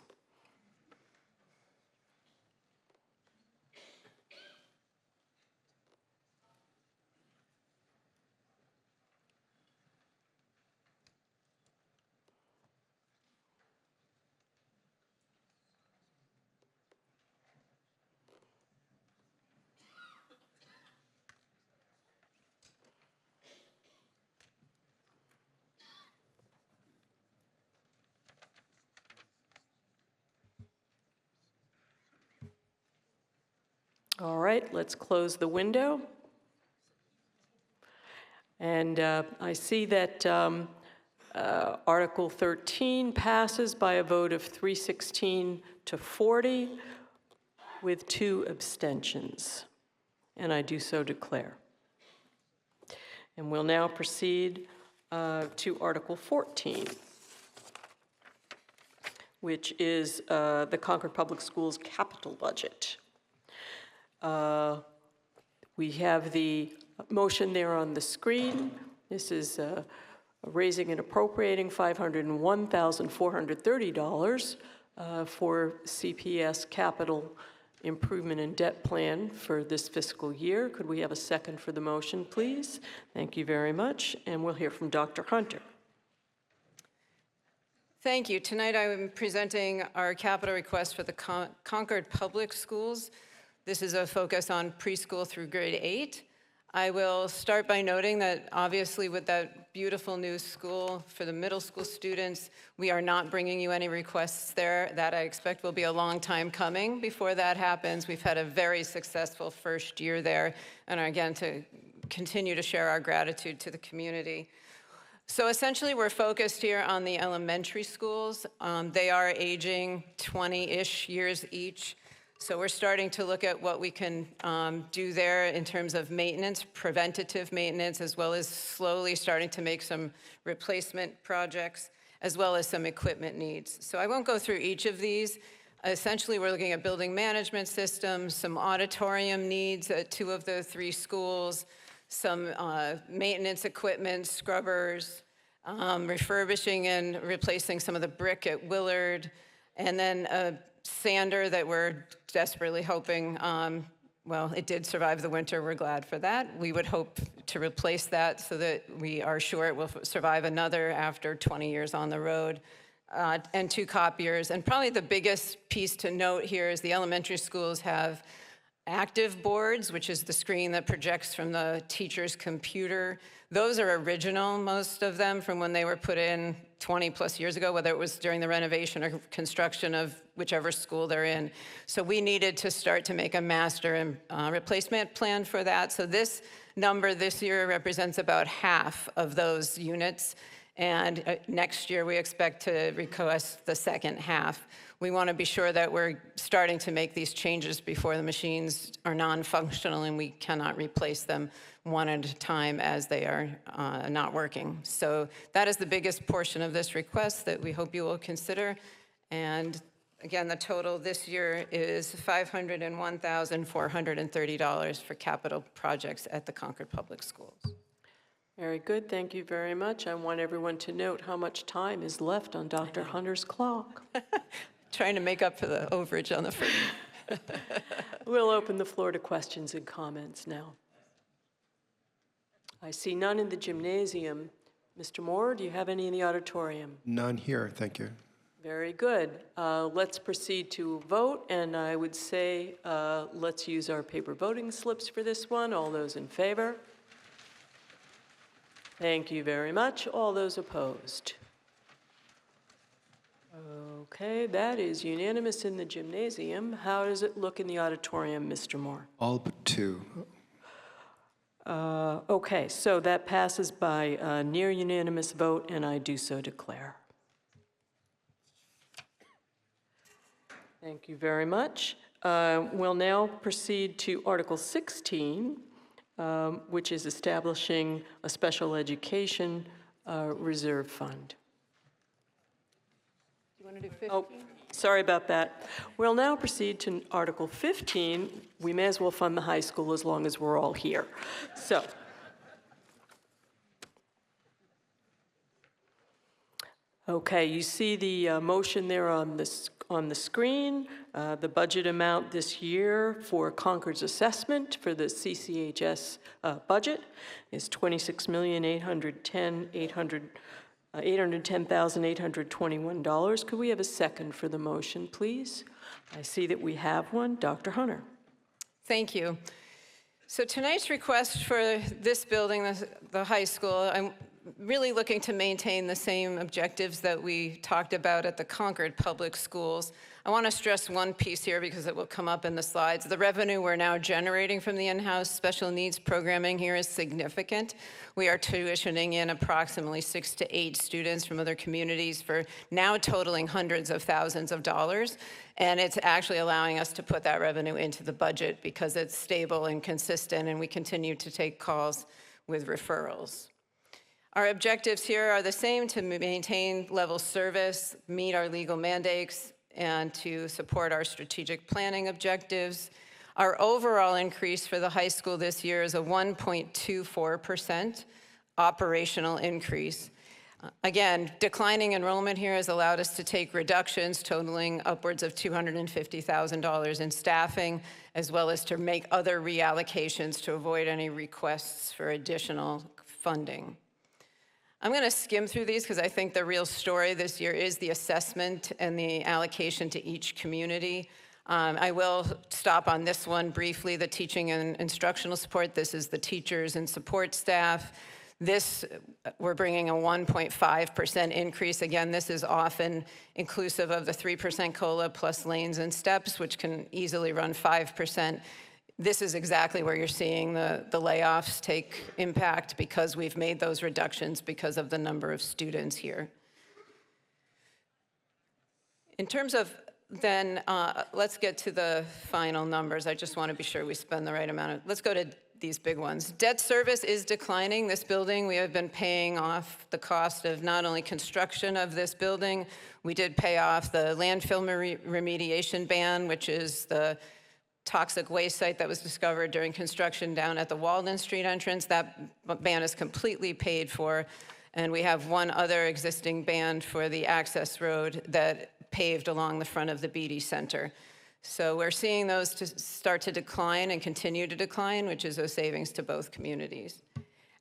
All right, let's close the window. And I see that Article 13 passes by a vote of 316 to 40 with 2 abstentions. And I do so declare. And we'll now proceed to Article 14, which is the Concord Public Schools capital budget. We have the motion there on the screen. This is raising and appropriating $501,430 for CPS capital improvement and debt plan for this fiscal year. Could we have a second for the motion, please? Thank you very much. And we'll hear from Dr. Hunter. Thank you. Tonight I am presenting our capital request for the Concord Public Schools. This is a focus on preschool through grade 8. I will start by noting that obviously with that beautiful new school for the middle school students, we are not bringing you any requests there. That I expect will be a long time coming before that happens. We've had a very successful first year there, and again, to continue to share our gratitude to the community. So essentially, we're focused here on the elementary schools. They are aging 20-ish years each. So we're starting to look at what we can do there in terms of maintenance, preventative maintenance, as well as slowly starting to make some replacement projects, as well as some equipment needs. So I won't go through each of these. Essentially, we're looking at building management systems, some auditorium needs at 2 of the 3 schools, some maintenance equipment, scrubbers, refurbishing and replacing some of the brick at Willard, and then a sander that we're desperately hoping, well, it did survive the winter. We're glad for that. We would hope to replace that so that we are sure it will survive another after 20 years on the road. And 2 copiers. And probably the biggest piece to note here is the elementary schools have active boards, which is the screen that projects from the teacher's computer. Those are original, most of them, from when they were put in 20 plus years ago, whether it was during the renovation or construction of whichever school they're in. So we needed to start to make a master and replacement plan for that. So this number this year represents about half of those units. And next year, we expect to request the second half. We want to be sure that we're starting to make these changes before the machines are non-functional and we cannot replace them one at a time as they are not working. So that is the biggest portion of this request that we hope you will consider. And again, the total this year is $501,430 for capital projects at the Concord Public Schools. Very good, thank you very much. I want everyone to note how much time is left on Dr. Hunter's clock. Trying to make up for the overage on the first. We'll open the floor to questions and comments now. I see none in the gymnasium. Mr. Moore, do you have any in the auditorium? None here, thank you. Very good. Let's proceed to vote, and I would say let's use our paper voting slips for this one. All those in favor? Thank you very much. All those opposed? Okay, that is unanimous in the gymnasium. How does it look in the auditorium, Mr. Moore? All but 2. Okay, so that passes by a near unanimous vote, and I do so declare. Thank you very much. We'll now proceed to Article 16, which is establishing a special education reserve fund. You want to do 15? Oh, sorry about that. We'll now proceed to Article 15. We may as well fund the high school as long as we're all here. So, okay, you see the motion there on the screen. The budget amount this year for Concord's assessment for the CCHS budget is $26,810,821. Could we have a second for the motion, please? I see that we have one. Dr. Hunter. Thank you. So tonight's request for this building, the high school, I'm really looking to maintain the same objectives that we talked about at the Concord Public Schools. I want to stress one piece here because it will come up in the slides. The revenue we're now generating from the in-house special needs programming here is significant. We are tuitioning in approximately 6 to 8 students from other communities for now totaling hundreds of thousands of dollars. And it's actually allowing us to put that revenue into the budget because it's stable and consistent, and we continue to take calls with referrals. Our objectives here are the same: to maintain level service, meet our legal mandates, and to support our strategic planning objectives. Our overall increase for the high school this year is a 1.24% operational increase. Again, declining enrollment here has allowed us to take reductions totaling upwards of $250,000 in staffing, as well as to make other reallocations to avoid any requests for additional funding. I'm going to skim through these because I think the real story this year is the assessment and the allocation to each community. I will stop on this one briefly, the teaching and instructional support. This is the teachers and support staff. This, we're bringing a 1.5% increase. Again, this is often inclusive of the 3% COLA plus lanes and steps, which can easily run 5%. This is exactly where you're seeing the layoffs take impact because we've made those reductions because of the number of students here. In terms of then, let's get to the final numbers. I just want to be sure we spend the right amount of, let's go to these big ones. Debt service is declining. This building, we have been paying off the cost of not only construction of this building, we did pay off the landfill remediation ban, which is the toxic waste site that was discovered during construction down at the Walden Street entrance. That ban is completely paid for. And we have one other existing ban for the access road that paved along the front of the Beatty Center. So we're seeing those start to decline and continue to decline, which is a savings to both communities.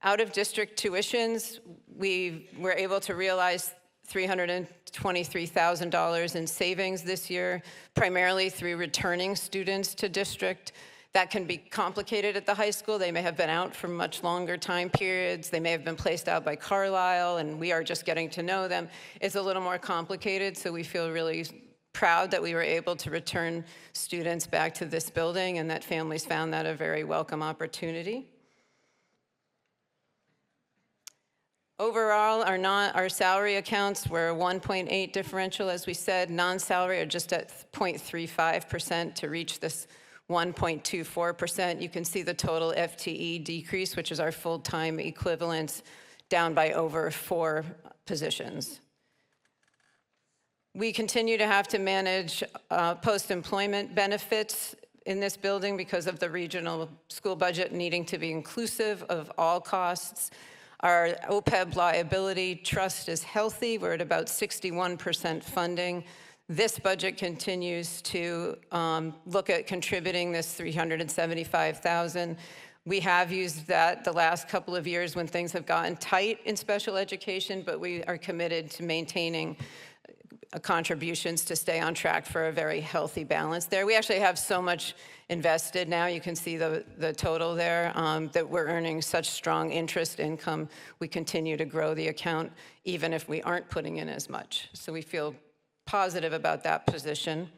Out of district tuitions, we were able to realize $323,000 in savings this year, primarily through returning students to district. That can be complicated at the high school. They may have been out for much longer time periods. They may have been placed out by Carlisle, and we are just getting to know them. It's a little more complicated, so we feel really proud that we were able to return students back to this building and that families found that a very welcome opportunity. Overall, our salary accounts were 1.8 differential, as we said. Non-salary are just at 0.35% to reach this 1.24%. You can see the total FTE decrease, which is our full-time equivalents, down by over 4 positions. We continue to have to manage post-employment benefits in this building because of the regional school budget needing to be inclusive of all costs. Our OPEB liability trust is healthy. We're at about 61% funding. This budget continues to look at contributing this $375,000. We have used that the last couple of years when things have gotten tight in special education, but we are committed to maintaining contributions to stay on track for a very healthy balance there. We actually have so much invested now. You can see the total there, that we're earning such strong interest income. We continue to grow the account even if we aren't putting in as much. So we feel positive about that position.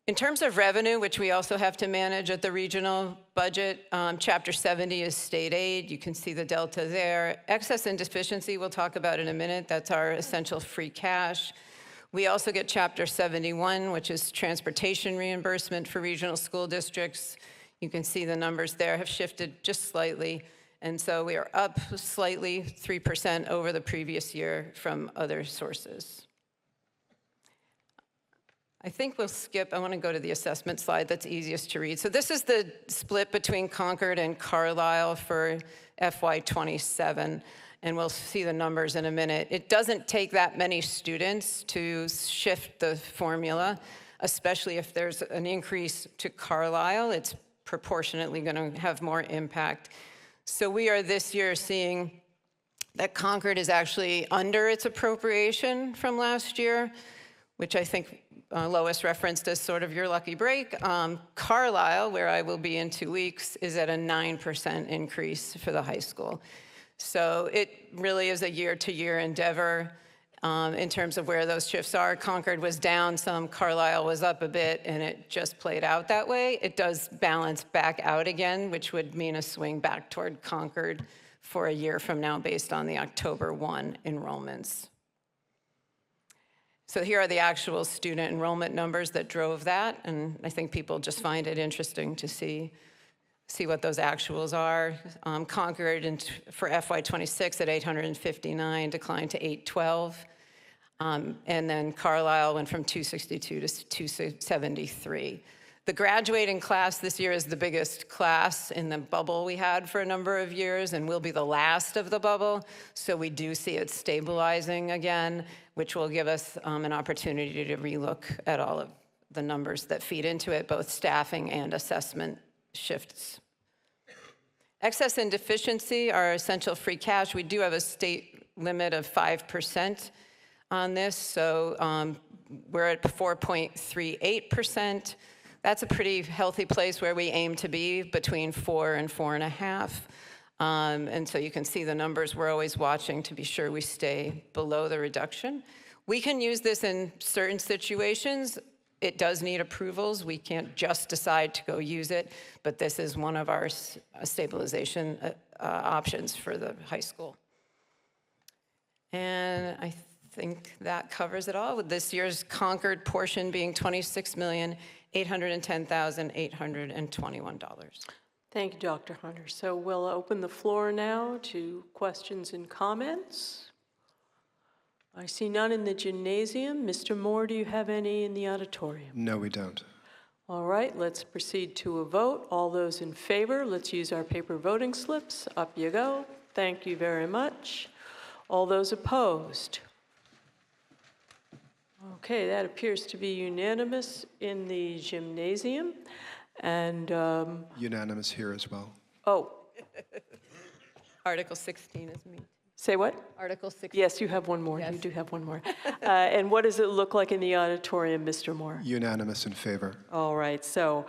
In terms of revenue, which we also have to manage at the regional budget, Chapter 70 is state aid. You can see the delta there. Excess and deficiency, we'll talk about in a minute. That's our essential free cash. We also get Chapter 71, which is transportation reimbursement for regional school districts. You can see the numbers there have shifted just slightly. And so we are up slightly, 3% over the previous year from other sources. I think we'll skip, I want to go to the assessment slide that's easiest to read. So this is the split between Concord and Carlisle for FY27, and we'll see the numbers in a minute. It doesn't take that many students to shift the formula, especially if there's an increase to Carlisle. It's proportionately going to have more impact. So we are this year seeing that Concord is actually under its appropriation from last year, which I think Lois referenced as sort of your lucky break. Carlisle, where I will be in 2 weeks, is at a 9% increase for the high school. So it really is a year-to-year endeavor in terms of where those shifts are. Concord was down some, Carlisle was up a bit, and it just played out that way. It does balance back out again, which would mean a swing back toward Concord for a year from now based on the October 1 enrollments. So here are the actual student enrollment numbers that drove that, and I think people just find it interesting to see what those actuals are. Concord for FY26 at 859 declined to 812, and then Carlisle went from 262 to 273. The graduating class this year is the biggest class in the bubble we had for a number of years and will be the last of the bubble. So we do see it stabilizing again, which will give us an opportunity to relook at all of the numbers that feed into it, both staffing and assessment shifts. Excess and deficiency, our essential free cash, we do have a state limit of 5%. on this, so we're at 4.38%. That's a pretty healthy place where we aim to be, between 4 and 4.5. And so you can see the numbers. We're always watching to be sure we stay below the reduction. We can use this in certain situations. It does need approvals. We can't just decide to go use it, but this is one of our stabilization options for the high school. And I think that covers it all, with this year's Concord portion being $26,810,821. Thank you, Dr. Hunter. So we'll open the floor now to questions and comments. I see none in the gymnasium. Mr. Moore, do you have any in the auditorium? No, we don't. All right, let's proceed to a vote. All those in favor, let's use our paper voting slips. Up you go. Thank you very much. All those opposed? Okay, that appears to be unanimous in the gymnasium. And, Unanimous here as well. oh, Article 16 is me. say what? Article 16. Yes, you have one more. Yes. You do have one more. And what does it look like in the auditorium, Mr. Moore? Unanimous in favor. All right, so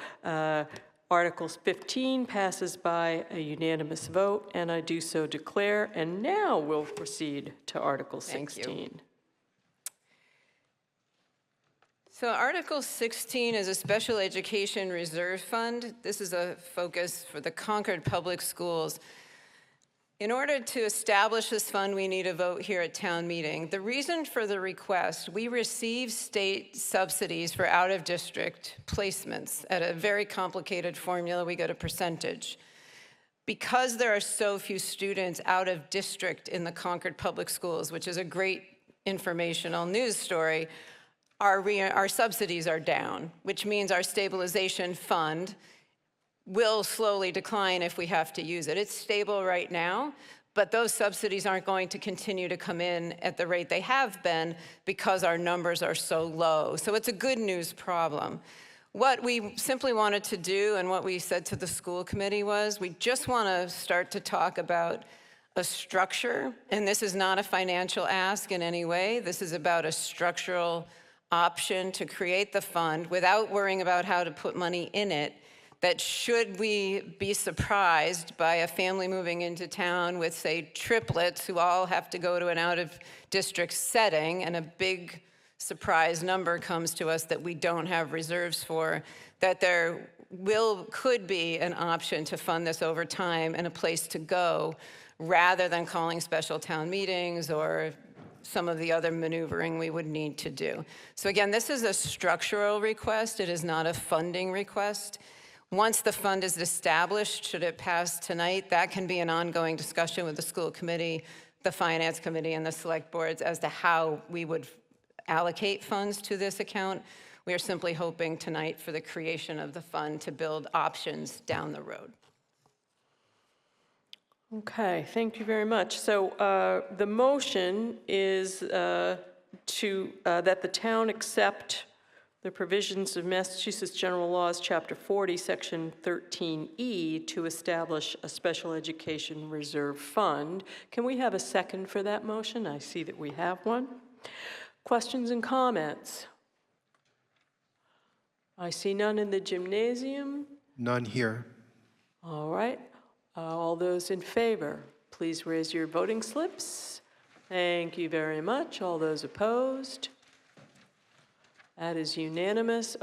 Article 15 passes by a unanimous vote, and I do so declare. And now we'll proceed to Article 16. Thank you. So Article 16 is a special education reserve fund. This is a focus for the Concord Public Schools. In order to establish this fund, we need a vote here at town meeting. The reason for the request, we receive state subsidies for out-of-district placements at a very complicated formula. We get a percentage. Because there are so few students out of district in the Concord Public Schools, which is a great informational news story, our subsidies are down, which means our stabilization fund will slowly decline if we have to use it. It's stable right now, but those subsidies aren't going to continue to come in at the rate they have been because our numbers are so low. So it's a good news problem. What we simply wanted to do, and what we said to the school committee, was we just want to start to talk about a structure, and this is not a financial ask in any way. This is about a structural option to create the fund without worrying about how to put money in it, that should we be surprised by a family moving into town with, say, triplets who all have to go to an out-of-district setting, and a big surprise number comes to us that we don't have reserves for, that there could be an option to fund this over time and a place to go, rather than calling special town meetings or some of the other maneuvering we would need to do. So again, this is a structural request. It is not a funding request. Once the fund is established, should it pass tonight, that can be an ongoing discussion with the school committee, the finance committee, and the select boards as to how we would allocate funds to this account. We are simply hoping tonight for the creation of the fund to build options down the road. Okay, thank you very much. So the motion is that the town accept the provisions of Massachusetts General Laws, Chapter 40, Section 13E, to establish a special education reserve fund. Can we have a second for that motion? I see that we have one. Questions and comments? I see none in the gymnasium. None here. All right. All those in favor, please raise your voting slips. Thank you very much. All those opposed? That is unanimous.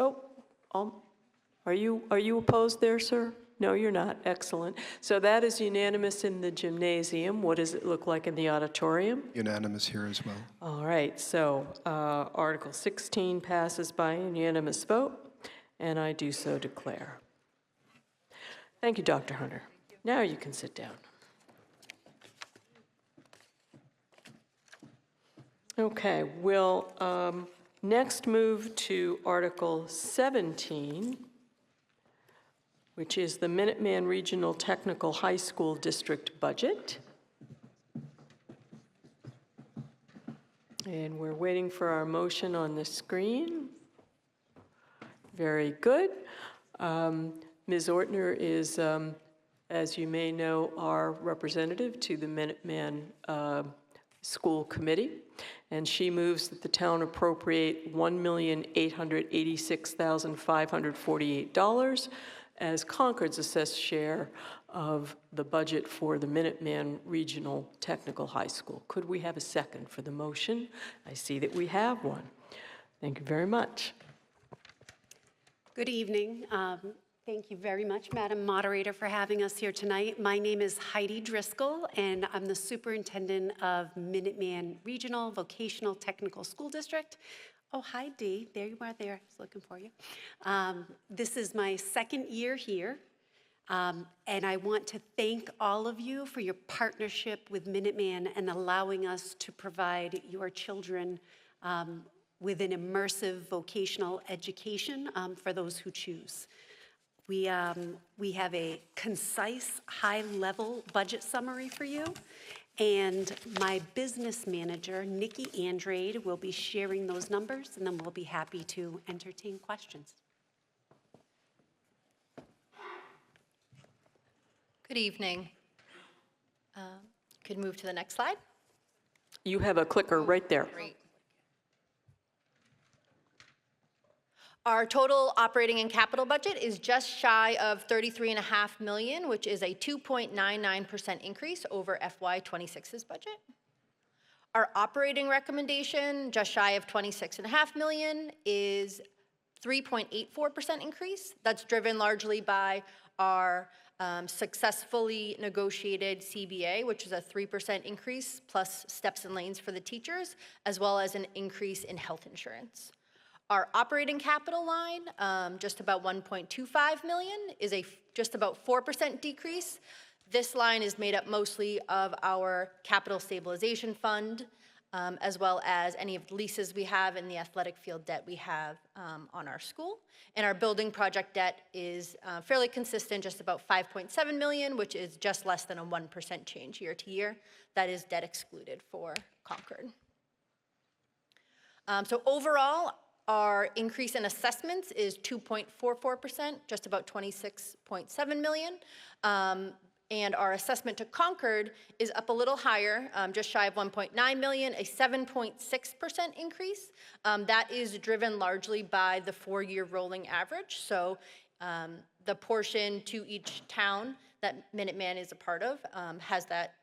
Are you opposed there, sir? No, you're not. Excellent. So that is unanimous in the gymnasium. What does it look like in the auditorium? Unanimous here as well. All right, so Article 16 passes by unanimous vote, and I do so declare. Thank you, Dr. Hunter. Now you can sit down. Okay, we'll next move to Article 17, which is the Minuteman Regional Technical High School District budget. And we're waiting for our motion on the screen. Very good. Ms. Ortner is, as you may know, our representative to the Minuteman School Committee. and she moves that the town appropriate $1,886,548 as Concord's assessed share of the budget for the Minuteman Regional Technical High School. Could we have a second for the motion? I see that we have one. Thank you very much. Good evening. Thank you very much, Madam Moderator, for having us here tonight. My name is Heidi Driscoll, and I'm the superintendent of Minuteman Regional Vocational Technical School District. Oh, hi, Dee. There you are there. I was looking for you. This is my second year here, and I want to thank all of you for your partnership with Minuteman and allowing us to provide your children with an immersive vocational education for those who choose. We have a concise, high-level budget summary for you, and my business manager, Nikki Andrade, will be sharing those numbers, and then we'll be happy to entertain questions. Good evening. Could move to the next slide. You have a clicker right there. Great. Our total operating and capital budget is just shy of $33.5 million, which is a 2.99% increase over FY26's budget. Our operating recommendation, just shy of $26.5 million, is 3.84% increase. That's driven largely by our successfully negotiated CBA, which is a 3% increase, plus steps and lanes for the teachers, as well as an increase in health insurance. Our operating capital line, just about $1.25 million, is a just about 4% decrease. This line is made up mostly of our capital stabilization fund, as well as any of the leases we have and the athletic field debt we have on our school. And our building project debt is fairly consistent, just about $5.7 million, which is just less than a 1% change year to year. That is debt excluded for Concord. So overall, our increase in assessments is 2.44%, just about $26.7 million. And our assessment to Concord is up a little higher, just shy of $1.9 million, a 7.6% increase. That is driven largely by the 4-year rolling average. So the portion to each town that Minuteman is a part of has that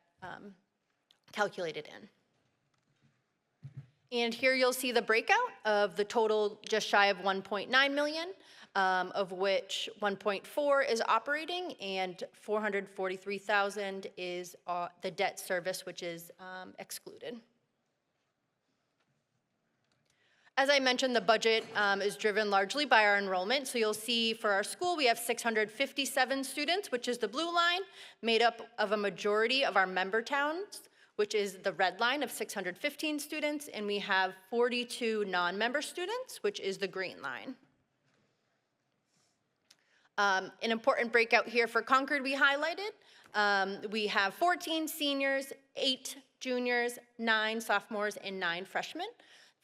calculated in. And here you'll see the breakout of the total just shy of 1.9 million, of which 1.4 is operating and 443,000 is the debt service, which is excluded. As I mentioned, the budget is driven largely by our enrollment. So you'll see for our school, we have 657 students, which is the blue line, made up of a majority of our member towns, which is the red line of 615 students, and we have 42 non-member students, which is the green line. An important breakout here for Concord we highlighted. We have 14 seniors, 8 juniors, 9 sophomores, and 9 freshmen.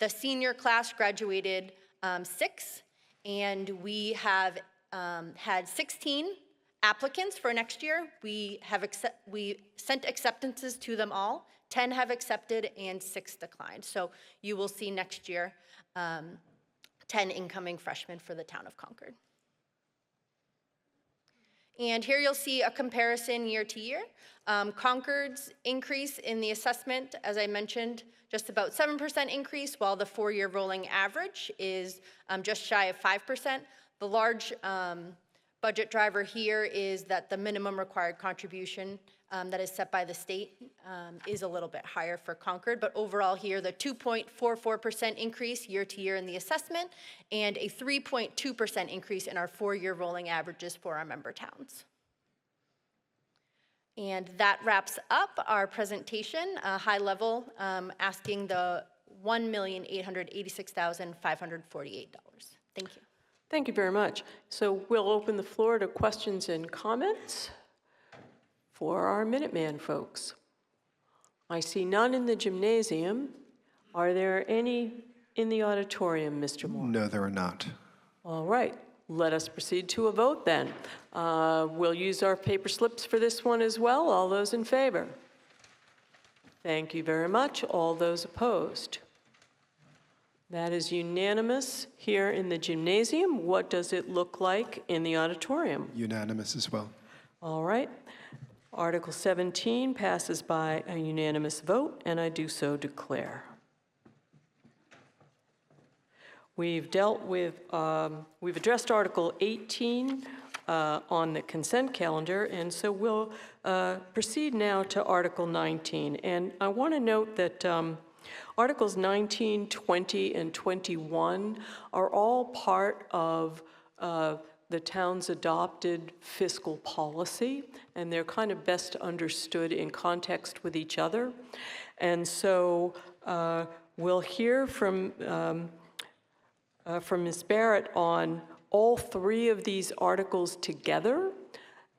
The senior class graduated 6, and we have had 16 applicants for next year. We sent acceptances to them all. 10 have accepted and 6 declined. So you will see next year 10 incoming freshmen for the town of Concord. And here you'll see a comparison year to year. Concord's increase in the assessment, as I mentioned, just about 7% increase, while the 4-year rolling average is just shy of 5%. The large budget driver here is that the minimum required contribution that is set by the state is a little bit higher for Concord, but overall here, the 2.44% increase year to year in the assessment and a 3.2% increase in our 4-year rolling averages for our member towns. And that wraps up our presentation, high level, asking the $1,886,548. Thank you. Thank you very much. So we'll open the floor to questions and comments for our Minuteman folks. I see none in the gymnasium. Are there any in the auditorium, Mr. Moore? No, there are not. All right, let us proceed to a vote then. We'll use our paper slips for this one as well. All those in favor? Thank you very much. All those opposed? That is unanimous here in the gymnasium. What does it look like in the auditorium? Unanimous as well. All right. Article 17 passes by a unanimous vote, and I do so declare. We've dealt with, we've addressed Article 18 on the consent calendar, and so we'll proceed now to Article 19. And I want to note that Articles 19, 20, and 21 are all part of the town's adopted fiscal policy, and they're kind of best understood in context with each other. And so we'll hear from Ms. Barrett on all three of these articles together,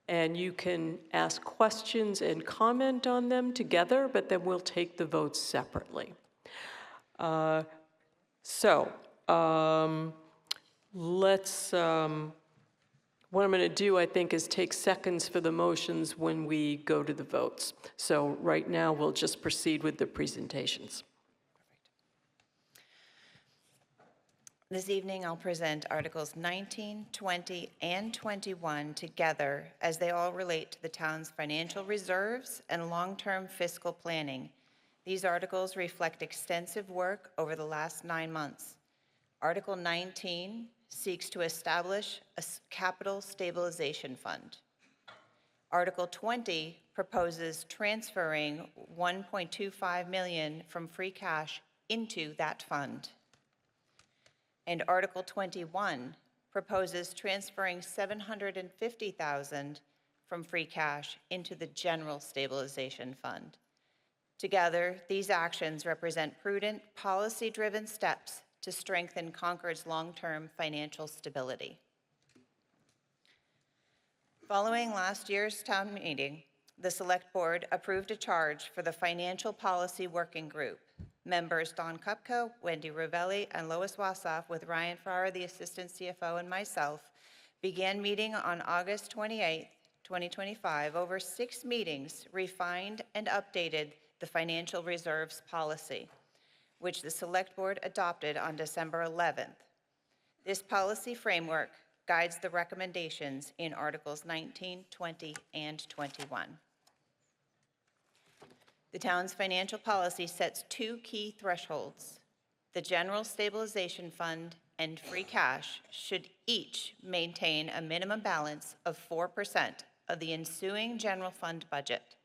and you can ask questions and comment on them together, but then we'll take the votes separately. What I'm going to do, I think, is take seconds for the motions when we go to the votes. So right now, we'll just proceed with the presentations. This evening, I'll present Articles 19, 20, and 21 together as they all relate to the town's financial reserves and long-term fiscal planning. These articles reflect extensive work over the last 9 months. Article 19 seeks to establish a capital stabilization fund. Article 20 proposes transferring $1.25 million from free cash into that fund. And Article 21 proposes transferring $750,000 from free cash into the general stabilization fund. Together, these actions represent prudent, policy-driven steps to strengthen Concord's long-term financial stability. Following last year's town meeting, the Select Board approved a charge for the Financial Policy Working Group. Members Don Kupko, Wendy Rovelli, and Lois Wassoff, with Ryan Farrar, the Assistant CFO, and myself, began meeting on August 28, 2025. Over 6 meetings, refined and updated the Financial Reserves Policy, which the Select Board adopted on December 11th. This policy framework guides the recommendations in Articles 19, 20, and 21. The town's financial policy sets 2 key thresholds. The General Stabilization Fund and free cash should each maintain a minimum balance of 4% of the ensuing general fund budget.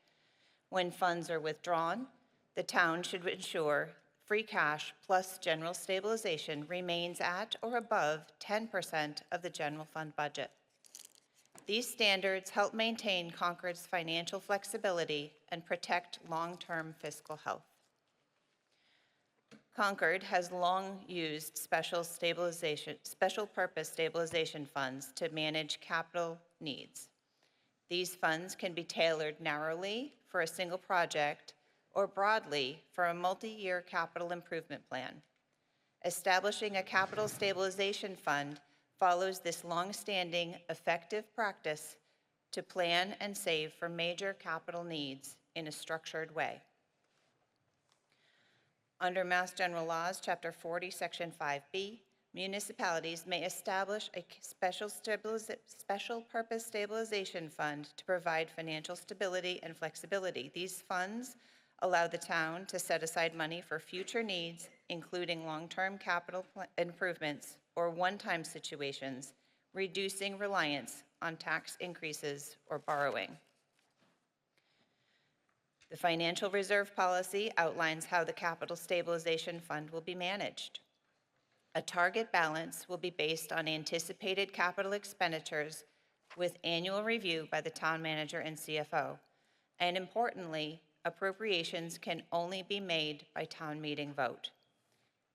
When funds are withdrawn, the town should ensure free cash plus general stabilization remains at or above 10% of the general fund budget. These standards help maintain Concord's financial flexibility and protect long-term fiscal health. Concord has long used special purpose stabilization funds to manage capital needs. These funds can be tailored narrowly for a single project or broadly for a multi-year capital improvement plan. Establishing a capital stabilization fund follows this long-standing effective practice to plan and save for major capital needs in a structured way. Under Mass General Laws, Chapter 40, Section 5B, municipalities may establish a special purpose stabilization fund to provide financial stability and flexibility. These funds allow the town to set aside money for future needs, including long-term capital improvements or one-time situations, reducing reliance on tax increases or borrowing. The Financial Reserve Policy outlines how the Capital Stabilization Fund will be managed. A target balance will be based on anticipated capital expenditures with annual review by the town manager and CFO. And importantly, appropriations can only be made by town meeting vote.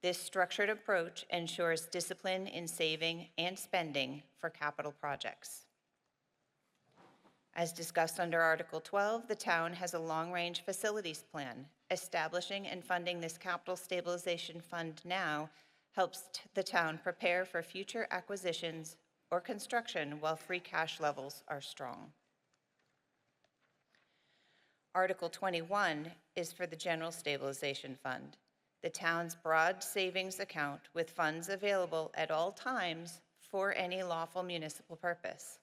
This structured approach ensures discipline in saving and spending for capital projects. As discussed under Article 12, the town has a long-range facilities plan. Establishing and funding this capital stabilization fund now helps the town prepare for future acquisitions or construction while free cash levels are strong. Article 21 is for the General Stabilization Fund. the town's broad savings account with funds available at all times for any lawful municipal purpose.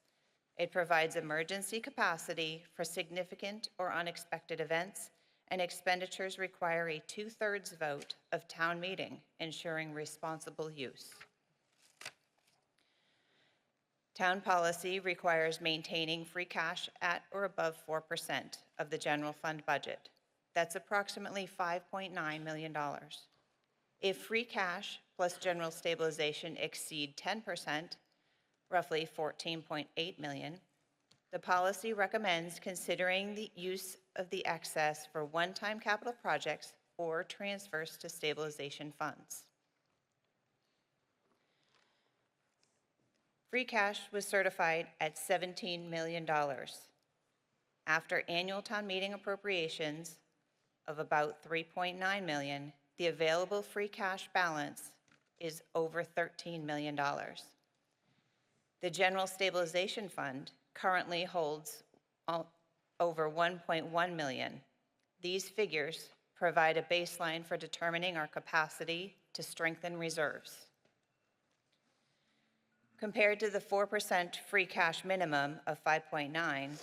It provides emergency capacity for significant or unexpected events, and expenditures require a 2/3 vote of town meeting, ensuring responsible use. Town policy requires maintaining free cash at or above 4% of the general fund budget. That's approximately $5.9 million. If free cash plus general stabilization exceed 10%, roughly $14.8 million, the policy recommends considering the use of the excess for one-time capital projects or transfers to stabilization funds. Free cash was certified at $17 million. After annual town meeting appropriations of about $3.9 million, the available free cash balance is over $13 million. The General Stabilization Fund currently holds over $1.1 million. These figures provide a baseline for determining our capacity to strengthen reserves. Compared to the 4% free cash minimum of $5.9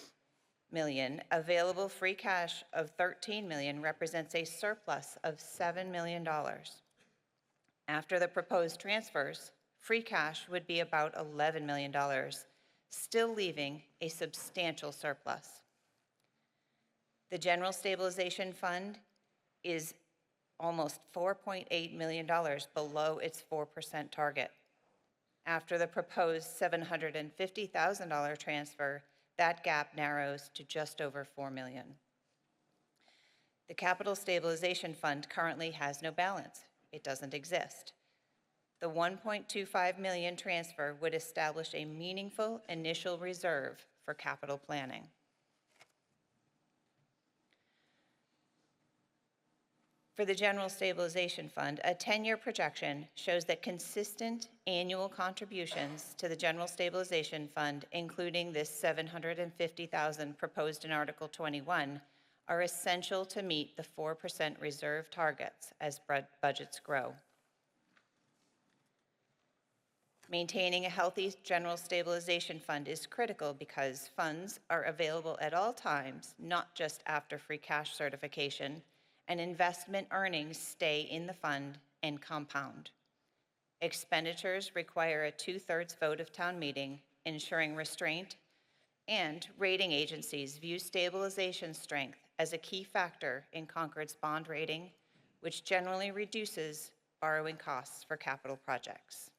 million, available free cash of $13 million represents a surplus of $7 million. After the proposed transfers, free cash would be about $11 million, still leaving a substantial surplus. The General Stabilization Fund is almost $4.8 million below its 4% target. After the proposed $750,000 transfer, that gap narrows to just over $4 million. The Capital Stabilization Fund currently has no balance. It doesn't exist. The $1.25 million transfer would establish a meaningful initial reserve for capital planning. For the General Stabilization Fund, a 10-year projection shows that consistent annual contributions to the General Stabilization Fund, including this $750,000 proposed in Article 21, are essential to meet the 4% reserve targets as budgets grow. Maintaining a healthy General Stabilization Fund is critical because funds are available at all times, not just after free cash certification, and investment earnings stay in the fund and compound. Expenditures require a 2/3 vote of town meeting, ensuring restraint, and rating agencies view stabilization strength as a key factor in Concord's bond rating, which generally reduces borrowing costs for capital projects.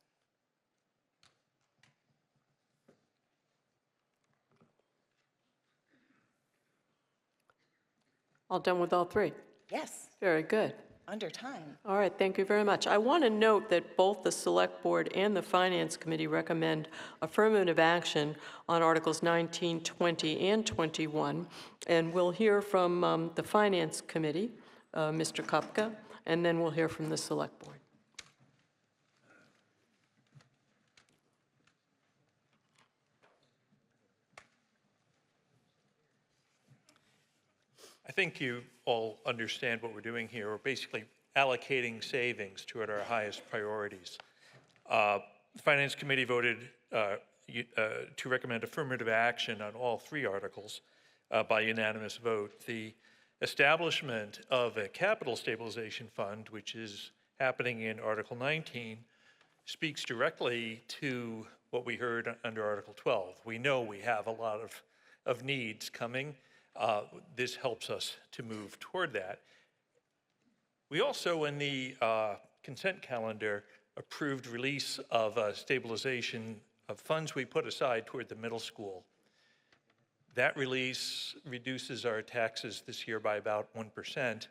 All done with all three? Yes, Very good. under time. All right, thank you very much. I want to note that both the Select Board and the Finance Committee recommend affirmative action on Articles 19, 20, and 21. And we'll hear from the Finance Committee, Mr. Kopka, and then we'll hear from the Select Board. I think you all understand what we're doing here. We're basically allocating savings toward our highest priorities. The Finance Committee voted to recommend affirmative action on all three articles by unanimous vote. The establishment of a capital stabilization fund, which is happening in Article 19, speaks directly to what we heard under Article 12. We know we have a lot of needs coming. This helps us to move toward that. We also, in the consent calendar, approved release of stabilization of funds we put aside toward the middle school. That release reduces our taxes this year by about 1%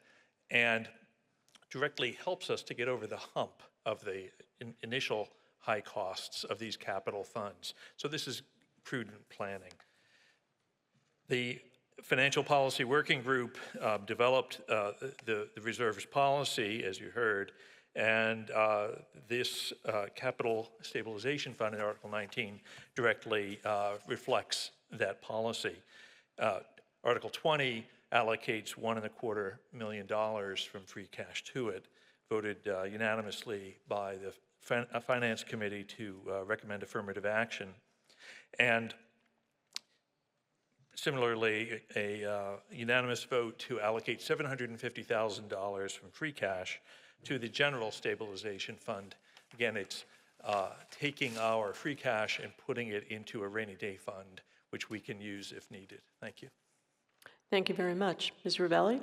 and directly helps us to get over the hump of the initial high costs of these capital funds. So this is prudent planning. The Financial Policy Working Group developed the reserves policy, as you heard, and this Capital Stabilization Fund in Article 19 directly reflects that policy. Article 20 allocates $1.25 million from free cash to it voted unanimously by the Finance Committee to recommend affirmative action. And similarly, a unanimous vote to allocate $750,000 from free cash to the General Stabilization Fund. Again, it's taking our free cash and putting it into a rainy day fund, which we can use if needed. Thank you. Thank you very much. Ms. Ravelli?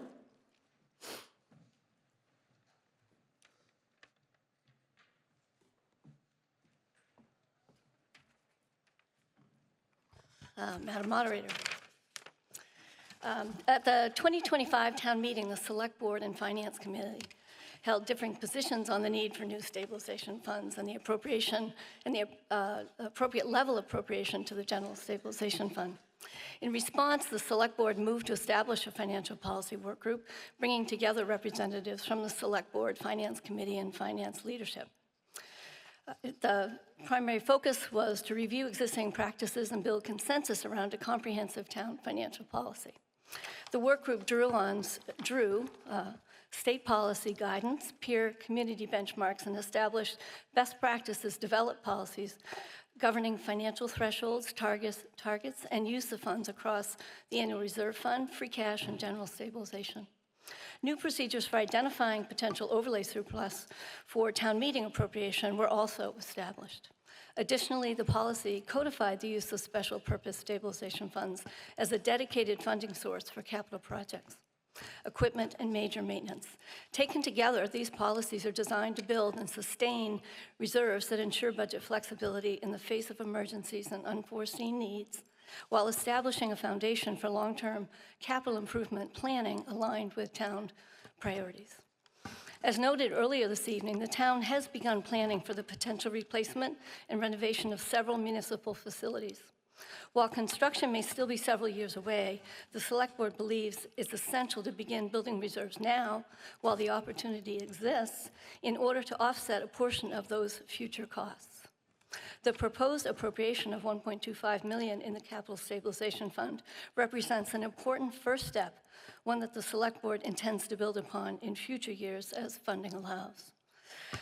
Madam Moderator, at the 2025 town meeting, the Select Board and Finance Committee held differing positions on the need for new stabilization funds and the appropriation and the appropriate level of appropriation to the General Stabilization Fund. In response, the Select Board moved to establish a financial policy work group, bringing together representatives from the Select Board, Finance Committee, and Finance leadership. The primary focus was to review existing practices and build consensus around a comprehensive town financial policy. The work group drew state policy guidance, peer community benchmarks, and established best practices, developed policies governing financial thresholds, targets, and use of funds across the annual reserve fund, free cash, and general stabilization. New procedures for identifying potential overlay surplus for town meeting appropriation were also established. Additionally, the policy codified the use of special purpose stabilization funds as a dedicated funding source for capital projects, equipment, and major maintenance. Taken together, these policies are designed to build and sustain reserves that ensure budget flexibility in the face of emergencies and unforeseen needs, while establishing a foundation for long-term capital improvement planning aligned with town priorities. As noted earlier this evening, the town has begun planning for the potential replacement and renovation of several municipal facilities. While construction may still be several years away, the Select Board believes it's essential to begin building reserves now while the opportunity exists in order to offset a portion of those future costs. The proposed appropriation of $1.25 million in the Capital Stabilization Fund represents an important first step, one that the Select Board intends to build upon in future years as funding allows.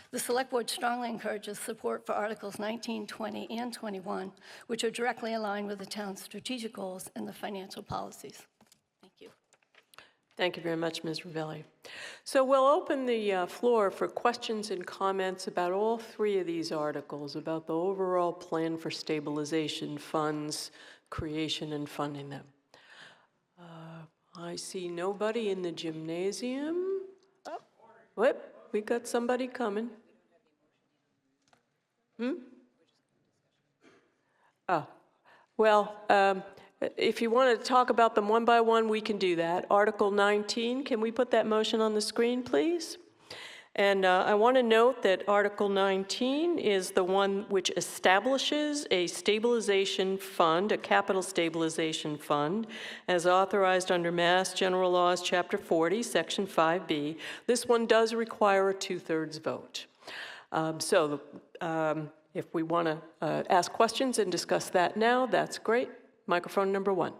The Select Board strongly encourages support for Articles 19, 20, and 21, which are directly aligned with the town's strategic goals and the financial policies. Thank you. Thank you very much, Ms. Ravelli. So we'll open the floor for questions and comments about all three of these articles, about the overall plan for stabilization funds, creation and funding them. I see nobody in the gymnasium. Oh, whoop, we got somebody coming. Oh, well, if you want to talk about them one by one, we can do that. Article 19, can we put that motion on the screen, please? And I want to note that Article 19 is the one which establishes a stabilization fund, a capital stabilization fund, as authorized under Mass General Laws, Chapter 40, Section 5B. This one does require a 2/3 vote. If we want to ask questions and discuss that now, that's great. Microphone number 1.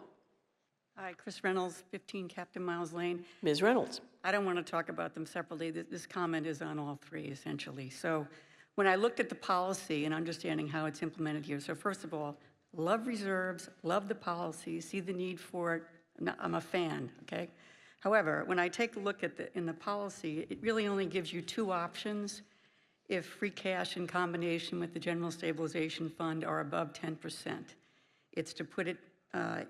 Hi, Chris Reynolds, 15 Captain Miles Lane. Ms. Reynolds. I don't want to talk about them separately. This comment is on all three, essentially. So when I looked at the policy and understanding how it's implemented here, so first of all, love reserves, love the policy, see the need for it. I'm a fan, okay? However, when I take a look at in the policy, it really only gives you 2 options if free cash in combination with the General Stabilization Fund are above 10%. It's to put it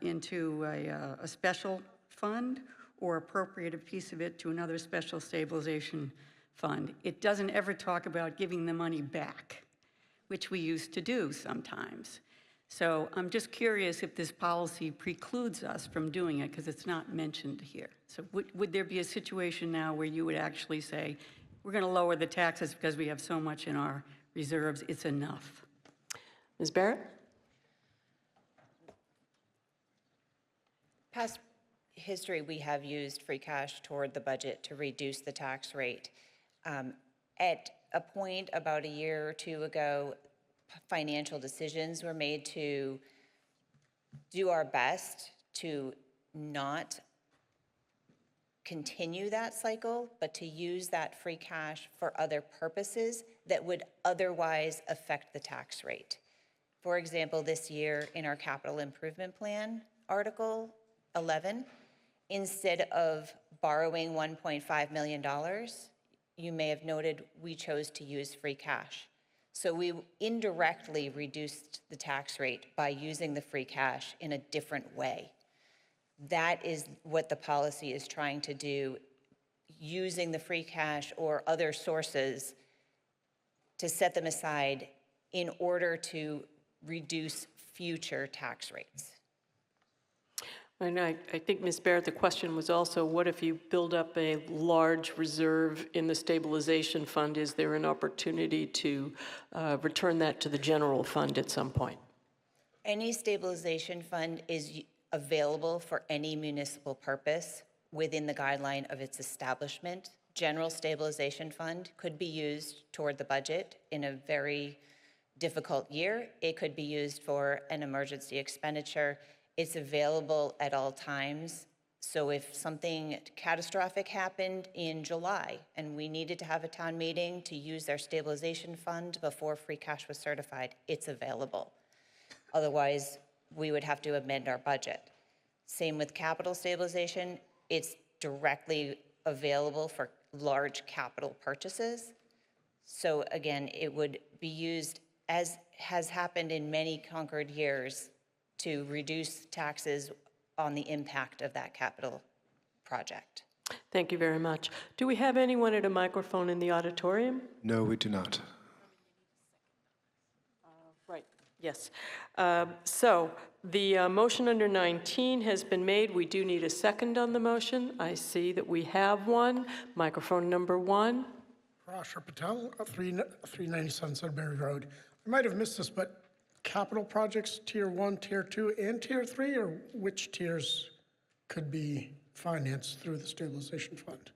into a special fund or appropriate a piece of it to another special stabilization fund. It doesn't ever talk about giving the money back, which we used to do sometimes. So I'm just curious if this policy precludes us from doing it, because it's not mentioned here. So would there be a situation now where you would actually say, we're going to lower the taxes because we have so much in our reserves, it's enough? Ms. Barrett? Past history, we have used free cash toward the budget to reduce the tax rate. At a point about a year or 2 ago, financial decisions were made to do our best to not continue that cycle, but to use that free cash for other purposes that would otherwise affect the tax rate. For example, this year in our capital improvement plan, Article 11, instead of borrowing $1.5 million, you may have noted we chose to use free cash. So we indirectly reduced the tax rate by using the free cash in a different way. That is what the policy is trying to do, using the free cash or other sources to set them aside in order to reduce future tax rates. And I think, Ms. Barrett, the question was also, what if you build up a large reserve in the stabilization fund? Is there an opportunity to return that to the general fund at some point? Any stabilization fund is available for any municipal purpose within the guideline of its establishment. General stabilization fund could be used toward the budget in a very difficult year. It could be used for an emergency expenditure. It's available at all times. So if something catastrophic happened in July and we needed to have a town meeting to use their stabilization fund before free cash was certified, it's available. Otherwise, we would have to amend our budget. Same with capital stabilization. It's directly available for large capital purchases. So again, it would be used, as has happened in many Concord years, to reduce taxes on the impact of that capital project. Thank you very much. Do we have anyone at a microphone in the auditorium? No, we do not. Right, yes. So the motion under 19 has been made. We do need a second on the motion. I see that we have one. Microphone number 1. Parashar Patel, 397 Sudbury Road. I might have missed this, but capital projects, Tier 1, Tier 2, and Tier 3, or which tiers could be financed through the stabilization fund?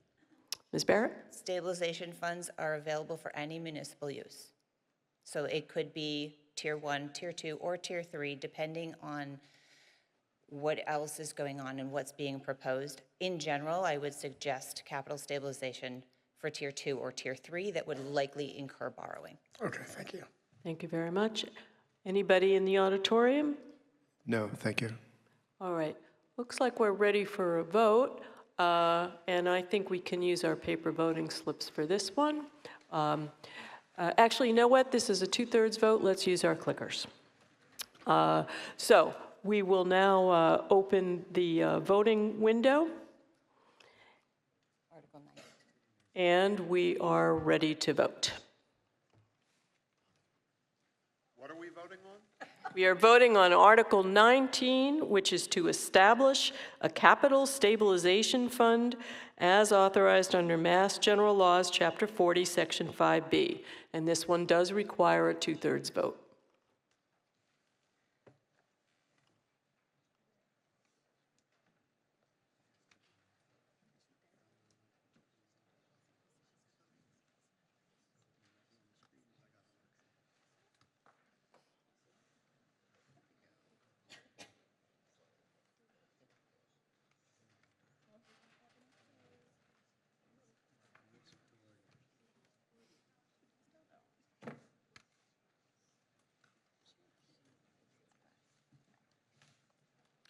Ms. Barrett? Stabilization funds are available for any municipal use. So it could be Tier 1, Tier 2, or Tier 3, depending on what else is going on and what's being proposed. In general, I would suggest capital stabilization for Tier 2 or Tier 3 that would likely incur borrowing. Okay, thank you. Thank you very much. Anybody in the auditorium? No, thank you. All right. Looks like we're ready for a vote, and I think we can use our paper voting slips for this one. Actually, you know what? This is a 2/3 vote. Let's use our clickers. So we will now open the voting window. Article 9. And we are ready to vote. What are we voting on? We are voting on Article 19, which is to establish a capital stabilization fund as authorized under Mass General Laws, Chapter 40, Section 5B. And this one does require a 2/3 vote.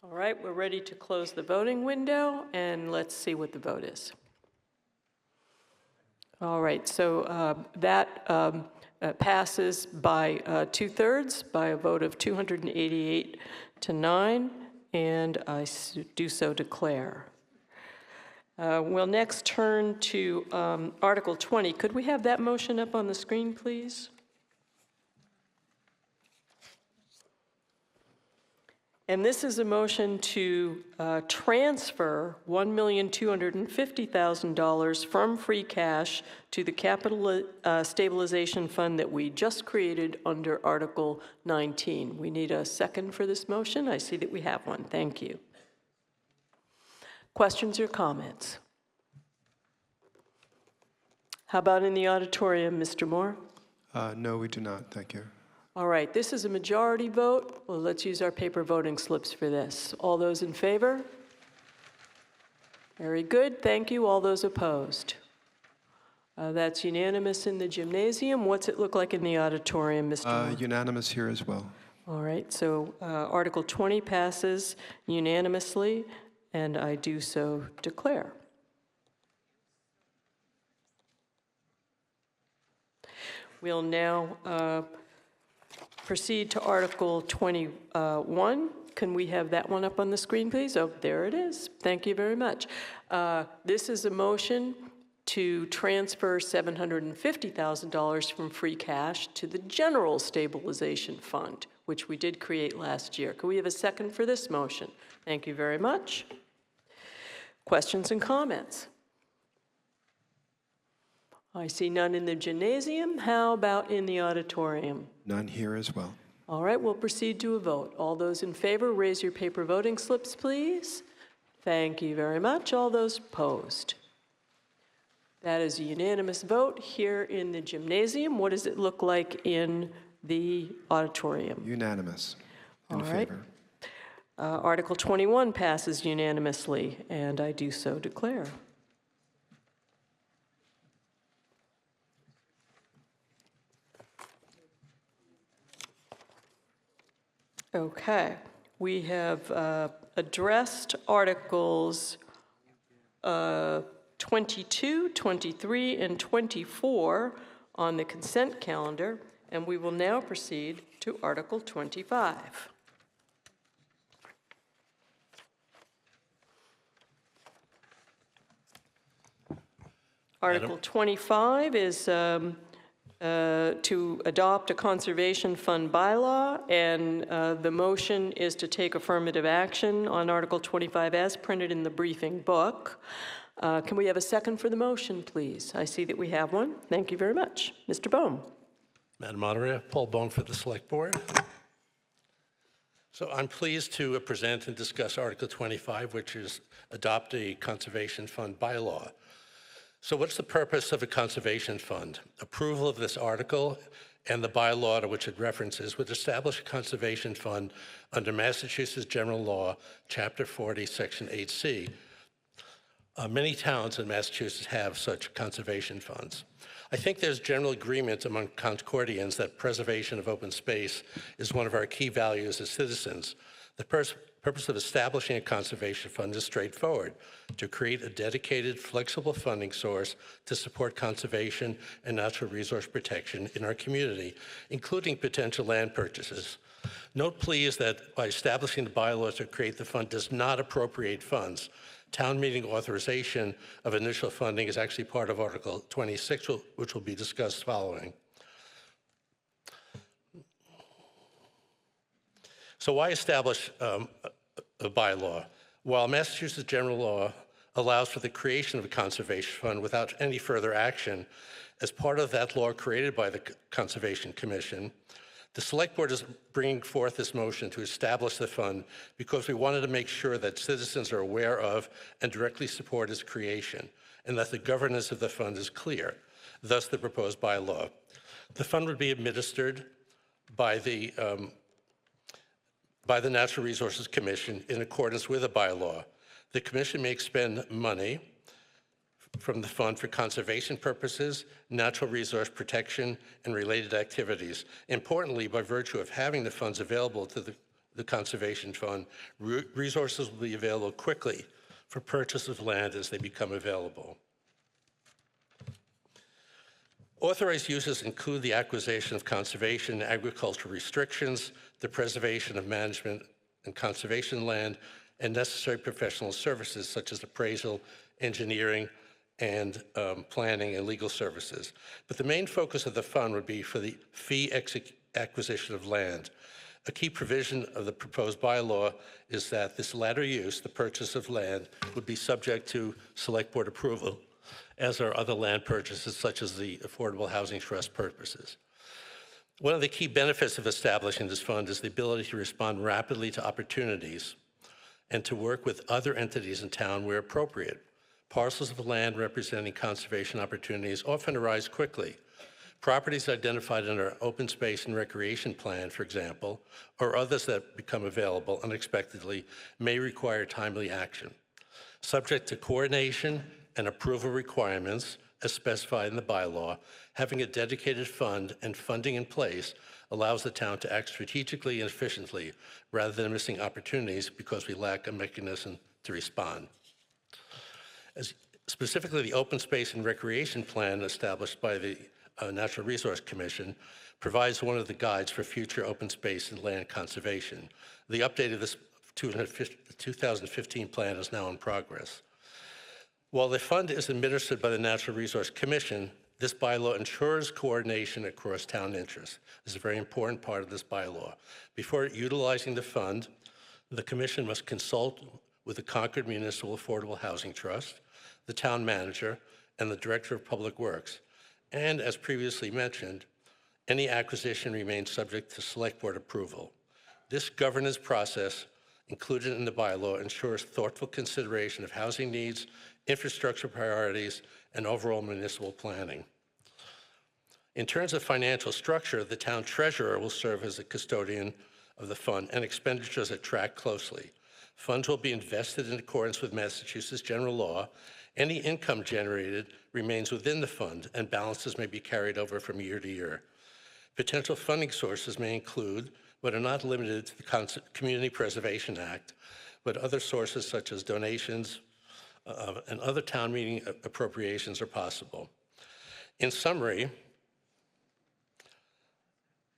All right, we're ready to close the voting window, and let's see what the vote is. All right, so that passes by 2/3 by a vote of 288 to 9, and I do so declare. We'll next turn to Article 20. Could we have that motion up on the screen, please? And this is a motion to transfer $1,250,000 from free cash to the capital stabilization fund that we just created under Article 19. We need a second for this motion. I see that we have one. Thank you. Questions or comments? How about in the auditorium, Mr. Moore? No, we do not. Thank you. All right, this is a majority vote. Well, let's use our paper voting slips for this. All those in favor? Very good, thank you. All those opposed? That's unanimous in the gymnasium. What's it look like in the auditorium, Mr. Moore? Unanimous here as well. All right, so Article 20 passes unanimously, and I do so declare. We'll now proceed to Article 21. Can we have that one up on the screen, please? Oh, there it is. Thank you very much. This is a motion to transfer $750,000 from free cash to the General Stabilization Fund, which we did create last year. Can we have a second for this motion? Thank you very much. Questions and comments? I see none in the gymnasium. How about in the auditorium? None here as well. All right, we'll proceed to a vote. All those in favor, raise your paper voting slips, please. Thank you very much. All those opposed? That is a unanimous vote here in the gymnasium. What does it look like in the auditorium? Unanimous. In All right. favor. Article 21 passes unanimously, and I do so declare. Okay, we have addressed Articles 22, 23, and 24 on the consent calendar, and we will now proceed to Article 25. Article 25 is to adopt a conservation fund bylaw, and the motion is to take affirmative action on Article 25 as printed in the briefing book. Can we have a second for the motion, please? I see that we have one. Thank you very much. Mr. Bohm. Madam Moderator, Paul Bohm for the Select Board. So I'm pleased to present and discuss Article 25, which is adopt a conservation fund bylaw. So what's the purpose of a conservation fund? Approval of this article and the bylaw to which it references would establish a conservation fund under Massachusetts General Law, Chapter 40, Section 8C. Many towns in Massachusetts have such conservation funds. I think there's general agreement among Concordians that preservation of open space is one of our key values as citizens. The purpose of establishing a conservation fund is straightforward: to create a dedicated, flexible funding source to support conservation and natural resource protection in our community, including potential land purchases. Note, please, that by establishing the bylaw to create the fund does not appropriate funds. Town meeting authorization of initial funding is actually part of Article 26, which will be discussed following. So why establish a bylaw? While Massachusetts General Law allows for the creation of a conservation fund without any further action, as part of that law created by the Conservation Commission, the Select Board is bringing forth this motion to establish the fund because we wanted to make sure that citizens are aware of and directly support its creation, and that the governance of the fund is clear, thus the proposed bylaw. The fund would be administered by the Natural Resources Commission in accordance with a bylaw. The commission may expend money from the fund for conservation purposes, natural resource protection, and related activities. Importantly, by virtue of having the funds available to the Conservation Fund, resources will be available quickly for purchase of land as they become available. Authorized uses include the acquisition of conservation and agricultural restrictions, the preservation of management and conservation land, and necessary professional services such as appraisal, engineering, and planning and legal services. But the main focus of the fund would be for the fee acquisition of land. A key provision of the proposed bylaw is that this latter use, the purchase of land, would be subject to Select Board approval, as are other land purchases such as the Affordable Housing Trust purposes. One of the key benefits of establishing this fund is the ability to respond rapidly to opportunities and to work with other entities in town where appropriate. Parcels of land representing conservation opportunities often arise quickly. Properties identified in our open space and recreation plan, for example, or others that become available unexpectedly may require timely action. Subject to coordination and approval requirements as specified in the bylaw, having a dedicated fund and funding in place allows the town to act strategically and efficiently rather than missing opportunities because we lack a mechanism to respond. Specifically, the Open Space and Recreation Plan established by the Natural Resource Commission provides one of the guides for future open space and land conservation. The update of this 2015 plan is now in progress. While the fund is administered by the Natural Resource Commission, this bylaw ensures coordination across town interests. This is a very important part of this bylaw. Before utilizing the fund, the commission must consult with the Concord Municipal Affordable Housing Trust, the town manager, and the Director of Public Works. And as previously mentioned, any acquisition remains subject to select board approval. This governance process included in the bylaw ensures thoughtful consideration of housing needs, infrastructure priorities, and overall municipal planning. In terms of financial structure, the town treasurer will serve as the custodian of the fund and expenditures are tracked closely. Funds will be invested in accordance with Massachusetts general law. Any income generated remains within the fund and balances may be carried over from year to year. Potential funding sources may include, but are not limited to the Community Preservation Act, but other sources such as donations and other town meeting appropriations are possible. In summary,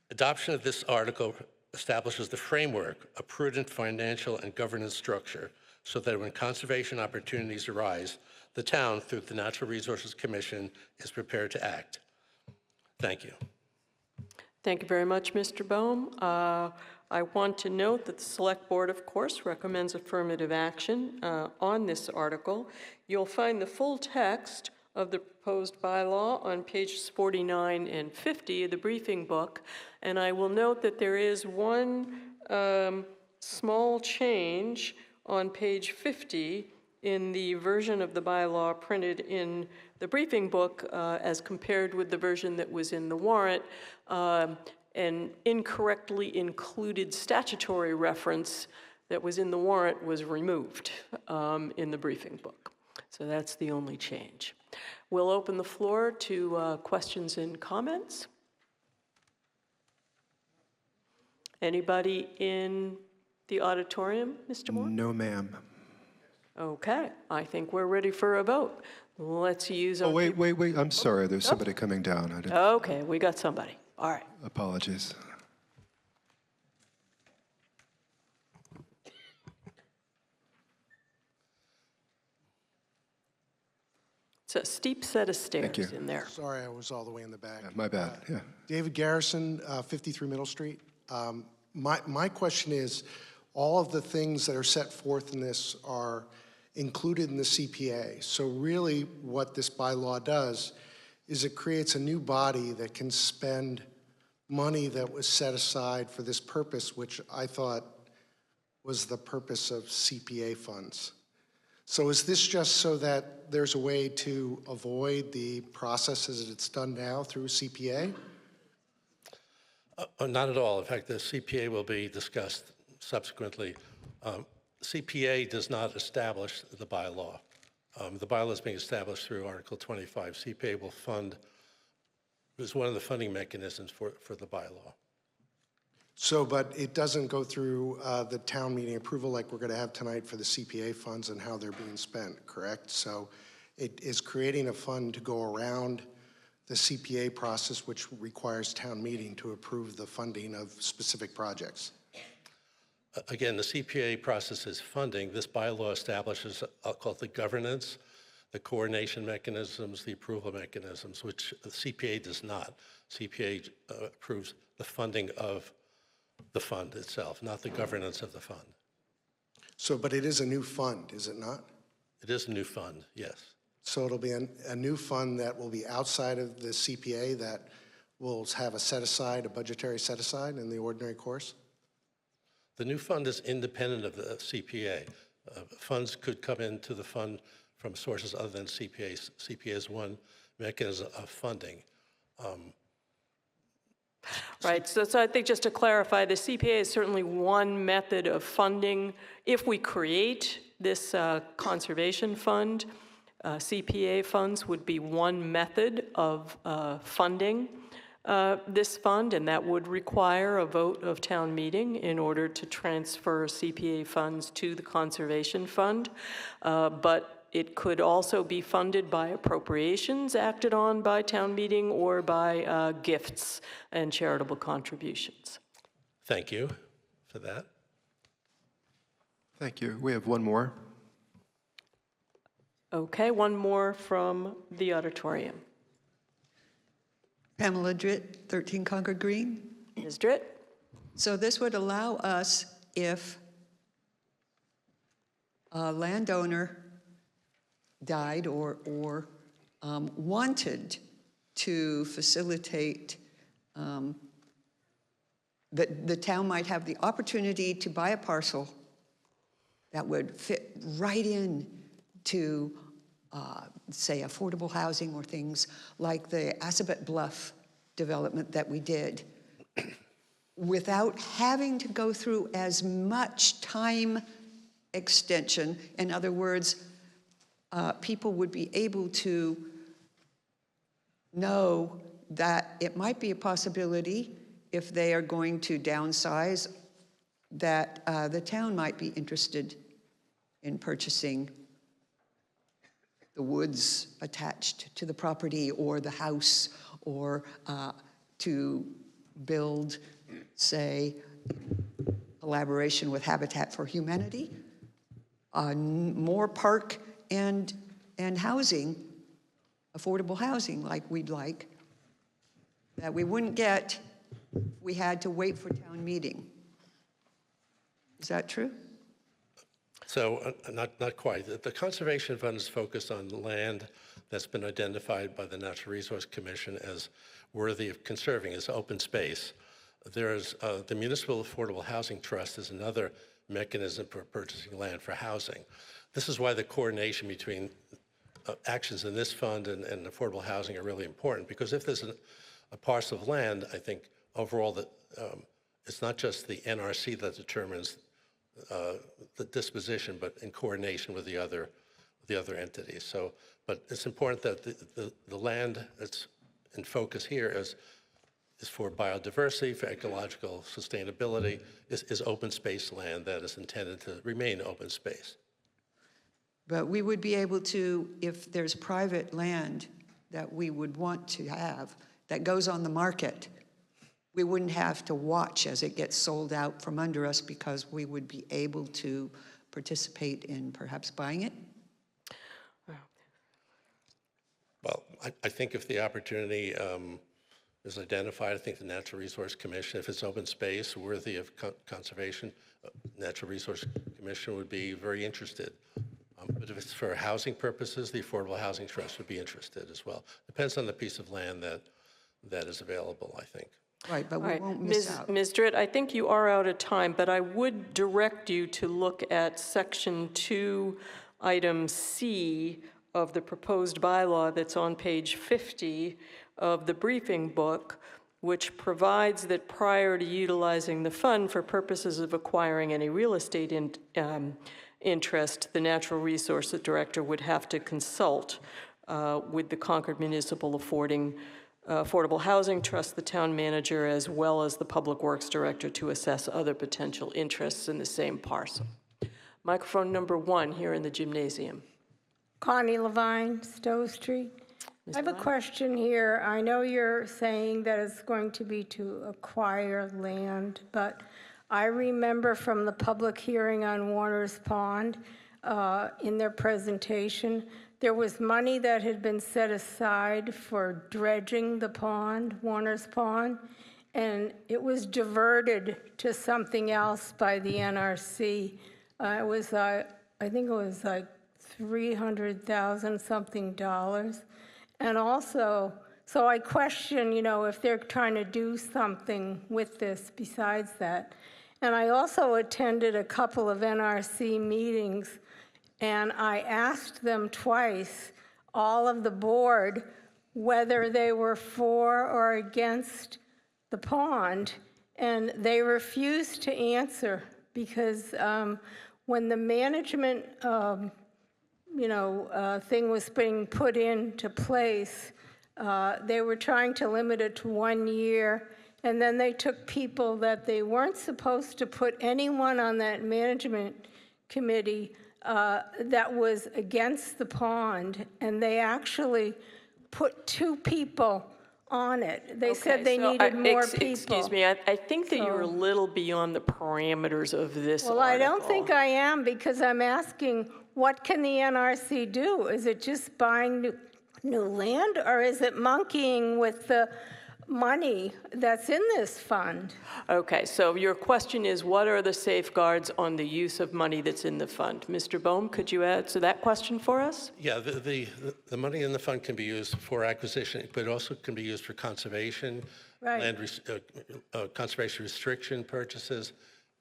adoption of this article establishes the framework, a prudent financial and governance structure, so that when conservation opportunities arise, the town, through the Natural Resources Commission, is prepared to act. Thank you. Thank you very much, Mr. Boehm. I want to note that the Select Board, of course, recommends affirmative action on this article. You'll find the full text of the proposed bylaw on pages 49 and 50 of the briefing book, and I will note that there is one small change on page 50 in the version of the bylaw printed in the briefing book as compared with the version that was in the warrant. An incorrectly included statutory reference that was in the warrant was removed in the briefing book. So that's the only change. We'll open the floor to questions and comments. Anybody in the auditorium, Mr. Moore? No, ma'am. Okay, I think we're ready for a vote. Let's use our... Oh, wait. I'm sorry. There's somebody coming down. I didn't... Okay, we got somebody. All right. Apologies. It's a steep set of stairs you. in there. Sorry, I was all the way in the back. Yeah, my bad. Yeah. David Garrison, 53 Middle Street. My question is, all of the things that are set forth in this are included in the CPA. So really what this bylaw does is it creates a new body that can spend money that was set aside for this purpose, which I thought was the purpose of CPA funds. So is this just so that there's a way to avoid the processes that it's done now through CPA? Not at all. In fact, the CPA will be discussed subsequently. CPA does not establish the bylaw. The bylaw is being established through Article 25. CPA will fund, is one of the funding mechanisms for the bylaw. So, but it doesn't go through the town meeting approval like we're going to have tonight for the CPA funds and how they're being spent, correct? So it is creating a fund to go around the CPA process, which requires town meeting to approve the funding of specific projects. Again, the CPA process is funding. This bylaw establishes, I'll call it the governance, the coordination mechanisms, the approval mechanisms, which the CPA does not. CPA approves the funding of the fund itself, not the governance of the fund. So, but it is a new fund, is it not? It is a new fund, yes. So it'll be a new fund that will be outside of the CPA that will have a set-aside, a budgetary set-aside in the ordinary course? The new fund is independent of the CPA. Funds could come into the fund from sources other than CPA. CPA is one mechanism of funding. Right, so I think just to clarify, the CPA is certainly one method of funding if we create This conservation fund, CPA funds would be one method of funding this fund, and that would require a vote of town meeting in order to transfer CPA funds to the conservation fund. But it could also be funded by appropriations acted on by town meeting or by gifts and charitable contributions. Thank you for that. Thank you. We have one more. Okay, one more from the auditorium. Pamela Dritt, 13 Concord Green. Ms. Dritt? So this would allow us, if a landowner died or wanted to facilitate, that the town might have the opportunity to buy a parcel that would fit right in to, say, affordable housing or things like the Assabet Bluff development that we did, without having to go through as much time extension. In other words, people would be able to know that it might be a possibility, if they are going to downsize, that the town might be interested in purchasing the woods attached to the property or the house, or to build, say, collaboration with Habitat for Humanity, more park and housing, affordable housing like we'd like, that we wouldn't get if we had to wait for town meeting. Is that true? So not quite. The Conservation Fund is focused on land that's been identified by the Natural Resource Commission as worthy of conserving as open space. There's the Municipal Affordable Housing Trust is another mechanism for purchasing land for housing. This is why the coordination between actions in this fund and affordable housing are really important, because if there's a parcel of land, I think overall that it's not just the NRC that determines the disposition, but in coordination with the other entities. So, but it's important that the land that's in focus here is for biodiversity, for ecological sustainability, is open space land that is intended to remain open space. But we would be able to, if there's private land that we would want to have that goes on the market, we wouldn't have to watch as it gets sold out from under us, because we would be able to participate in perhaps buying it? Well, I think if the opportunity is identified, I think the Natural Resource Commission, if it's open space worthy of conservation, Natural Resource Commission would be very interested. But if it's for housing purposes, the Affordable Housing Trust would be interested as well. Depends on the piece of land that is available, I think. Right, but we All right, won't miss out. Ms. Dritt, I think you are out of time, but I would direct you to look at Section 2, Item C of the proposed bylaw that's on page 50 of the briefing book, which provides that prior to utilizing the fund for purposes of acquiring any real estate interest, the Natural Resources Director would have to consult with the Concord Municipal Affordable Housing Trust, the town manager, as well as the Public Works Director, to assess other potential interests in the same parcel. Microphone number 1 here in the gymnasium. Connie Levine, Stowe Street. I have a question here. I know you're saying that it's going to be to acquire land, but I remember from the public hearing on Warner's Pond, in their presentation, there was money that had been set aside for dredging the pond, Warner's Pond, and it was diverted to something else by the NRC. It was, I think it was like $300,000 something. And also, so I question, if they're trying to do something with this besides that. And I also attended a couple of NRC meetings, and I asked them twice, all of the board, whether they were for or against the pond, and they refused to answer, because when the management, thing was being put into place, they were trying to limit it to 1 year, and then they took people that they weren't supposed to put anyone on that management committee that was against the pond, and they actually put 2 people on it. They said they needed more people. Excuse me, I think that you're a So- little beyond the parameters of this Well, I don't article. think I am, because I'm asking, what can the NRC do? Is it just buying new land, or is it monkeying with the money that's in this fund? Okay, so your question is, what are the safeguards on the use of money that's in the fund? Mr. Bohm, could you answer that question for us? Yeah, the money in the fund can be used for acquisition, but also can be used for conservation, Right. conservation restriction purchases,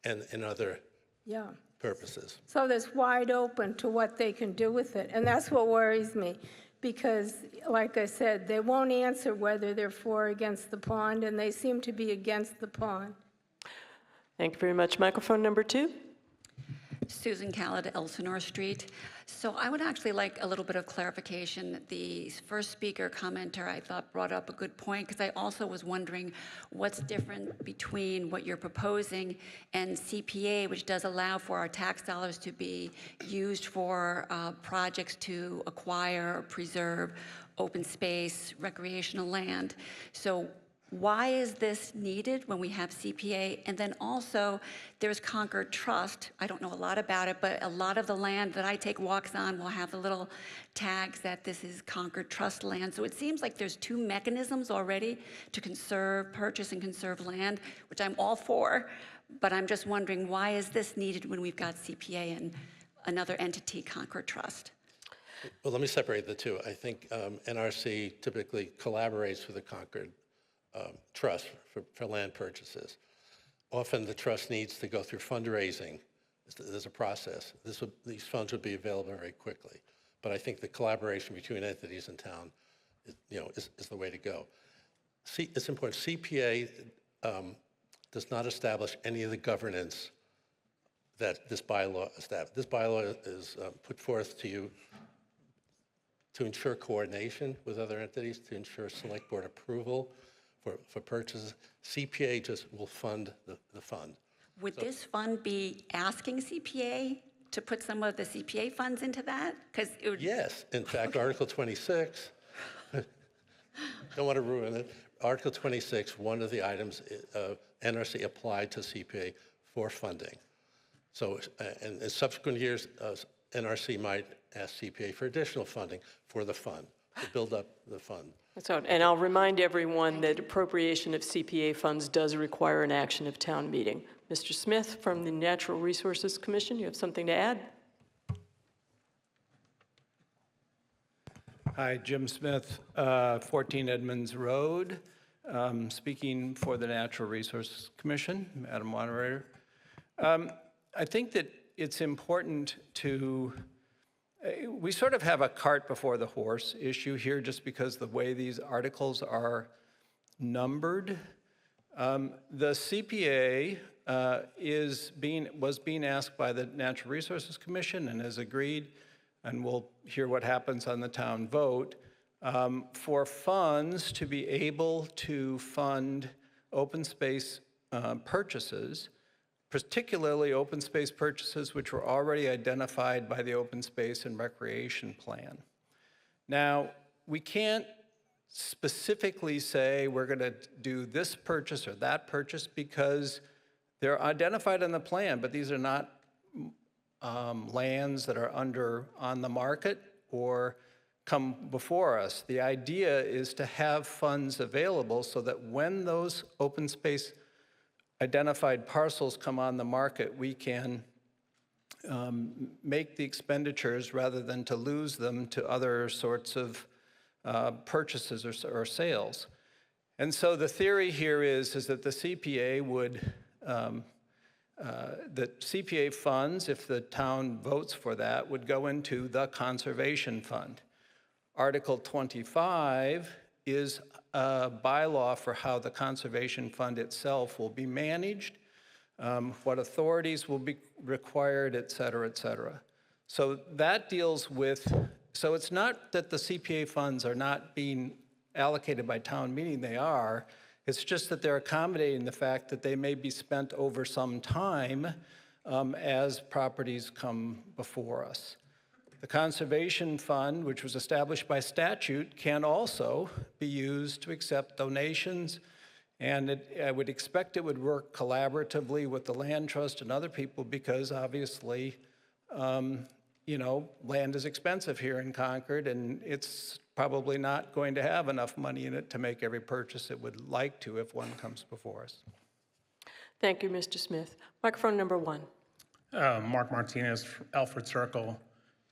and other Yeah. purposes. So that's wide open to what they can do with it, and that's what worries me, because, like I said, they won't answer whether they're for or against the pond, and they seem to be against the pond. Thank you very much. Microphone number 2. Susan Khalid, Elsinore Street. So I would actually like a little bit of clarification. The first speaker commenter, I thought, brought up a good point, because I also was wondering what's different between what you're proposing and CPA, which does allow for our tax dollars to be used for projects to acquire or preserve open space, recreational land. So why is this needed when we have CPA? And then also, there's Concord Trust. I don't know a lot about it, but a lot of the land that I take walks on will have the little tags that this is Concord Trust land. So it seems like there's 2 mechanisms already to conserve, purchase and conserve land, which I'm all for. But I'm just wondering, why is this needed when we've got CPA and another entity, Concord Trust? Well, let me separate the two. I think NRC typically collaborates with the Concord Trust for land purchases. Often the trust needs to go through fundraising. There's a process. These funds would be available very quickly. But I think the collaboration between entities in town is the way to go. It's important. CPA does not establish any of the governance that this bylaw establishes. This bylaw is put forth to you to ensure coordination with other entities, to ensure select board approval for purchases. CPA just will fund the fund. Would this fund be asking CPA to put some of the CPA funds into that? Because it would. Yes, in fact, Article 26, don't want to ruin it. Article 26, one of the items, NRC applied to CPA for funding. So, and in subsequent years, NRC might ask CPA for additional funding for the fund, to build up the fund. So, and I'll remind everyone that appropriation of CPA funds does require an action of town meeting. Mr. Smith from the Natural Resources Commission, you have something to add? Hi, Jim Smith, 14 Edmonds Road, speaking for the Natural Resources Commission, Madam Moderator. I think that it's important to, we sort of have a cart before the horse issue here just because the way these articles are numbered. The CPA was being asked by the Natural Resources Commission and has agreed, and we'll hear what happens on the town vote, for funds to be able to fund open space purchases, particularly open space purchases which were already identified by the Open Space and Recreation Plan. Now, we can't specifically say we're going to do this purchase or that purchase because they're identified in the plan, but these are not lands that are on the market or come before us. The idea is to have funds available so that when those open space identified parcels come on the market, we can make the expenditures rather than to lose them to other sorts of purchases or sales. And so the theory here is that the CPA would, that CPA funds, if the town votes for that, would go into the Conservation Fund. Article 25 is a bylaw for how the Conservation Fund itself will be managed, what authorities will required, et cetera, et cetera. So that deals with, so it's not that the CPA funds are not being allocated by town meeting, they are. It's just that they're accommodating the fact that they may be spent over some time as properties come before us. The Conservation Fund, which was established by statute, can also be used to accept donations, and I would expect it would work collaboratively with the Land Trust and other people because obviously, you know, land is expensive here in Concord, and it's probably not going to have enough money in it to make every purchase it would like to if one comes before us. Thank you, Mr. Smith. Microphone number 1. Mark Martinez, Alfred Circle.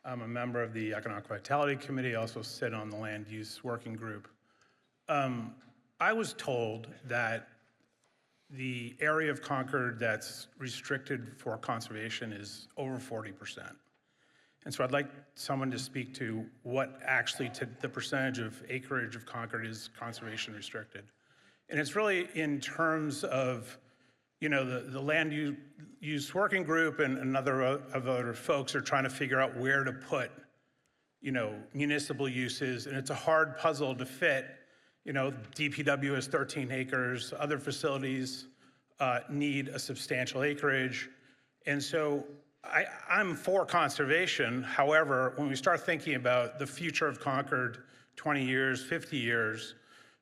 I'm a member of the Economic Vitality Committee. I also sit on the Land Use Working Group. I was told that the area of Concord that's restricted for conservation is over 40%. And so I'd like someone to speak to what actually the percentage of acreage of Concord is conservation restricted. And it's really in terms of, you know, the Land Use Working Group and other folks are trying to figure out where to put, you know, municipal uses, and it's a hard puzzle to fit. You know, DPW has 13 acres, other facilities need a substantial acreage. And so I'm for conservation. However, when we start thinking about the future of Concord, 20 years, 50 years,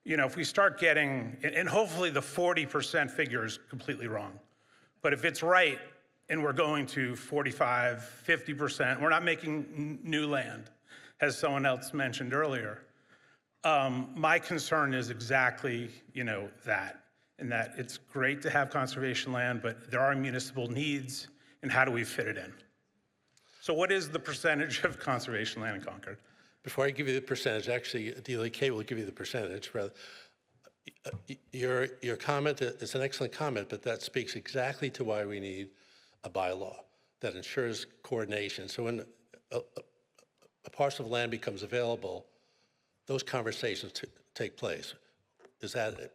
you know, if we start getting, and hopefully the 40% figure is completely wrong, but if it's right and we're going to 45, 50%, we're not making new land, as someone else mentioned earlier. My concern is exactly, you know, that, and that it's great to have conservation land, but there are municipal needs, and how do we fit it in? So what is the percentage of conservation land in Concord? Before I give you the percentage, actually, DLEK will give you the percentage. Rather, your comment is an excellent comment, but that speaks exactly to why we need a bylaw that ensures coordination. So when a parcel of land becomes available, those conversations take place. Is that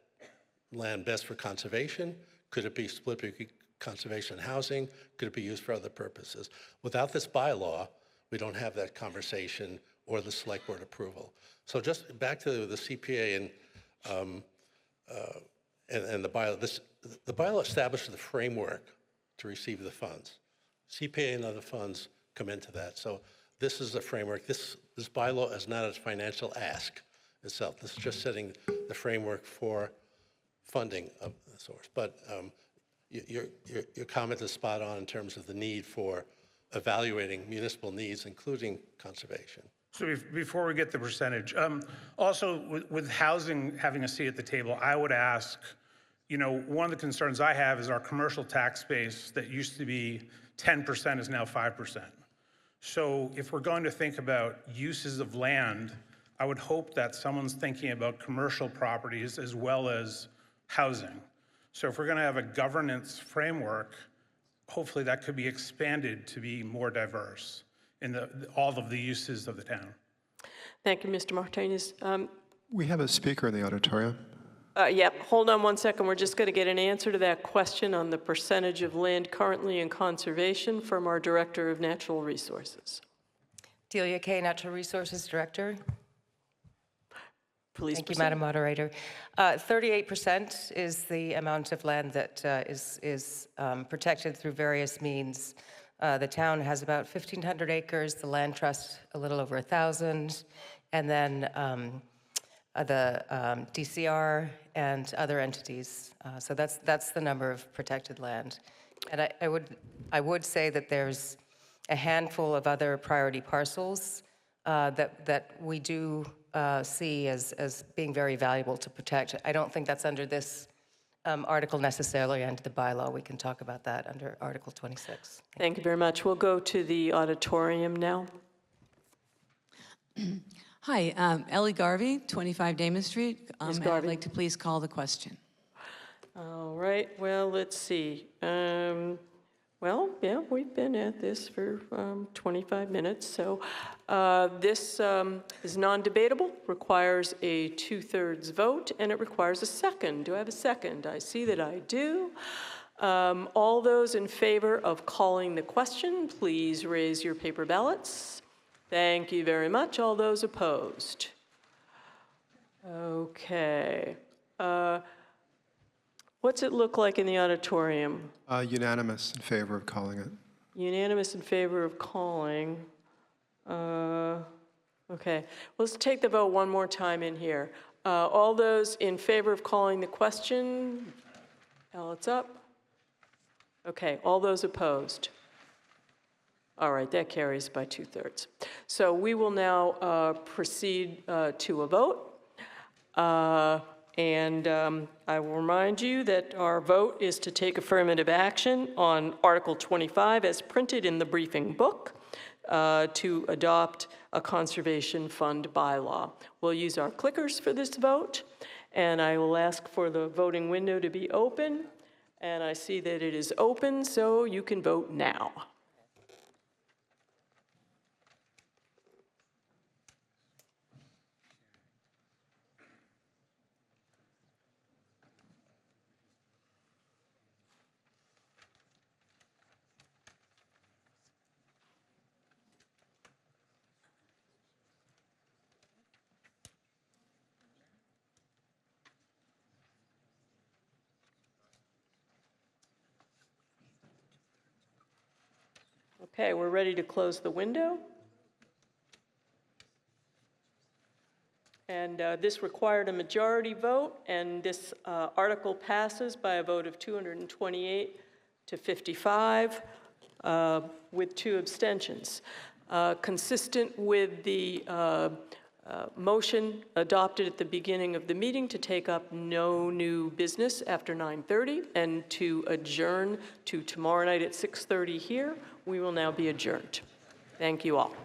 land best for conservation? Could it be split between conservation and housing? Could it be used for other purposes? Without this bylaw, we don't have that conversation or the select board approval. So just back to the CPA and the bylaw. The bylaw establishes the framework to receive the funds. CPA and other funds come into that. So this is the framework. This bylaw is not a financial ask itself. This is just setting the framework for funding of the source. But your comment is spot on in terms of the need for evaluating municipal needs, including conservation. So before we get the percentage, also with housing having a seat at the table, I would ask, you know, one of the concerns I have is our commercial tax base that used to be 10% is now 5%. So if we're going to think about uses of land, I would hope that someone's thinking about commercial properties as well as housing. So if we're going to have a governance framework, hopefully that could be expanded to be more diverse in all of the uses of the town. Thank you, Mr. Martinez. We have a speaker in the auditorium. Yep, hold on one second. We're just going to get an answer to that question on the percentage of land currently in conservation from our Director of Natural Resources. Delia Kay, Natural Resources Director. Please Thank proceed. you, Madam Moderator. 38% is the amount of land that is protected through various means. The town has about 1,500 acres, the Land Trust a little over 1,000, and then the DCR and other entities. So that's the number of protected land. And I would say that there's a handful of other priority parcels that we do see as being very valuable to protect. I don't think that's under this article necessarily, under the bylaw. We can talk about that under Article 26. Thank you very much. We'll go to the auditorium now. Hi, Ellie Garvey, 25 Damas Street. Ms. I'd Garvey. like to please call the question. All right, well, let's see. Well, yeah, we've been at this for 25 minutes, so this is non-debatable, requires a 2/3 vote, and it requires a second. Do I have a second? I see that I do. All those in favor of calling the question, please raise your paper ballots. Thank you very much. All those opposed? Okay. What's it look like in the auditorium? Unanimous in favor of calling it. Unanimous in favor of calling. Okay, let's take the vote one more time in here. All those in favor of calling the question, ballots up. Okay, all those opposed? All right, that carries by 2/3. So we will now proceed to a vote. I will remind you that our vote is to take affirmative action on Article 25 as printed in the briefing book to adopt a conservation fund bylaw. We'll use our clickers for this vote, and I will ask for the voting window to be open. And I see that it is open, so you can vote now. Okay, we're ready to close the window. And this required a majority vote, and this article passes by a vote of 228 to 55 with 2 abstentions. Consistent with the motion adopted at the beginning of the meeting to take up no new business after 9:30 and to adjourn to tomorrow night at 6:30 here, we will now be adjourned. Thank you all.